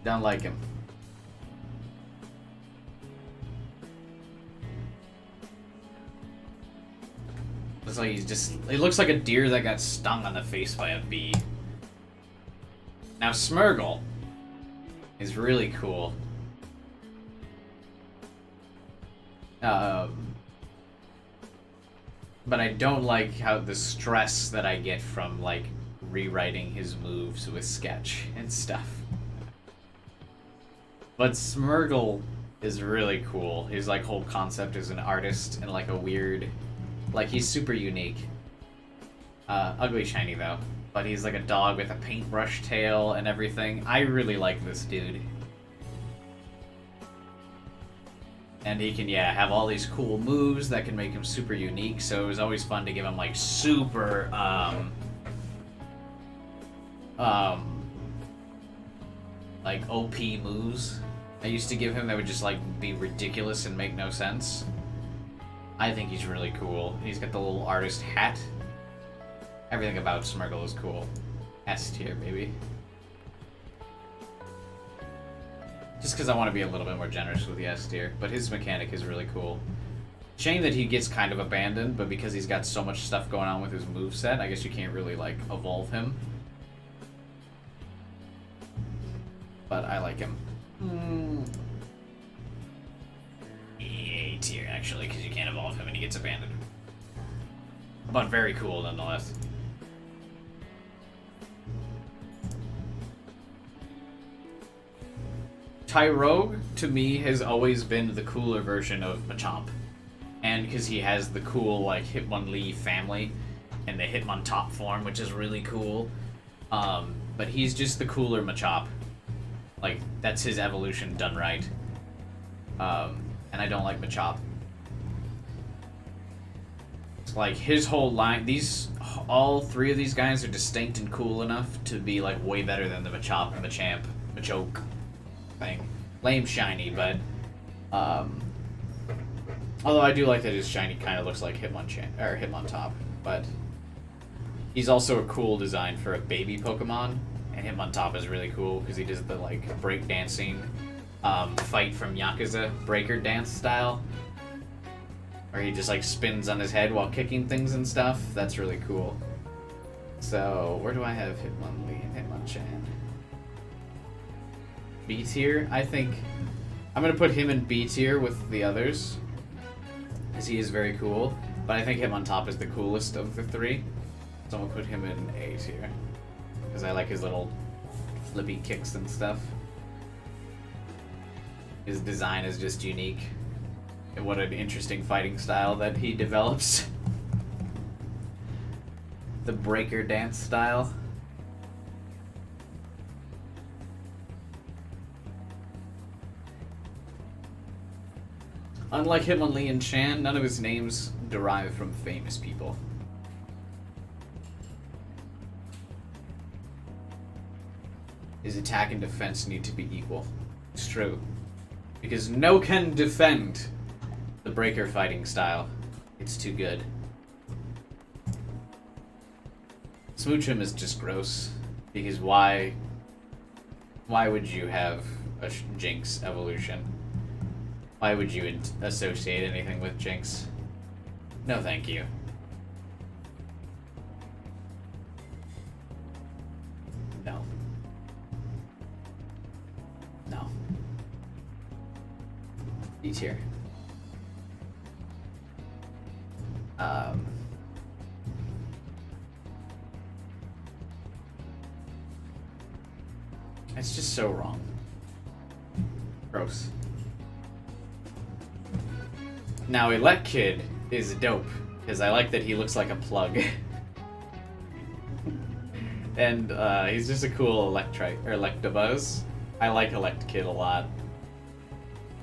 Don't like him. Looks like he's just... It looks like a deer that got stung on the face by a bee. Now Smeargle is really cool. But I don't like how the stress that I get from like rewriting his moves with Sketch and stuff. But Smeargle is really cool. His like whole concept as an artist and like a weird, like he's super unique. Ugly shiny though. But he's like a dog with a paintbrush tail and everything. I really like this dude. And he can, yeah, have all these cool moves that can make him super unique. So it was always fun to give him like super, like OP moves. I used to give him that would just like be ridiculous and make no sense. I think he's really cool. He's got the little artist hat. Everything about Smeargle is cool. S tier, baby. Just because I want to be a little bit more generous with the S tier, but his mechanic is really cool. Shame that he gets kind of abandoned, but because he's got so much stuff going on with his moveset, I guess you can't really, like, evolve him. But I like him. A tier, actually, because you can't evolve him and he gets abandoned. But very cool, nonetheless. Tyrogue, to me, has always been the cooler version of Machamp. And because he has the cool, like, Hitmonlee family and the Hitmontop form, which is really cool. But he's just the cooler Machamp. Like, that's his evolution done right. And I don't like Machamp. It's like, his whole line, all three of these guys are distinct and cool enough to be, like, way better than the Machamp and Machoke thing. Lame shiny, but although I do like that his shiny kind of looks like Hitmontop, but he's also a cool design for a baby Pokemon, and Hitmontop is really cool because he does the like breakdancing fight from Yakuza breaker dance style, where he just like spins on his head while kicking things and stuff. That's really cool. So where do I have Hitmonlee and Hitmonchan? B tier, I think I'm gonna put him in B tier with the others, because he is very cool. But I think Hitmontop is the coolest of the three, so I'm gonna put him in A tier, because I like his little flippy kicks and stuff. His design is just unique, and what an interesting fighting style that he develops. The breaker dance style. Unlike Hitmonlee and Chan, none of his names derive from famous people. His attack and defense need to be equal. It's true. Because no can defend the breaker fighting style. It's too good. Smoochum is just gross. Because why Why would you have a Jinx evolution? Why would you associate anything with Jinx? No, thank you. No. No. D tier. It's just so wrong. Gross. Now, Elect Kid is dope, because I like that he looks like a plug. And he's just a cool Electabuzz. I like Elect Kid a lot.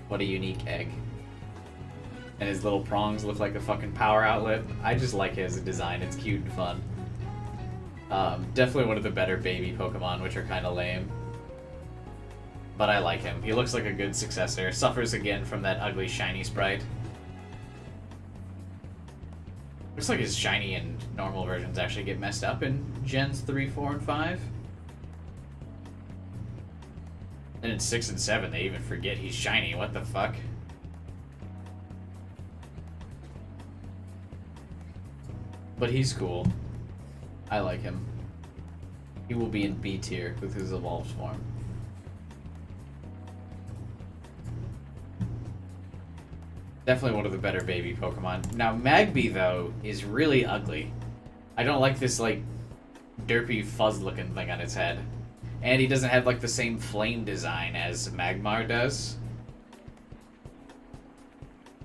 What a unique egg. And his little prongs look like a fucking power outlet. I just like his design, it's cute and fun. Definitely one of the better baby Pokemon, which are kind of lame. But I like him. He looks like a good successor. Suffers again from that ugly shiny sprite. Looks like his shiny and normal versions actually get messed up in Gens 3, 4, and 5. And in 6 and 7, they even forget he's shiny. What the fuck? But he's cool. I like him. He will be in B tier with his evolved form. Definitely one of the better baby Pokemon. Now, Magby, though, is really ugly. I don't like this, like, derpy fuzz-looking thing on its head. And he doesn't have, like, the same flame design as Magmar does.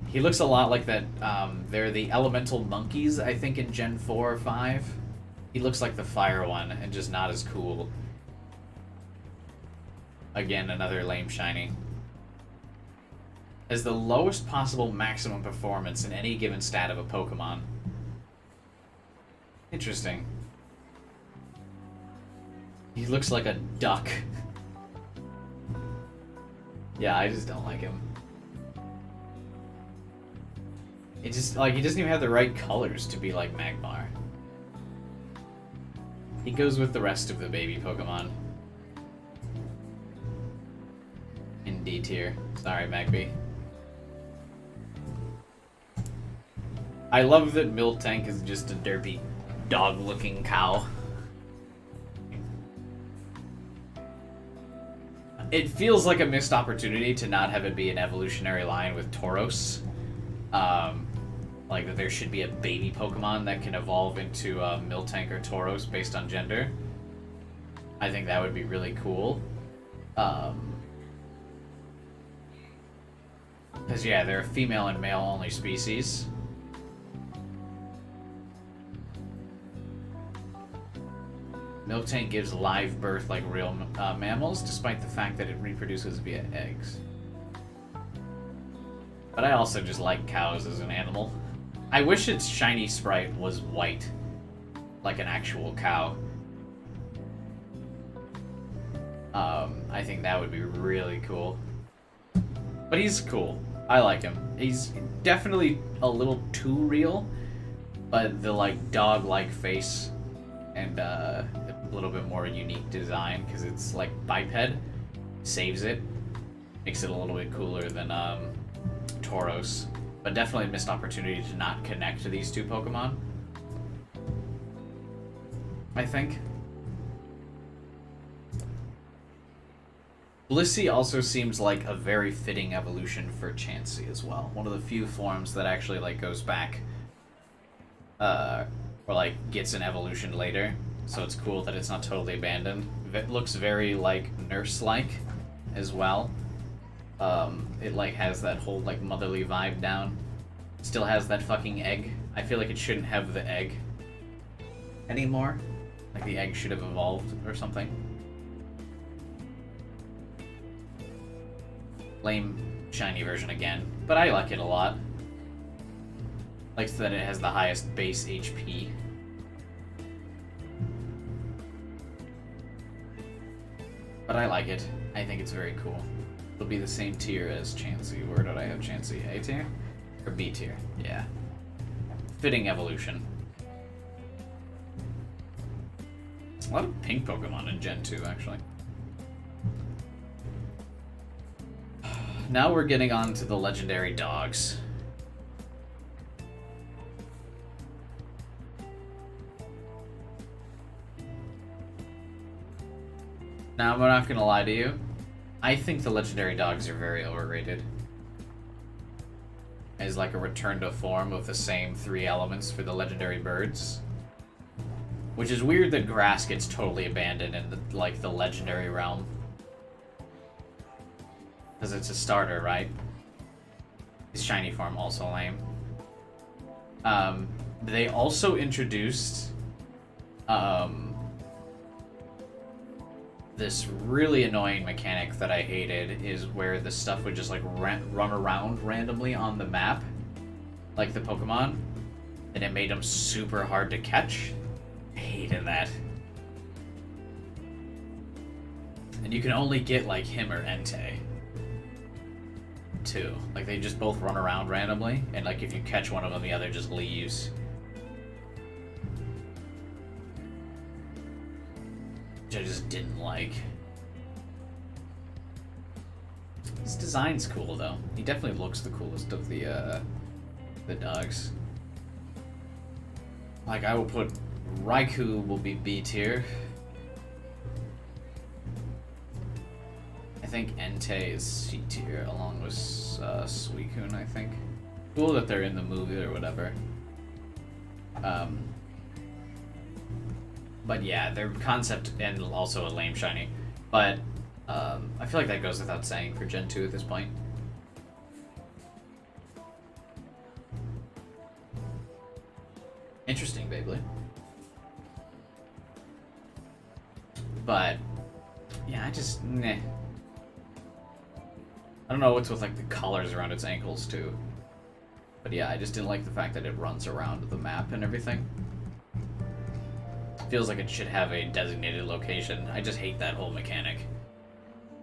He looks a lot like that, they're the elemental monkeys, I think, in Gen 4 or 5. He looks like the fire one, and just not as cool. Again, another lame shiny. Has the lowest possible maximum performance in any given stat of a Pokemon. Interesting. He looks like a duck. Yeah, I just don't like him. It just, like, he doesn't even have the right colors to be like Magmar. He goes with the rest of the baby Pokemon. In D tier. Sorry, Magby. I love that Miltank is just a derpy, dog-looking cow. It feels like a missed opportunity to not have it be an evolutionary line with Tauros. Like that there should be a baby Pokemon that can evolve into Miltank or Tauros based on gender. I think that would be really cool. Because, yeah, they're a female and male only species. Miltank gives live birth like real mammals, despite the fact that it reproduces via eggs. But I also just like cows as an animal. I wish its shiny sprite was white, like an actual cow. I think that would be really cool. But he's cool. I like him. He's definitely a little too real, but the like dog-like face and a little bit more unique design because it's like biped saves it, makes it a little bit cooler than Tauros, but definitely a missed opportunity to not connect to these two Pokemon, I think. Blissey also seems like a very fitting evolution for Chansey as well. One of the few forms that actually like goes back or like gets an evolution later. So it's cool that it's not totally abandoned. It looks very like nurse-like as well. It like has that whole like motherly vibe down. Still has that fucking egg. I feel like it shouldn't have the egg anymore. Like the egg should have evolved or something. Lame shiny version again, but I like it a lot. Likes that it has the highest base HP. But I like it. I think it's very cool. It'll be the same tier as Chansey. Where did I have Chansey? A tier? Or B tier? Yeah. Fitting evolution. A lot of pink Pokemon in Gen 2, actually. now we're getting on to the legendary dogs. Now, I'm not gonna lie to you. I think the legendary dogs are very overrated. As like a return to form of the same 3 elements for the legendary birds. Which is weird that grass gets totally abandoned in the, like, the legendary realm. Because it's a starter, right? His shiny form also lame. They also introduced this really annoying mechanic that I hated, is where the stuff would just like run around randomly on the map, like the Pokemon, and it made them super hard to catch. I hated that. And you can only get like him or Entei too. Like they just both run around randomly, and like if you catch one of them, the other just leaves. Which I just didn't like. His design's cool though. He definitely looks the coolest of the dogs. Like I will put Raikou will be B tier. I think Entei is C tier along with Suicune, I think. Cool that they're in the movie or whatever. But yeah, their concept, and also a lame shiny. But I feel like that goes without saying for Gen 2 at this point. Interesting, Beyblade. But yeah, I just nah. I don't know what's with like the collars around its ankles too. But yeah, I just didn't like the fact that it runs around the map and everything. Feels like it should have a designated location. I just hate that whole mechanic.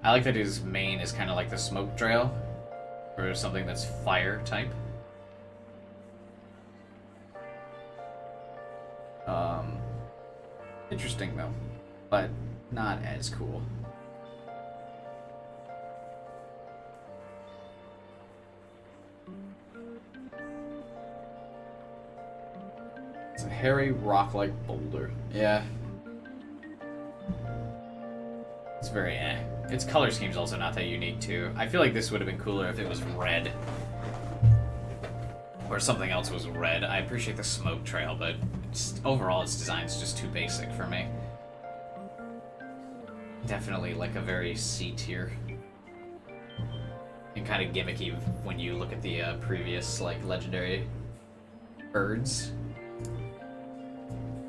I like that his main is kind of like the smoke trail, or something that's fire type. Interesting though, but not as cool. It's a hairy rock-like boulder. Yeah. It's very eh. Its color scheme's also not that unique too. I feel like this would have been cooler if it was red. Or something else was red. I appreciate the smoke trail, but overall its design's just too basic for me. Definitely like a very C tier. And kind of gimmicky when you look at the previous like legendary birds.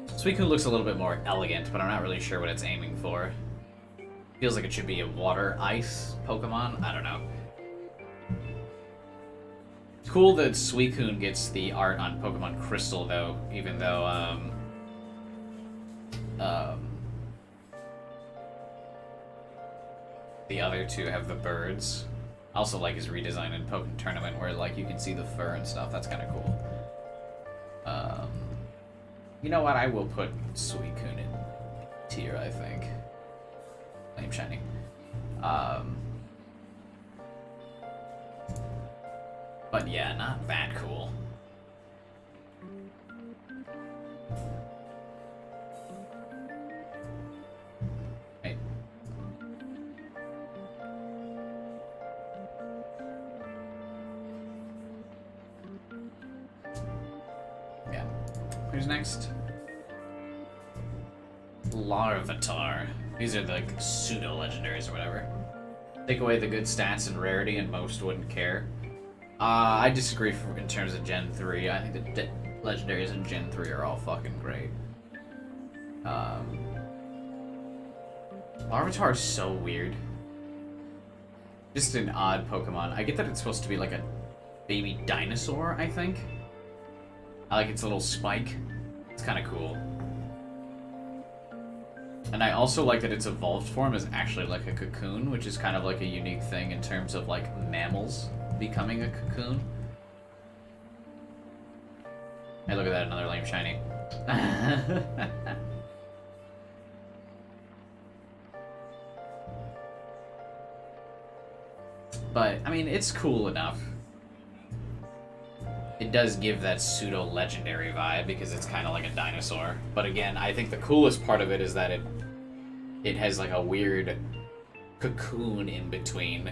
Suicune looks a little bit more elegant, but I'm not really sure what it's aiming for. Feels like it should be a water-ice Pokemon? I don't know. It's cool that Suicune gets the art on Pokemon Crystal, though, even though, the other two have the birds. I also like his redesign in Pokemon Tournament, where, like, you can see the fur and stuff. That's kind of cool. You know what? I will put Suicune in tier, I think. Lame shiny. But yeah, not that cool. Right. Yeah. Who's next? Larvitar. These are the pseudo-legendaries or whatever. Take away the good stats and rarity and most wouldn't care. I disagree in terms of Gen 3. I think the legendaries in Gen 3 are all fucking great. Larvitar is so weird. Just an odd Pokemon. I get that it's supposed to be like a baby dinosaur, I think. I like its little spike. It's kind of cool. And I also like that its evolved form is actually like a cocoon, which is kind of like a unique thing in terms of like mammals becoming a cocoon. Hey, look at that, another lame shiny. But, I mean, it's cool enough. It does give that pseudo-legendary vibe because it's kind of like a dinosaur. But again, I think the coolest part of it is that it has like a weird cocoon in between.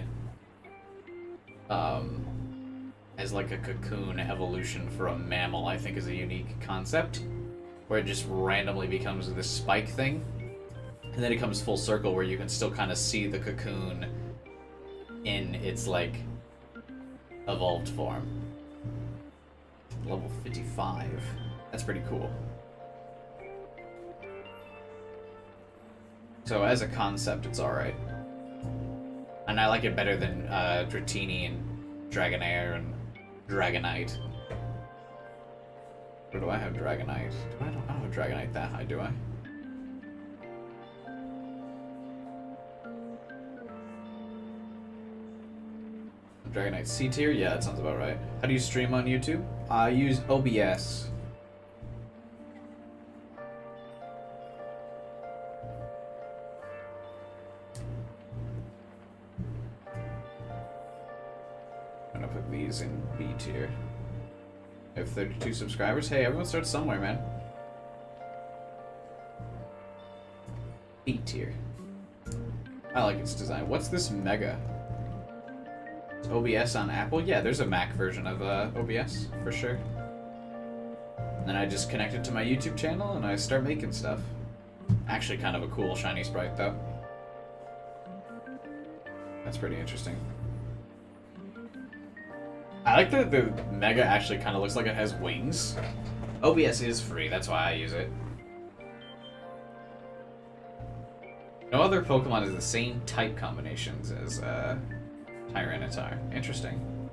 As like a cocoon evolution for a mammal, I think is a unique concept. Where it just randomly becomes this spike thing. And then it comes full circle where you can still kind of see the cocoon in its like evolved form. Level 55. That's pretty cool. So as a concept, it's alright. And I like it better than Dratini and Dragonair and Dragonite. Or do I have Dragonite? I don't have Dragonite that high, do I? Dragonite C tier? Yeah, that sounds about right. How do you stream on YouTube? I use OBS. I'm gonna put these in B tier. I have 32 subscribers. Hey, everyone starts somewhere, man. B tier. I like its design. What's this Mega? OBS on Apple? Yeah, there's a Mac version of OBS, for sure. And then I just connect it to my YouTube channel and I start making stuff. Actually kind of a cool shiny sprite, though. That's pretty interesting. I like that the Mega actually kind of looks like it has wings. OBS is free, that's why I use it. No other Pokemon has the same type combinations as Tyranitar. Interesting.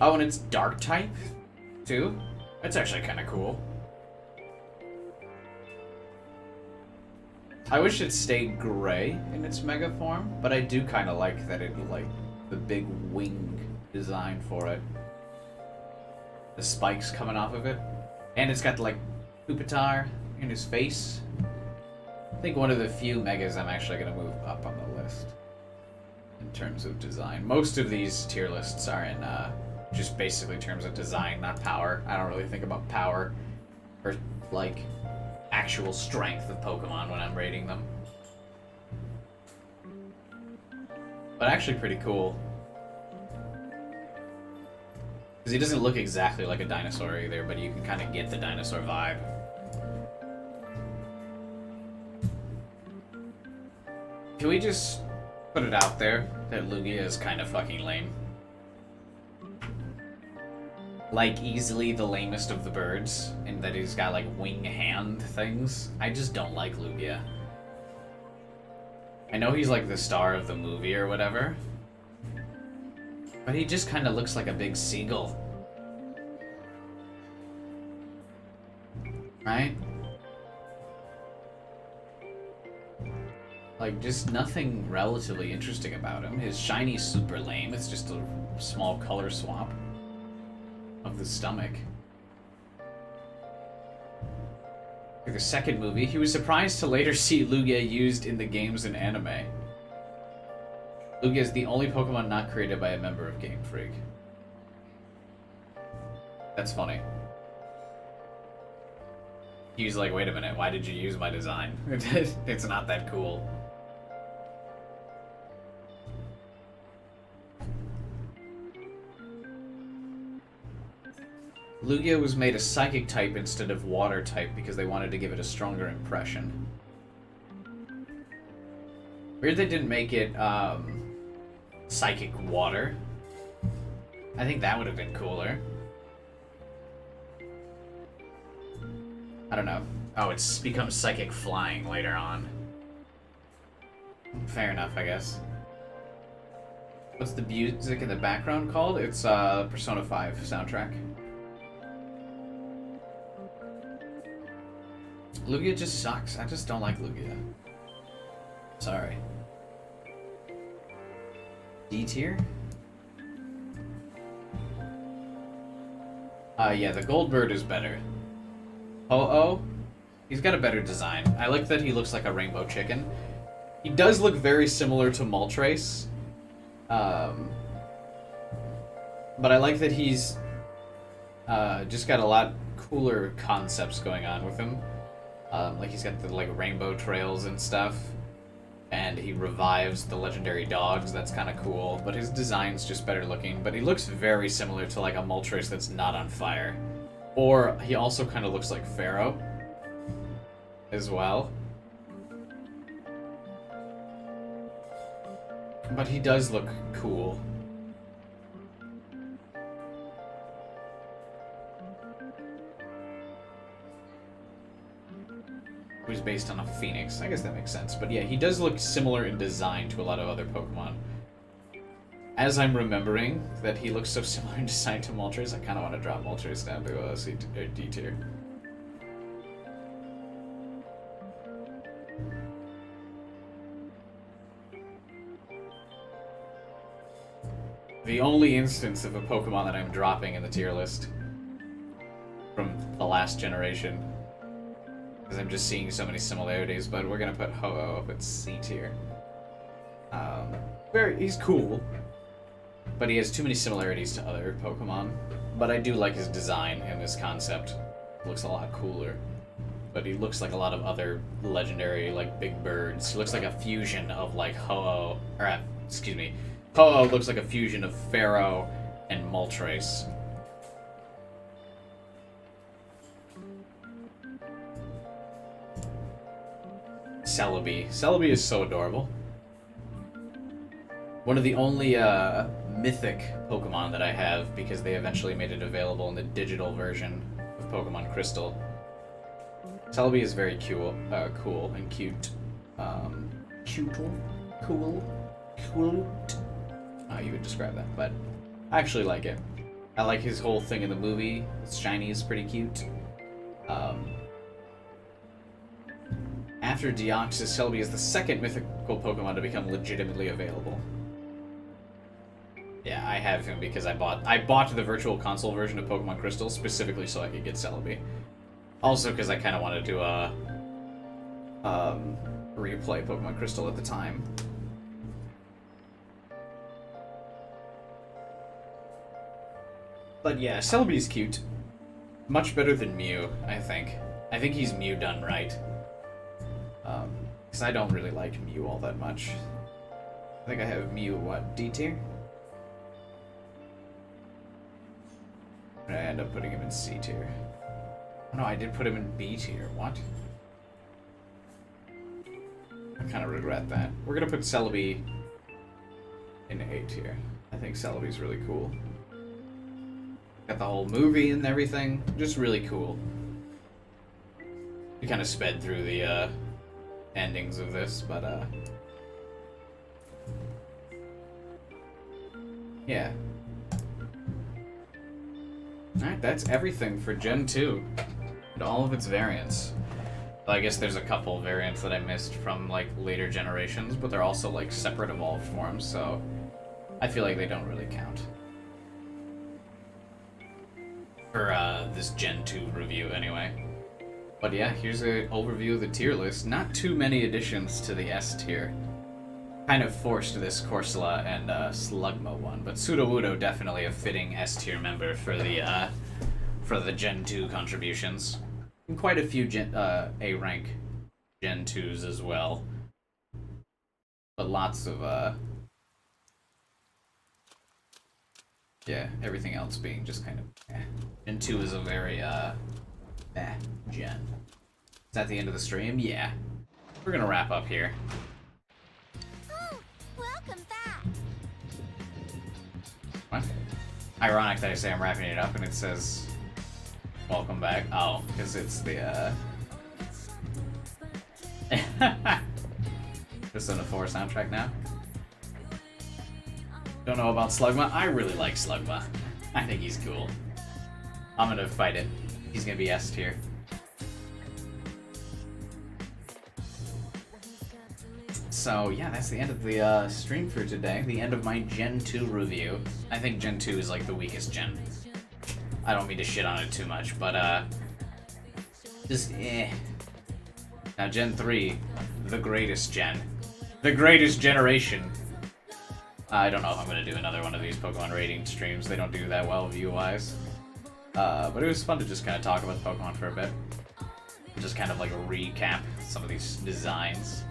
Oh, and it's dark type, too? That's actually kind of cool. I wish it stayed gray in its Mega form, but I do kind of like that it, like, the big wing design for it. The spikes coming off of it. And it's got, like, Pupitar in his face. I think one of the few Megas I'm actually going to move up on the list. In terms of design. Most of these tier lists are in just basically terms of design, not power. I don't really think about power or like actual strength of Pokemon when I'm rating them. But actually pretty cool. Because he doesn't look exactly like a dinosaur either, but you can kind of get the dinosaur vibe. Can we just put it out there that Lugia is kind of fucking lame? Like, easily the lamest of the birds, in that he's got, like, wing hand things. I just don't like Lugia. I know he's, like, the star of the movie or whatever, but he just kind of looks like a big seagull. Right? Like, just nothing relatively interesting about him. His shiny's super lame. It's just a small color swap of the stomach. For the second movie, he was surprised to later see Lugia used in the games and anime. Lugia is the only Pokemon not created by a member of Game Freak. That's funny. He's like, wait a minute, why did you use my design? It's not that cool. Lugia was made a psychic type instead of water type because they wanted to give it a stronger impression. Weird they didn't make it psychic water. I think that would have been cooler. I don't know. Oh, it's become psychic flying later on. Fair enough, I guess. What's the music in the background called? It's Persona 5 soundtrack. Lugia just sucks. I just don't like Lugia. Sorry. D tier? Yeah, the Goldbird is better. Oh, he's got a better design. I like that he looks like a rainbow chicken. He does look very similar to Moltres. But I like that he's just got a lot cooler concepts going on with him. Like he's got the like rainbow trails and stuff. And he revives the legendary dogs, that's kind of cool. But his design's just better looking. But he looks very similar to like a Moltres that's not on fire. Or he also kind of looks like Pharaoh as well. But he does look cool. Who's based on a phoenix. I guess that makes sense. But yeah, he does look similar in design to a lot of other Pokemon. As I'm remembering that he looks so similar in design to Moltres, I kind of want to drop Moltres down to D tier. The only instance of a Pokemon that I'm dropping in the tier list from the last generation. Because I'm just seeing so many similarities, but we're gonna put Ho-Oh up at C tier. He's cool, but he has too many similarities to other Pokemon. But I do like his design and his concept. Looks a lot cooler. But he looks like a lot of other legendary, like, big birds. He looks like a fusion of, like, Ho-Oh, or, excuse me, Ho-Oh looks like a fusion of Pharaoh and Moltres. Celebi. Celebi is so adorable. One of the only mythic Pokemon that I have because they eventually made it available in the digital version of Pokemon Crystal. Celebi is very cool and cute. Cool. How you would describe that, but I actually like it. I like his whole thing in the movie. His shiny is pretty cute. After Deoxys, Celebi is the second mythical Pokemon to become legitimately available. Yeah, I have him because I bought the Virtual Console version of Pokemon Crystal specifically so I could get Celebi. Also because I kind of wanted to replay Pokemon Crystal at the time. But yeah, Celebi's cute. Much better than Mew, I think. I think he's Mew done right. Because I don't really like Mew all that much. I think I have Mew, what, D tier? I end up putting him in C tier. Oh, no, I did put him in B tier. What? I kind of regret that. We're gonna put Celebi in A tier. I think Celebi's really cool. Got the whole movie and everything. Just really cool. We kind of sped through the endings of this, but yeah. Alright, that's everything for Gen 2. And all of its variants. Well, I guess there's a couple variants that I missed from, like, later generations, but they're also, like, separate evolved forms, so I feel like they don't really count. For, this Gen 2 review, anyway. But yeah, here's an overview of the tier list. Not too many additions to the S tier. Kind of forced this Corsola and Slugma one, but Sudowoodo definitely a fitting S tier member for the Gen 2 contributions. And quite a few A rank Gen 2s as well. But lots of yeah, everything else being just kind of Gen 2 is a very gen. Is that the end of the stream? Yeah. We're gonna wrap up here. Oh, welcome back. What? Ironic that I say I'm wrapping it up and it says welcome back. Oh, because it's the Persona 4 soundtrack now. Don't know about Slugma. I really like Slugma. I think he's cool. I'm gonna fight it. He's gonna be S tier. So yeah, that's the end of the stream for today. The end of my Gen 2 review. I think Gen 2 is like the weakest gen. I don't mean to shit on it too much, but just eh. Now Gen 3, the greatest gen. The greatest generation. I don't know if I'm going to do another one of these Pokemon rating streams. They don't do that well view-wise. But it was fun to just kind of talk about Pokemon for a bit. Just kind of like recap some of these designs.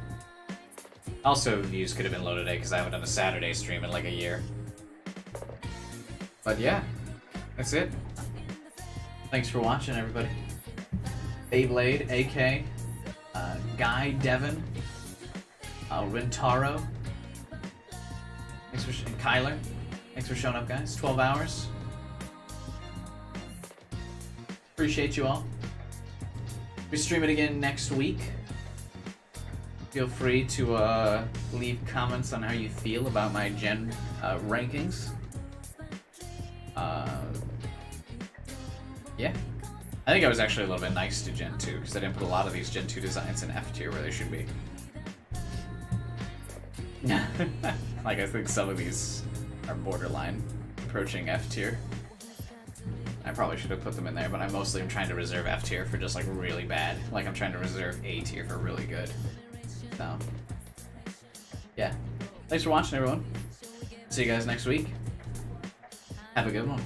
Also, views could have been low today because I haven't done a Saturday stream in like a year. But yeah, that's it. Thanks for watching, everybody. Beyblade, AK, Guy, Devin, Rintaro. Thanks for Kyler. Thanks for showing up, guys. 12 hours. Appreciate you all. We stream it again next week. Feel free to leave comments on how you feel about my gen rankings. Yeah. I think I was actually a little bit nice to Gen 2, because I didn't put a lot of these Gen 2 designs in F tier where they should be. Like, I think some of these are borderline approaching F tier. I probably should have put them in there, but I mostly am trying to reserve F tier for just, like, really bad. Like, I'm trying to reserve A tier for really good. So, yeah. Thanks for watching, everyone. See you guys next week. Have a good one.